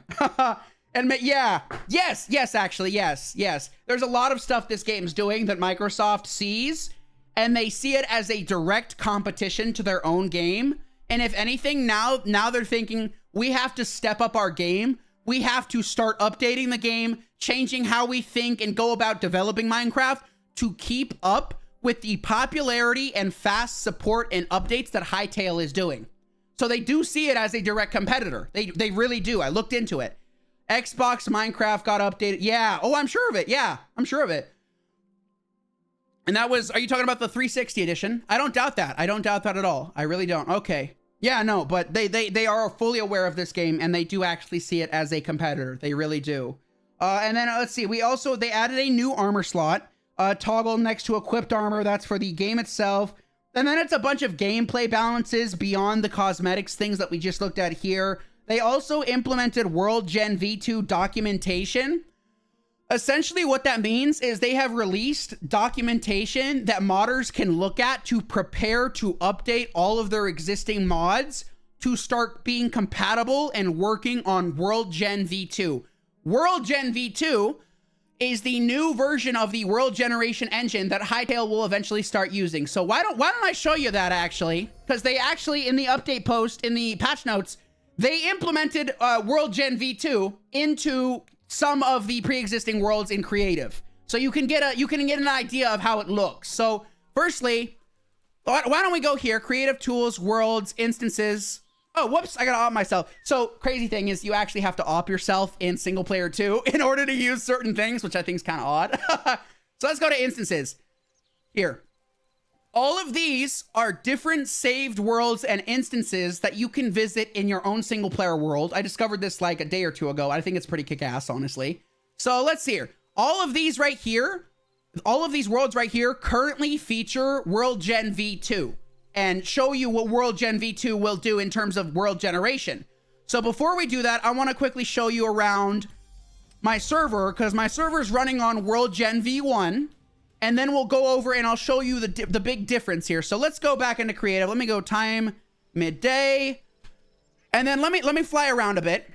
And yeah, yes, There's a lot of stuff this game's doing that Microsoft sees, and they see it as a direct competition to their own game. And if anything, now they're thinking, we have to step up our game. We have to start updating the game, changing how we think and go about developing Minecraft to keep up with the popularity and fast support and updates that Hytale is doing. So they do see it as a direct competitor. They really do. I looked into it. Xbox Minecraft got updated. Yeah. Oh, I'm sure of it. Yeah, I'm sure of it. And that was, are you talking about the 360 edition? I don't doubt that. I don't doubt that at all. I really don't. Okay. Yeah, no, but they are fully aware of this game, and they do actually see it as a competitor. They really do. And then let's see. They added a new armor slot. toggle next to equipped armor. That's for the game itself. And then it's a bunch of gameplay balances beyond the cosmetics things that we just looked at here. They also implemented World Gen V2 documentation. Essentially what that means is they have released documentation that modders can look at to prepare to update all of their existing mods to start being compatible and working on World Gen V2. World Gen V2 is the new version of the world generation engine that Hytale will eventually start using. So why don't I show you that actually? Because they actually, in the update post, in the patch notes, they implemented World Gen V2 into some of the pre-existing worlds in creative. So you can get an idea of how it looks. So firstly, why don't we go here, creative tools, worlds, instances. Oh, whoops, I gotta op myself. So crazy thing is you actually have to op yourself in single player too in order to use certain things, which I think is kind of odd. So let's go to instances. Here. All of these are different saved worlds and instances that you can visit in your own single player world. I discovered this like a day or two ago. I think it's pretty kick-ass, honestly. So let's see here. All of these right here, all of these worlds right here currently feature World Gen V2 and show you what World Gen V2 will do in terms of world generation. So before we do that, I want to quickly show you around my server because my server is running on World Gen V1. And then we'll go over and I'll show you the big difference here. So let's go back into creative. Let me go time, midday. And then let me fly around a bit.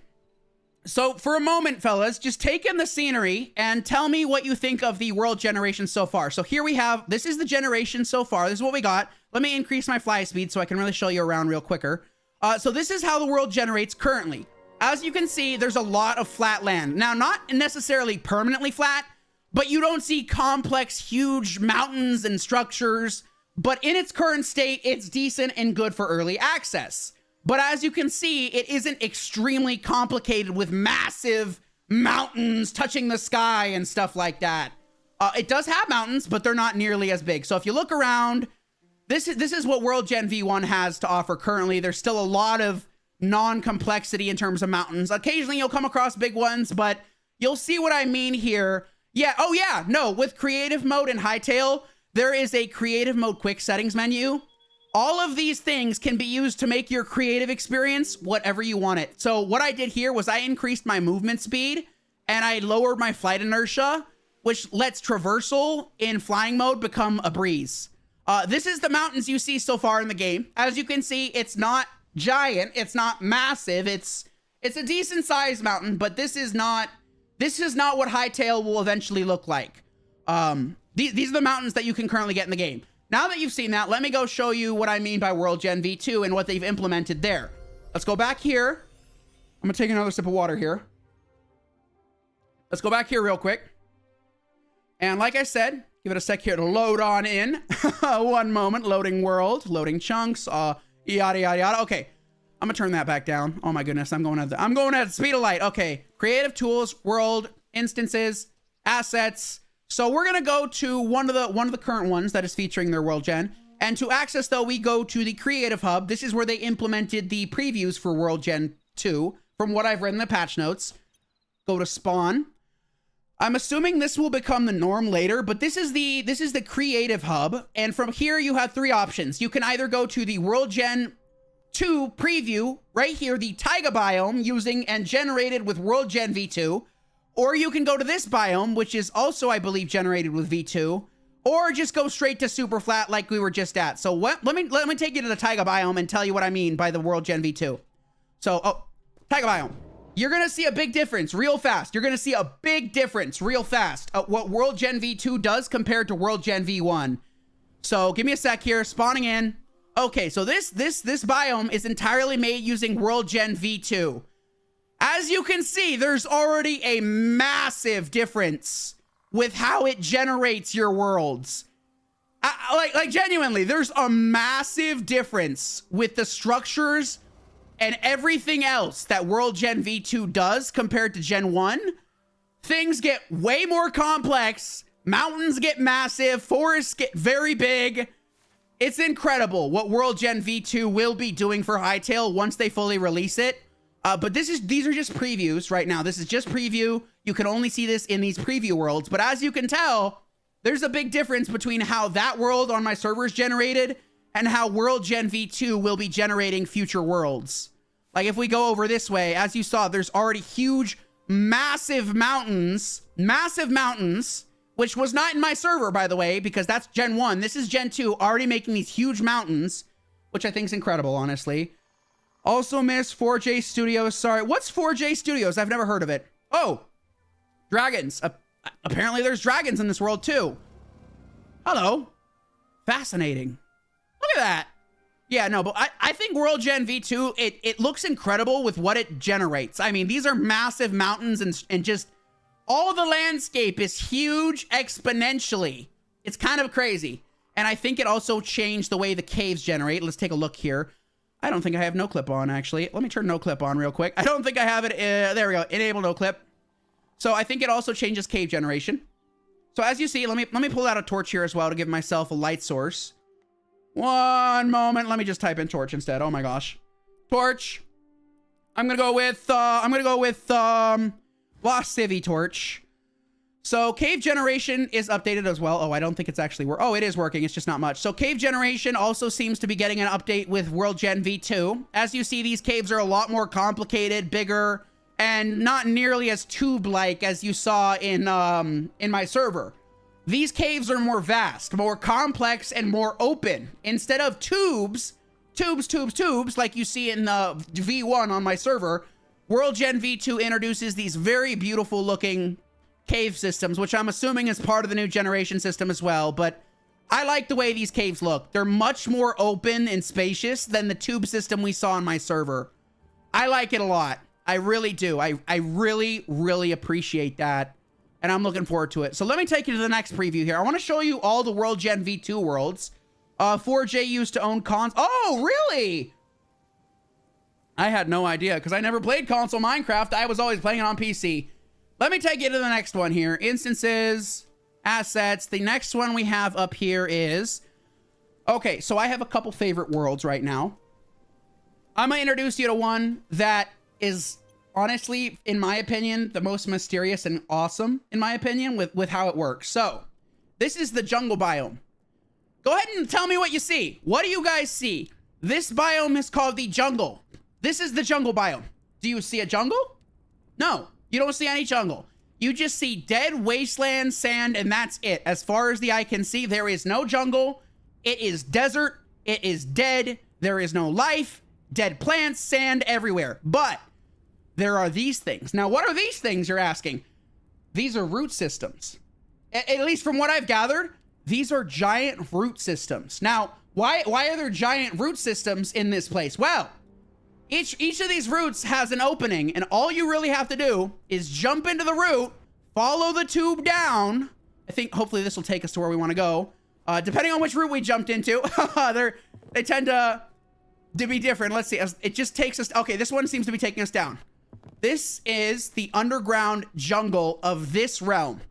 So for a moment, fellas, just take in the scenery and tell me what you think of the world generation so far. So here we have, this is the generation so far. This is what we got. Let me increase my fly speed so I can really show you around real quicker. So this is how the world generates currently. As you can see, there's a lot of flat land. Now, not necessarily permanently flat, but you don't see complex, huge mountains and structures. But in its current state, it's decent and good for early access. But as you can see, it isn't extremely complicated with massive mountains touching the sky and stuff like that. It does have mountains, but they're not nearly as big. So if you look around, this is what World Gen V1 has to offer currently. There's still a lot of non-complexity in terms of mountains. Occasionally you'll come across big ones, but you'll see what I mean here. Yeah, oh yeah, no, with creative mode in Hytale, there is a creative mode quick settings menu. All of these things can be used to make your creative experience whatever you want it. So what I did here was I increased my movement speed and I lowered my flight inertia, which lets traversal in flying mode become a breeze. This is the mountains you see so far in the game. As you can see, it's not giant, it's not massive, it's a decent sized mountain, but this is not what Hytale will eventually look like. These are the mountains that you can currently get in the game. Now that you've seen that, let me go show you what I mean by World Gen V2 and what they've implemented there. Let's go back here. I'm gonna take another sip of water here. Let's go back here real quick. And like I said, give it a sec here to load on in. One moment, loading world, loading chunks, yada, yada, yada. Okay, I'm gonna turn that back down. Oh my goodness, I'm going at the speed of light. Okay, creative tools, world, instances, assets. So we're gonna go to one of the current ones that is featuring their world gen. And to access though, we go to the creative hub. This is where they implemented the previews for World Gen 2 from what I've read in the patch notes. Go to spawn. I'm assuming this will become the norm later, but this is the creative hub. And from here you have three options. You can either go to the World Gen 2 preview right here, the taiga biome using and generated with World Gen V2. Or you can go to this biome, which is also, I believe, generated with V2, or just go straight to super flat like we were just at. So let me take you to the taiga biome and tell you what I mean by the World Gen V2. So, taiga biome. You're going to see a big difference real fast. You're going to see a big difference real fast what World Gen V2 does compared to World Gen V1. So give me a sec here, spawning in. Okay, so this biome is entirely made using World Gen V2. As you can see, there's already a massive difference with how it generates your worlds. Like genuinely, there's a massive difference with the structures and everything else that World Gen V2 does compared to Gen 1. Things get way more complex. Mountains get massive. Forests get very big. It's incredible what World Gen V2 will be doing for Hytale once they fully release it. But these are just previews right now. This is just preview. You can only see this in these preview worlds. But as you can tell, there's a big difference between how that world on my server is generated and how World Gen V2 will be generating future worlds. Like if we go over this way, as you saw, there's already huge, massive mountains, which was not in my server, by the way, because that's Gen 1. This is Gen 2, already making these huge mountains, which I think is incredible, honestly. Also miss 4J Studios. Sorry, what's 4J Studios? I've never heard of it. Oh, dragons. Apparently there's dragons in this world too. Hello. Fascinating. Look at that. Yeah, no, but I think World Gen V2, it looks incredible with what it generates. I mean, these are massive mountains and just all the landscape is huge exponentially. It's kind of crazy. And I think it also changed the way the caves generate. Let's take a look here. I don't think I have no clip on, actually. Let me turn no clip on real quick. I don't think I have it. There we go. Enable no clip. So I think it also changes cave generation. So as you see, let me pull out a torch here as well to give myself a light source. One moment. Let me just type in torch instead. Oh my gosh. Torch. I'm gonna go with Lost Civvy torch. So cave generation is updated as well. Oh, I don't think it's actually oh, it is working. It's just not much. So cave generation also seems to be getting an update with World Gen V2. As you see, these caves are a lot more complicated, bigger, and not nearly as tube-like as you saw in my server. These caves are more vast, more complex, and more open. Instead of tubes like you see in the V1 on my server, World Gen V2 introduces these very beautiful looking cave systems, which I'm assuming is part of the new generation system as well. But I like the way these caves look. They're much more open and spacious than the tube system we saw on my server. I like it a lot. I really do. I really, really appreciate that. And I'm looking forward to it. So let me take you to the next preview here. I want to show you all the World Gen V2 worlds. 4J used to own cons. Oh, really? I had no idea because I never played console Minecraft. I was always playing it on PC. Let me take you to the next one here. Instances, assets. The next one we have up here is... Okay, so I have a couple favorite worlds right now. I'm going to introduce you to one that is honestly, in my opinion, the most mysterious and awesome, in my opinion, with how it works. So, this is the jungle biome. Go ahead and tell me what you see. What do you guys see? This biome is called the jungle. This is the jungle biome. Do you see a jungle? No, you don't see any jungle. You just see dead wasteland, sand, and that's it. As far as the eye can see, there is no jungle. It is desert. It is dead. There is no life. Dead plants, sand everywhere. But there are these things. Now, what are these things, you're asking? These are root systems. At least from what I've gathered, these are giant root systems. Now, why are there giant root systems in this place? Well, each of these roots has an opening, and all you really have to do is jump into the root, follow the tube down. I think hopefully this will take us to where we want to go. Depending on which route we jumped into, they tend to be different. Let's see. It just takes us. Okay, this one seems to be taking us down. This is the underground jungle of this realm.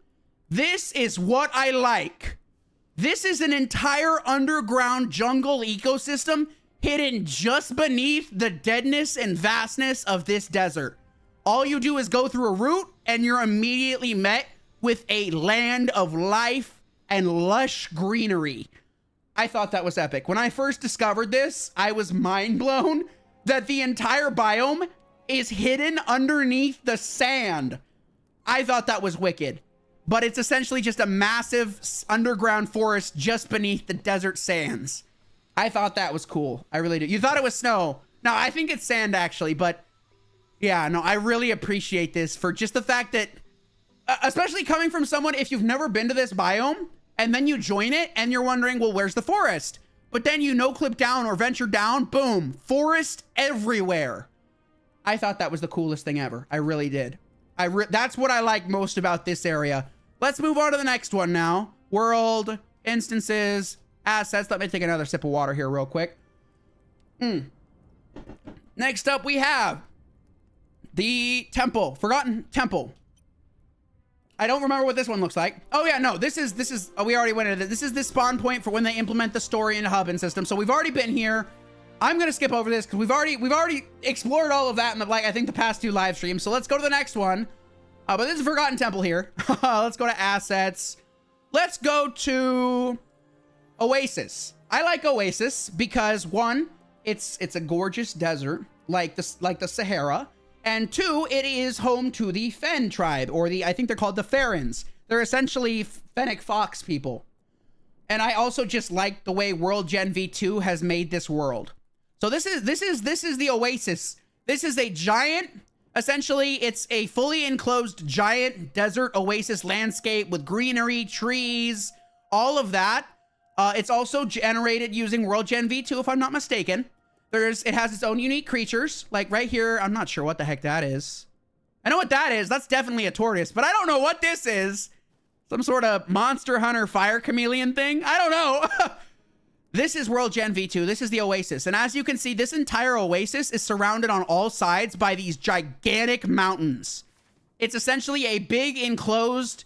This is what I like. This is an entire underground jungle ecosystem hidden just beneath the deadness and vastness of this desert. All you do is go through a route and you're immediately met with a land of life and lush greenery. I thought that was epic. When I first discovered this, I was mind blown that the entire biome is hidden underneath the sand. I thought that was wicked, but it's essentially just a massive underground forest just beneath the desert sands. I thought that was cool. I really did. You thought it was snow. No, I think it's sand actually, but yeah, no, I really appreciate this for just the fact that, especially coming from someone, if you've never been to this biome and then you join it and you're wondering, well, where's the forest? But then you no-clip down or venture down, boom, forest everywhere. I thought that was the coolest thing ever. I really did. That's what I like most about this area. Let's move on to the next one now. World, instances, assets. Let me take another sip of water here real quick. Next up, we have the temple. Forgotten temple. I don't remember what this one looks like. Oh yeah, no, this is, oh, we already went into this. This is the spawn point for when they implement the story and hub and system. So we've already been here. I'm going to skip over this because we've already explored all of that in the, I think the past 2 live streams. So let's go to the next one. But this is Forgotten Temple here. Let's go to assets. let's go to Oasis. I like Oasis because one, it's a gorgeous desert like the Sahara, and two, it is home to the Fen tribe, or I think they're called the Farens. They're essentially Fennec Fox people. And I also just like the way World Gen V2 has made this world. So this is the Oasis. This is a giant, essentially it's a fully enclosed giant desert oasis landscape with greenery, trees, all of that. It's also generated using World Gen V2, if I'm not mistaken. It has its own unique creatures, like right here. I'm not sure what the heck that is. I know what that is. That's definitely a tortoise, but I don't know what this is. Some sort of monster hunter fire chameleon thing. I don't know. This is World Gen V2. This is the Oasis. And as you can see, this entire Oasis is surrounded on all sides by these gigantic mountains. It's essentially a big enclosed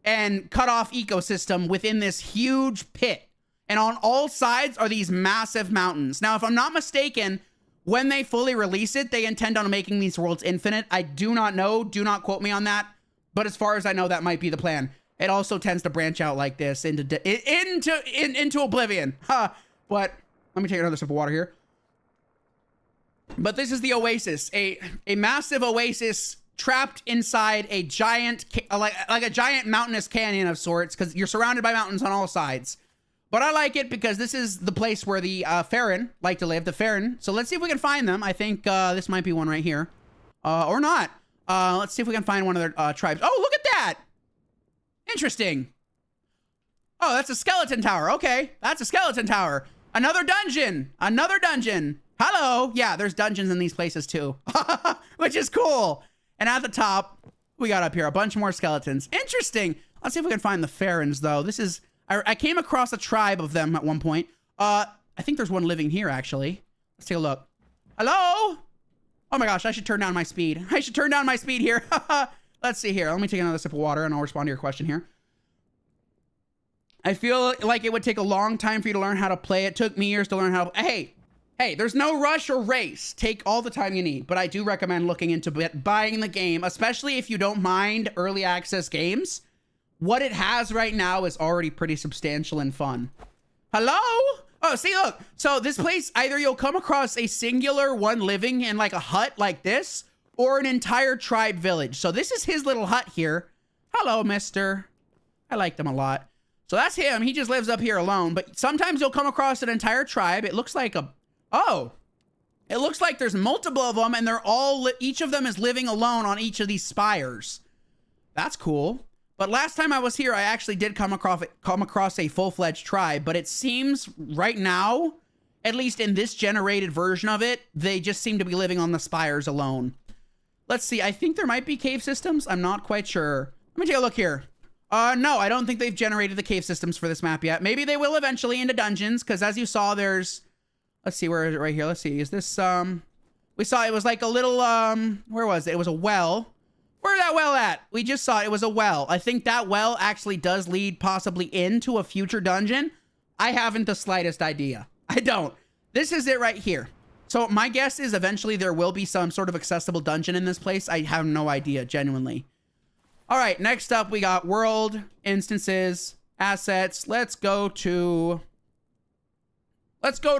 and cut off ecosystem within this huge pit. And on all sides are these massive mountains. Now, if I'm not mistaken, when they fully release it, they intend on making these worlds infinite. I do not know. Do not quote me on that. But as far as I know, that might be the plan. It also tends to branch out like this into oblivion. Huh. But let me take another sip of water here. But this is the Oasis, a massive oasis trapped inside a giant, like a giant mountainous canyon of sorts, because you're surrounded by mountains on all sides. But I like it because this is the place where the Farren like to live, the Farren. So let's see if we can find them. I think this might be one right here. Or not. Let's see if we can find one of their tribes. Oh, look at that! Interesting. Oh, that's a skeleton tower. Okay, that's a skeleton tower. Another dungeon. Another dungeon. Hello. Yeah, there's dungeons in these places too. Which is cool. And at the top, we got up here a bunch more skeletons. Interesting. Let's see if we can find the Farrens, though. This is... I came across a tribe of them at one point. I think there's one living here, actually. Let's take a look. Hello? Oh my gosh, I should turn down my speed. I should turn down my speed here. Let's see here. Let me take another sip of water and I'll respond to your question here. I feel like it would take a long time for you to learn how to play. It took me years to learn how to... Hey, there's no rush or race. Take all the time you need. But I do recommend looking into buying the game, especially if you don't mind early access games. What it has right now is already pretty substantial and fun. Hello? Oh, see, look. So this place, either you'll come across a singular one living in like a hut like this, or an entire tribe village. So this is his little hut here. Hello, mister. I like them a lot. So that's him. He just lives up here alone. But sometimes you'll come across an entire tribe. It looks like a... Oh. It looks like there's multiple of them, and they're all... Each of them is living alone on each of these spires. That's cool. But last time I was here, I actually did come across a full-fledged tribe, but it seems right now, at least in this generated version of it, they just seem to be living on the spires alone. Let's see. I think there might be cave systems. I'm not quite sure. Let me take a look here. No, I don't think they've generated the cave systems for this map yet. Maybe they will eventually into dungeons, because as you saw, there's... Let's see, where is it right here? Let's see. Is this, we saw it was like a little, where was it? It was a well. Where's that well at? We just saw it. It was a well. I think that well actually does lead possibly into a future dungeon. I haven't the slightest idea. I don't. This is it right here. So my guess is eventually there will be some sort of accessible dungeon in this place. I have no idea, genuinely. All right, next up we got world, instances, assets. Let's go to... Why don't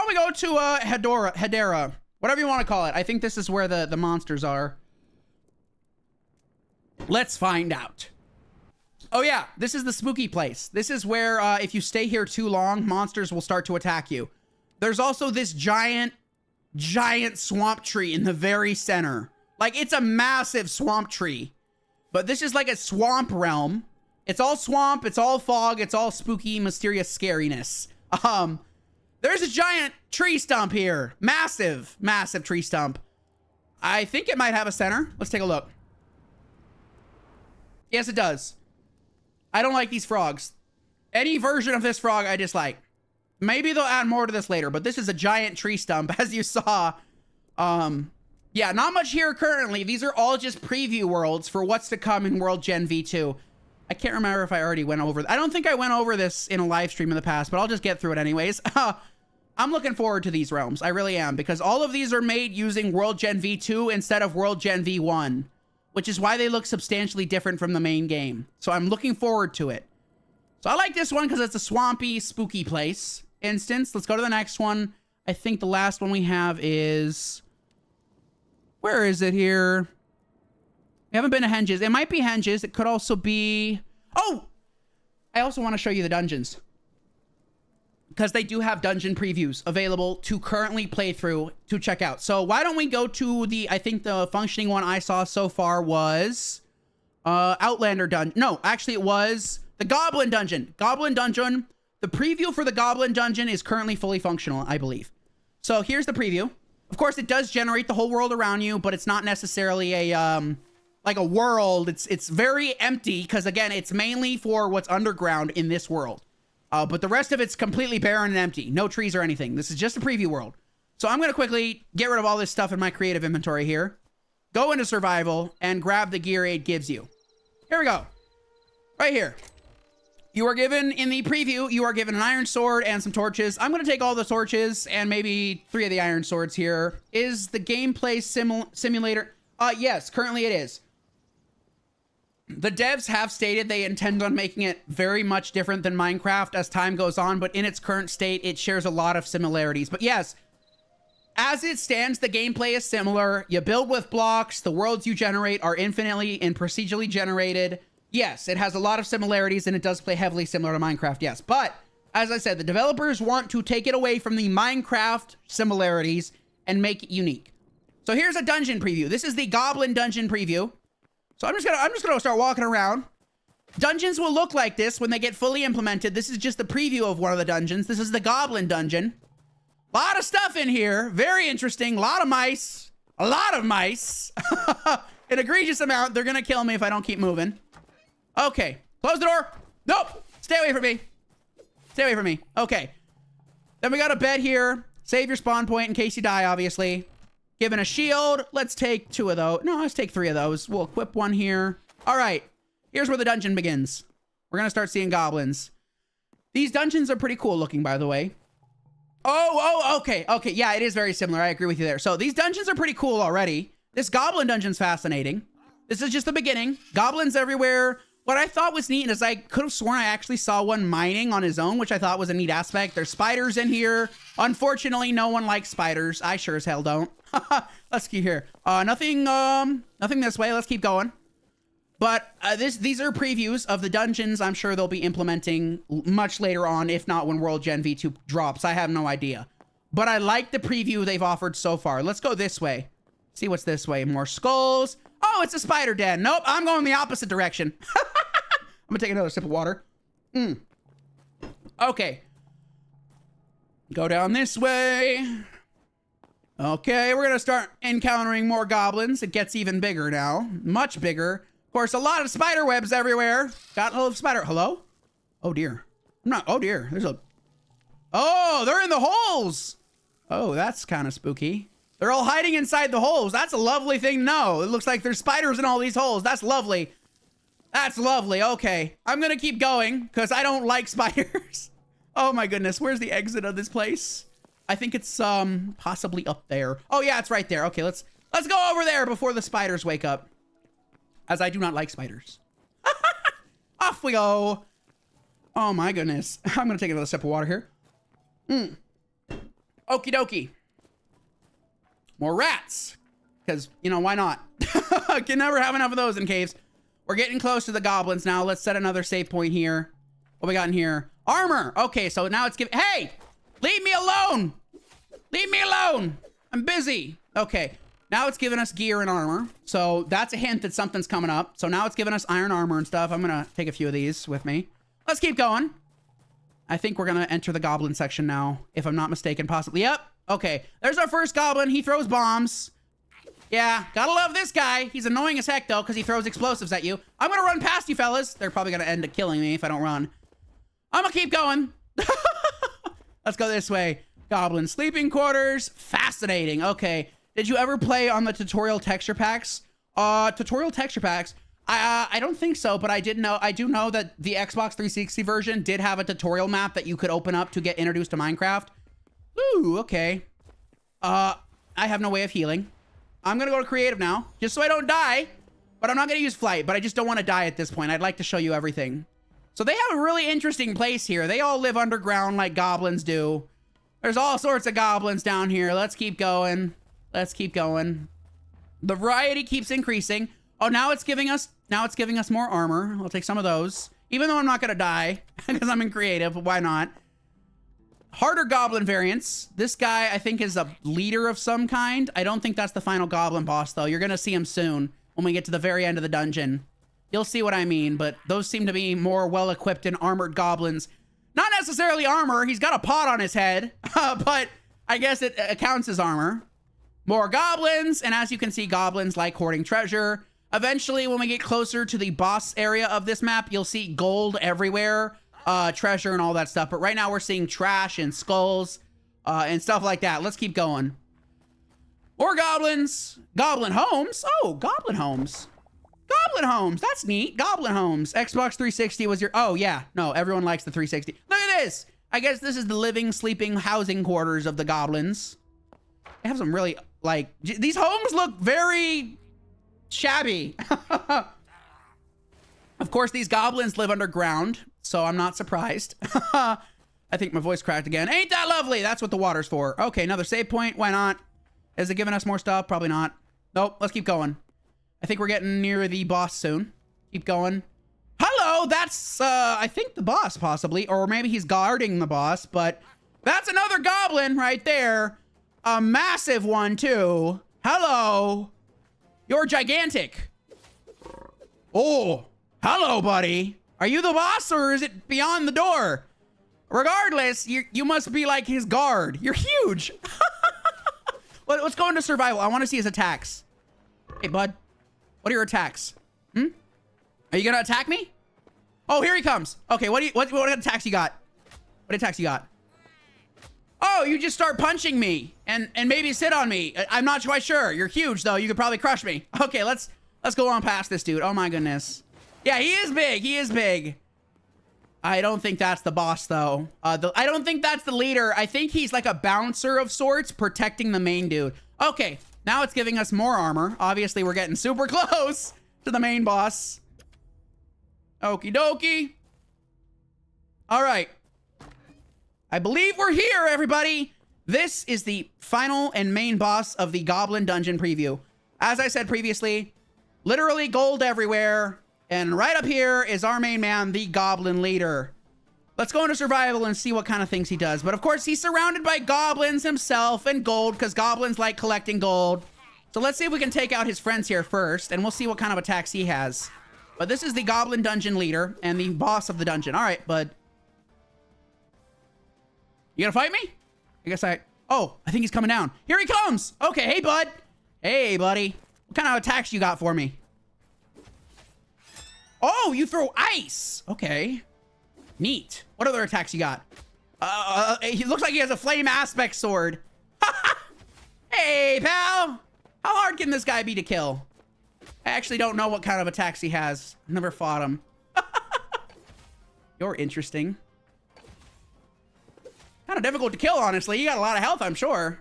we go to Hedera? Whatever you want to call it. I think this is where the monsters are. Let's find out. Oh yeah, this is the spooky place. This is where if you stay here too long, monsters will start to attack you. There's also this giant swamp tree in the very center. Like, it's a massive swamp tree. But this is like a swamp realm. It's all swamp, it's all fog, it's all spooky, mysterious scariness. There's a giant tree stump here. Massive tree stump. I think it might have a center. Let's take a look. Yes, it does. I don't like these frogs. Any version of this frog I dislike. Maybe they'll add more to this later, but this is a giant tree stump, as you saw. Yeah, not much here currently. These are all just preview worlds for what's to come in World Gen V2. I can't remember if I already went over... I don't think I went over this in a live stream in the past, but I'll just get through it anyways. I'm looking forward to these realms. I really am, because all of these are made using World Gen V2 instead of World Gen V1, which is why they look substantially different from the main game. So I'm looking forward to it. So I like this one because it's a swampy, spooky place. Instance. Let's go to the next one. I think the last one we have is... Where is it here? We haven't been to Henges. It might be Henges. It could also be... Oh! I also want to show you the dungeons. Because they do have dungeon previews available to currently play through to check out. So why don't we go to the... I think the functioning one I saw so far was... Outlander Dungeon. No, actually it was the Goblin Dungeon. Goblin Dungeon. The preview for the Goblin Dungeon is currently fully functional, I believe. So here's the preview. Of course, it does generate the whole world around you, but it's not necessarily a, like a world. It's very empty because, again, it's mainly for what's underground in this world. But the rest of it's completely barren and empty. No trees or anything. This is just a preview world. So I'm going to quickly get rid of all this stuff in my creative inventory here. Go into survival and grab the gear it gives you. Here we go. Right here. You are given, in the preview, you are given an iron sword and some torches. I'm going to take all the torches and maybe 3 of the iron swords here. Is the gameplay simulator? Yes, currently it is. The devs have stated they intend on making it very much different than Minecraft as time goes on, but in its current state, it shares a lot of similarities. But yes, as it stands, the gameplay is similar. You build with blocks. The worlds you generate are infinitely and procedurally generated. Yes, it has a lot of similarities and it does play heavily similar to Minecraft, yes. But, as I said, the developers want to take it away from the Minecraft similarities and make it unique. So here's a dungeon preview. This is the Goblin Dungeon preview. So I'm just gonna start walking around. Dungeons will look like this when they get fully implemented. This is just the preview of one of the dungeons. This is the Goblin Dungeon. A lot of stuff in here. Very interesting. A lot of mice. A lot of mice. An egregious amount. They're gonna kill me if I don't keep moving. Okay. Close the door. Nope. Stay away from me. Stay away from me. Okay. Then we got a bed here. Save your spawn point in case you die, obviously. Given a shield. Let's take 2 of those. No, let's take 3 of those. We'll equip one here. All right. Here's where the dungeon begins. We're going to start seeing goblins. These dungeons are pretty cool looking, by the way. Oh, okay. Okay. Yeah, it is very similar. I agree with you there. So these dungeons are pretty cool already. This Goblin Dungeon's fascinating. This is just the beginning. Goblins everywhere. What I thought was neat is I could have sworn I actually saw one mining on his own, which I thought was a neat aspect. There's spiders in here. Unfortunately, no one likes spiders. I sure as hell don't. Let's keep here. Nothing this way. Let's keep going. But these are previews of the dungeons I'm sure they'll be implementing much later on, if not when World Gen V2 drops. I have no idea. But I like the preview they've offered so far. Let's go this way. See what's this way. More skulls. Oh, it's a spider den. Nope, I'm going the opposite direction. I'm gonna take another sip of water. Okay. Go down this way. Okay, we're gonna start encountering more goblins. It gets even bigger now. Much bigger. Of course, a lot of spider webs everywhere. Got a little spider. Hello? Oh, dear. I'm not. Oh, dear. There's a... Oh, they're in the holes. Oh, that's kind of spooky. They're all hiding inside the holes. That's a lovely thing to know. It looks like there's spiders in all these holes. That's lovely. That's lovely. Okay. I'm going to keep going because I don't like spiders. Oh my goodness. Where's the exit of this place? I think it's possibly up there. Oh yeah, it's right there. Okay, let's go over there before the spiders wake up. As I do not like spiders. Off we go. Oh my goodness. I'm going to take another sip of water here. Okie dokie. More rats. Because, you know, why not? Can never have enough of those in caves. We're getting close to the goblins now. Let's set another save point here. What we got in here? Armor. Okay, so now it's giving... Hey! Leave me alone! Leave me alone! I'm busy. Okay. Now it's giving us gear and armor. So that's a hint that something's coming up. So now it's giving us iron armor and stuff. I'm going to take a few of these with me. Let's keep going. I think we're going to enter the goblin section now. If I'm not mistaken, possibly. Yep. Okay. There's our first goblin. He throws bombs. Yeah. Gotta love this guy. He's annoying as heck, though, because he throws explosives at you. I'm going to run past you, fellas. They're probably going to end up killing me if I don't run. I'm going to keep going. Let's go this way. Goblin sleeping quarters. Fascinating. Okay. Did you ever play on the tutorial texture packs? Tutorial texture packs. I don't think so, but I do know that the Xbox 360 version did have a tutorial map that you could open up to get introduced to Minecraft. Ooh, okay. I have no way of healing. I'm gonna go to creative now, just so I don't die. but I'm not going to use flight, but I just don't want to die at this point. I'd like to show you everything. So they have a really interesting place here. They all live underground like goblins do. There's all sorts of goblins down here. Let's keep going. Let's keep going. The variety keeps increasing. Oh, now it's giving us more armor. I'll take some of those. Even though I'm not going to die because I'm in creative. Why not? Harder goblin variants. This guy, I think, is a leader of some kind. I don't think that's the final goblin boss, though. You're going to see him soon when we get to the very end of the dungeon. You'll see what I mean, but those seem to be more well-equipped and armored goblins. Not necessarily armor. He's got a pot on his head, but I guess it counts as armor. More goblins, and as you can see, goblins like hoarding treasure. Eventually, when we get closer to the boss area of this map, you'll see gold everywhere. Treasure and all that stuff, but right now we're seeing trash and skulls and stuff like that. Let's keep going. More goblins. Goblin homes. Oh, goblin homes. Goblin homes. That's neat. Goblin homes. Xbox 360 was your... Oh, yeah. No, everyone likes the 360. Look at this. I guess this is the living, sleeping, housing quarters of the goblins. They have some really, like... These homes look very shabby. Of course, these goblins live underground, so I'm not surprised. I think my voice cracked again. Ain't that lovely? That's what the water's for. Okay, another save point. Why not? Is it giving us more stuff? Probably not. Nope, let's keep going. I think we're getting near the boss soon. Keep going. Hello, that's, I think the boss, possibly. Or maybe he's guarding the boss, but that's another goblin right there. A massive one, too. Hello. You're gigantic. Oh. Hello, buddy. Are you the boss or is it beyond the door? Regardless, you must be like his guard. You're huge. Let's go into survival. I want to see his attacks. Hey, bud. What are your attacks? Are you going to attack me? Oh, here he comes. Okay, what attacks you got? What attacks you got? Oh, you just start punching me and maybe sit on me. I'm not quite sure. You're huge, though. You could probably crush me. Okay, let's go on past this dude. Oh, my goodness. Yeah, he is big. He is big. I don't think that's the boss, though. I don't think that's the leader. I think he's like a bouncer of sorts protecting the main dude. Okay, now it's giving us more armor. Obviously, we're getting super close to the main boss. Okie dokie. All right. I believe we're here, everybody. This is the final and main boss of the Goblin Dungeon preview. As I said previously, literally gold everywhere. And right up here is our main man, the Goblin Leader. Let's go into survival and see what kind of things he does. But of course, he's surrounded by goblins himself and gold because goblins like collecting gold. So let's see if we can take out his friends here first, and we'll see what kind of attacks he has. But this is the Goblin Dungeon Leader and the boss of the dungeon. All right, bud. You gonna fight me? Oh, I think he's coming down. Here he comes. Okay, hey, bud. Hey, buddy. What kind of attacks you got for me? Oh, you throw ice. Okay. Neat. What other attacks you got? He looks like he has a flame aspect sword. Hey, pal. How hard can this guy be to kill? I actually don't know what kind of attacks he has. Never fought him. You're interesting. Kind of difficult to kill, honestly. You got a lot of health, I'm sure.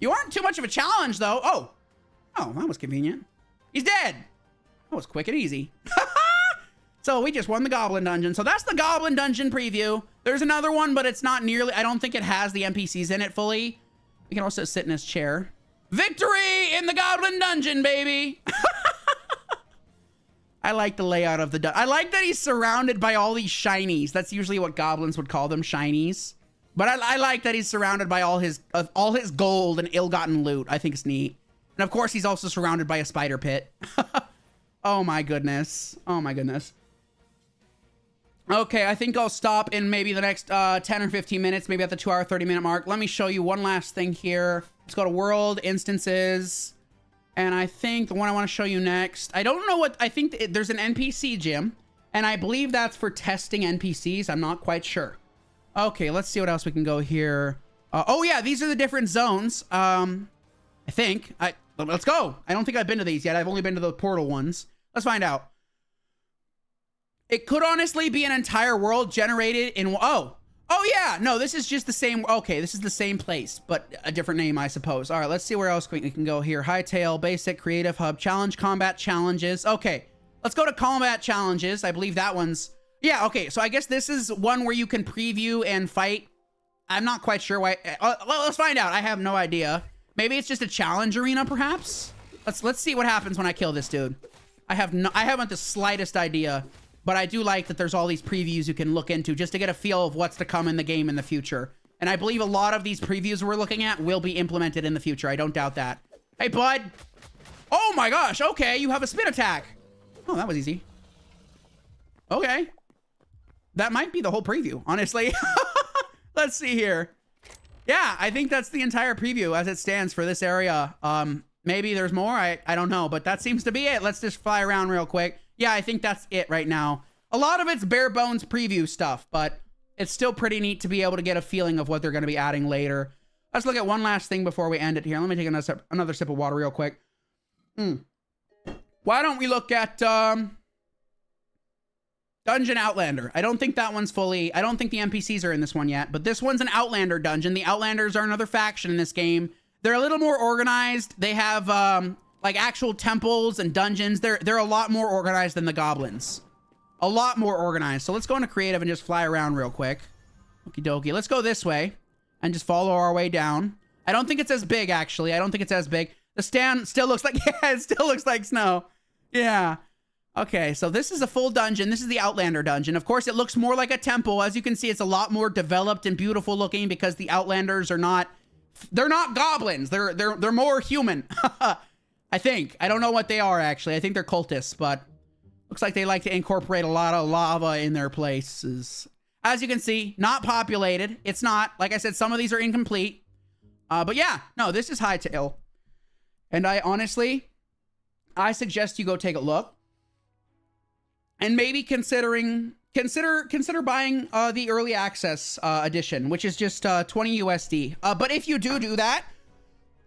You aren't too much of a challenge, though. Oh, that was convenient. He's dead. That was quick and easy. So we just won the Goblin Dungeon. So that's the Goblin Dungeon preview. There's another one, but it's not nearly... I don't think it has the NPCs in it fully. We can also sit in his chair. Victory in the Goblin Dungeon, baby! I like the layout of the dungeon. I like that he's surrounded by all these shinies. That's usually what goblins would call them, shinies. But I like that he's surrounded by all his gold and ill-gotten loot. I think it's neat. And of course, he's also surrounded by a spider pit. Oh my goodness. Oh my goodness. Okay, I think I'll stop in maybe the next 10 or 15 minutes, maybe at the 2-hour, 30-minute mark. Let me show you one last thing here. Let's go to World, Instances. And I think the one I want to show you next, I don't know what, I think there's an NPC gym. And I believe that's for testing NPCs. I'm not quite sure. Okay, let's see what else we can go here. Oh yeah, these are the different zones. I think. Let's go. I don't think I've been to these yet. I've only been to the portal ones. Let's find out. It could honestly be an entire world generated in... Oh, Oh yeah, no, this is just the same. Okay, this is the same place, but a different name, I suppose. All right, let's see where else we can go here. Hytale, basic, creative hub, challenge, combat challenges. Okay, let's go to combat challenges. I believe that one's, yeah, okay. So I guess this is one where you can preview and fight. I'm not quite sure why. Well, let's find out. I have no idea. Maybe it's just a challenge arena, perhaps. Let's see what happens when I kill this dude. I haven't the slightest idea. But I do like that there's all these previews you can look into just to get a feel of what's to come in the game in the future. And I believe a lot of these previews we're looking at will be implemented in the future. I don't doubt that. Hey, bud. Oh my gosh. Okay, you have a spin attack. Oh, that was easy. Okay. That might be the whole preview, honestly. Let's see here. Yeah, I think that's the entire preview as it stands for this area. Maybe there's more. I don't know, but that seems to be it. Let's just fly around real quick. Yeah, I think that's it right now. A lot of it's bare bones preview stuff, but it's still pretty neat to be able to get a feeling of what they're going to be adding later. Let's look at one last thing before we end it here. Let me take another sip of water real quick. Why don't we look at Dungeon Outlander? I don't think that one's fully... I don't think the NPCs are in this one yet, but this one's an Outlander dungeon. The Outlanders are another faction in this game. They're a little more organized. They have... like actual temples and dungeons. They're a lot more organized than the goblins. A lot more organized. So let's go into creative and just fly around real quick. Okie dokie. Let's go this way and just follow our way down. I don't think it's as big, actually. I don't think it's as big. The stand still looks like, yeah, it still looks like snow. Yeah. Okay, so this is a full dungeon. This is the Outlander dungeon. Of course, it looks more like a temple. As you can see, it's a lot more developed and beautiful looking because the Outlanders are not, they're not goblins. They're more human. I think. I don't know what they are, actually. I think they're cultists, but looks like they like to incorporate a lot of lava in their places. As you can see, not populated. It's not. Like I said, some of these are incomplete. But yeah, no, this is Hytale. And I suggest you go take a look. And maybe consider buying the early access edition, which is just 20 USD. But if you do that,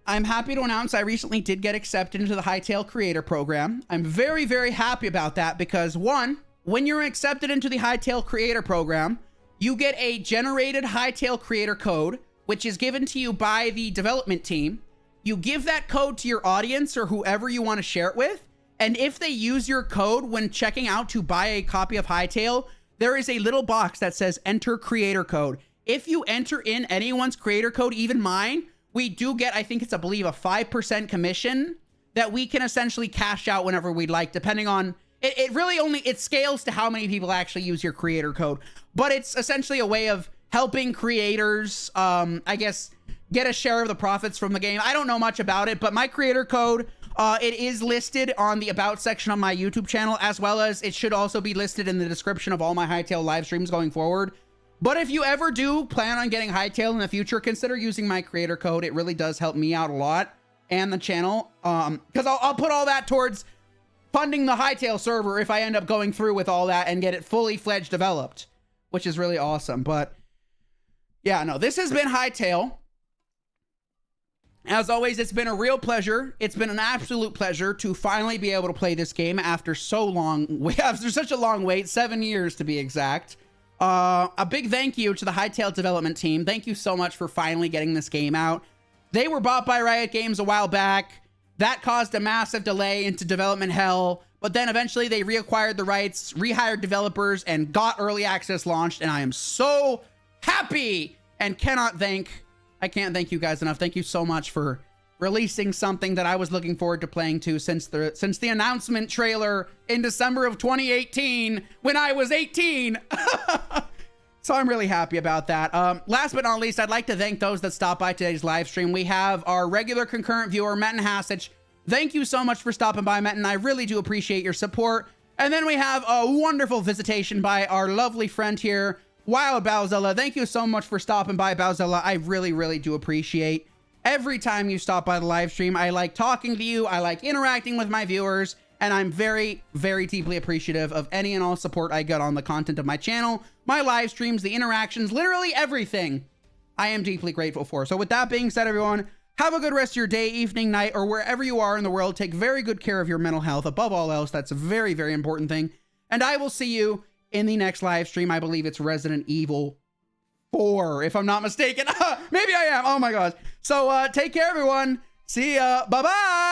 I'm happy to announce I recently did get accepted into the Hytale Creator Program. I'm very, very happy about that because, one, when you're accepted into the Hytale Creator Program, you get a generated Hytale Creator code, which is given to you by the development team. You give that code to your audience or whoever you want to share it with, and if they use your code when checking out to buy a copy of Hytale, there is a little box that says Enter Creator Code. If you enter in anyone's creator code, even mine, we do get, I think it's, I believe, a 5% commission that we can essentially cash out whenever we'd like, depending on, it really only, it scales to how many people actually use your creator code. But it's essentially a way of helping creators, I guess, get a share of the profits from the game. I don't know much about it, but my creator code, it is listed on the About section on my YouTube channel, as well as it should also be listed in the description of all my Hytale live streams going forward. But if you ever do plan on getting Hytale in the future, consider using my creator code. It really does help me out a lot and the channel. Because I'll put all that towards funding the Hytale server if I end up going through with all that and get it fully fledged developed, which is really awesome. But yeah, no, this has been Hytale. As always, it's been a real pleasure. It's been an absolute pleasure to finally be able to play this game after so long, after such a long wait, 7 years to be exact. A big thank you to the Hytale development team. Thank you so much for finally getting this game out. They were bought by Riot Games a while back. That caused a massive delay into development hell, but then eventually they reacquired the rights, rehired developers, and got early access launched, and I am so happy and I can't thank you guys enough. Thank you so much for releasing something that I was looking forward to playing to since the announcement trailer in December of 2018 when I was 18. So I'm really happy about that. Last but not least, I'd like to thank those that stopped by today's live stream. We have our regular concurrent viewer, Metin Hasich. Thank you so much for stopping by, Metin. I really do appreciate your support. And then we have a wonderful visitation by our lovely friend here, Wild Bowzilla. Thank you so much for stopping by, Bowzilla. I really, really do appreciate every time you stop by the live stream. I like talking to you. I like interacting with my viewers. And I'm very, very deeply appreciative of any and all support I get on the content of my channel, my live streams, the interactions, literally everything I am deeply grateful for. So with that being said, everyone, have a good rest of your day, evening, night, or wherever you are in the world. Take very good care of your mental health. Above all else, that's a very, very important thing. And I will see you in the next live stream. I believe it's Resident Evil 4, if I'm not mistaken. Maybe I am. Oh my gosh. So take care, everyone. See ya. Bye-bye.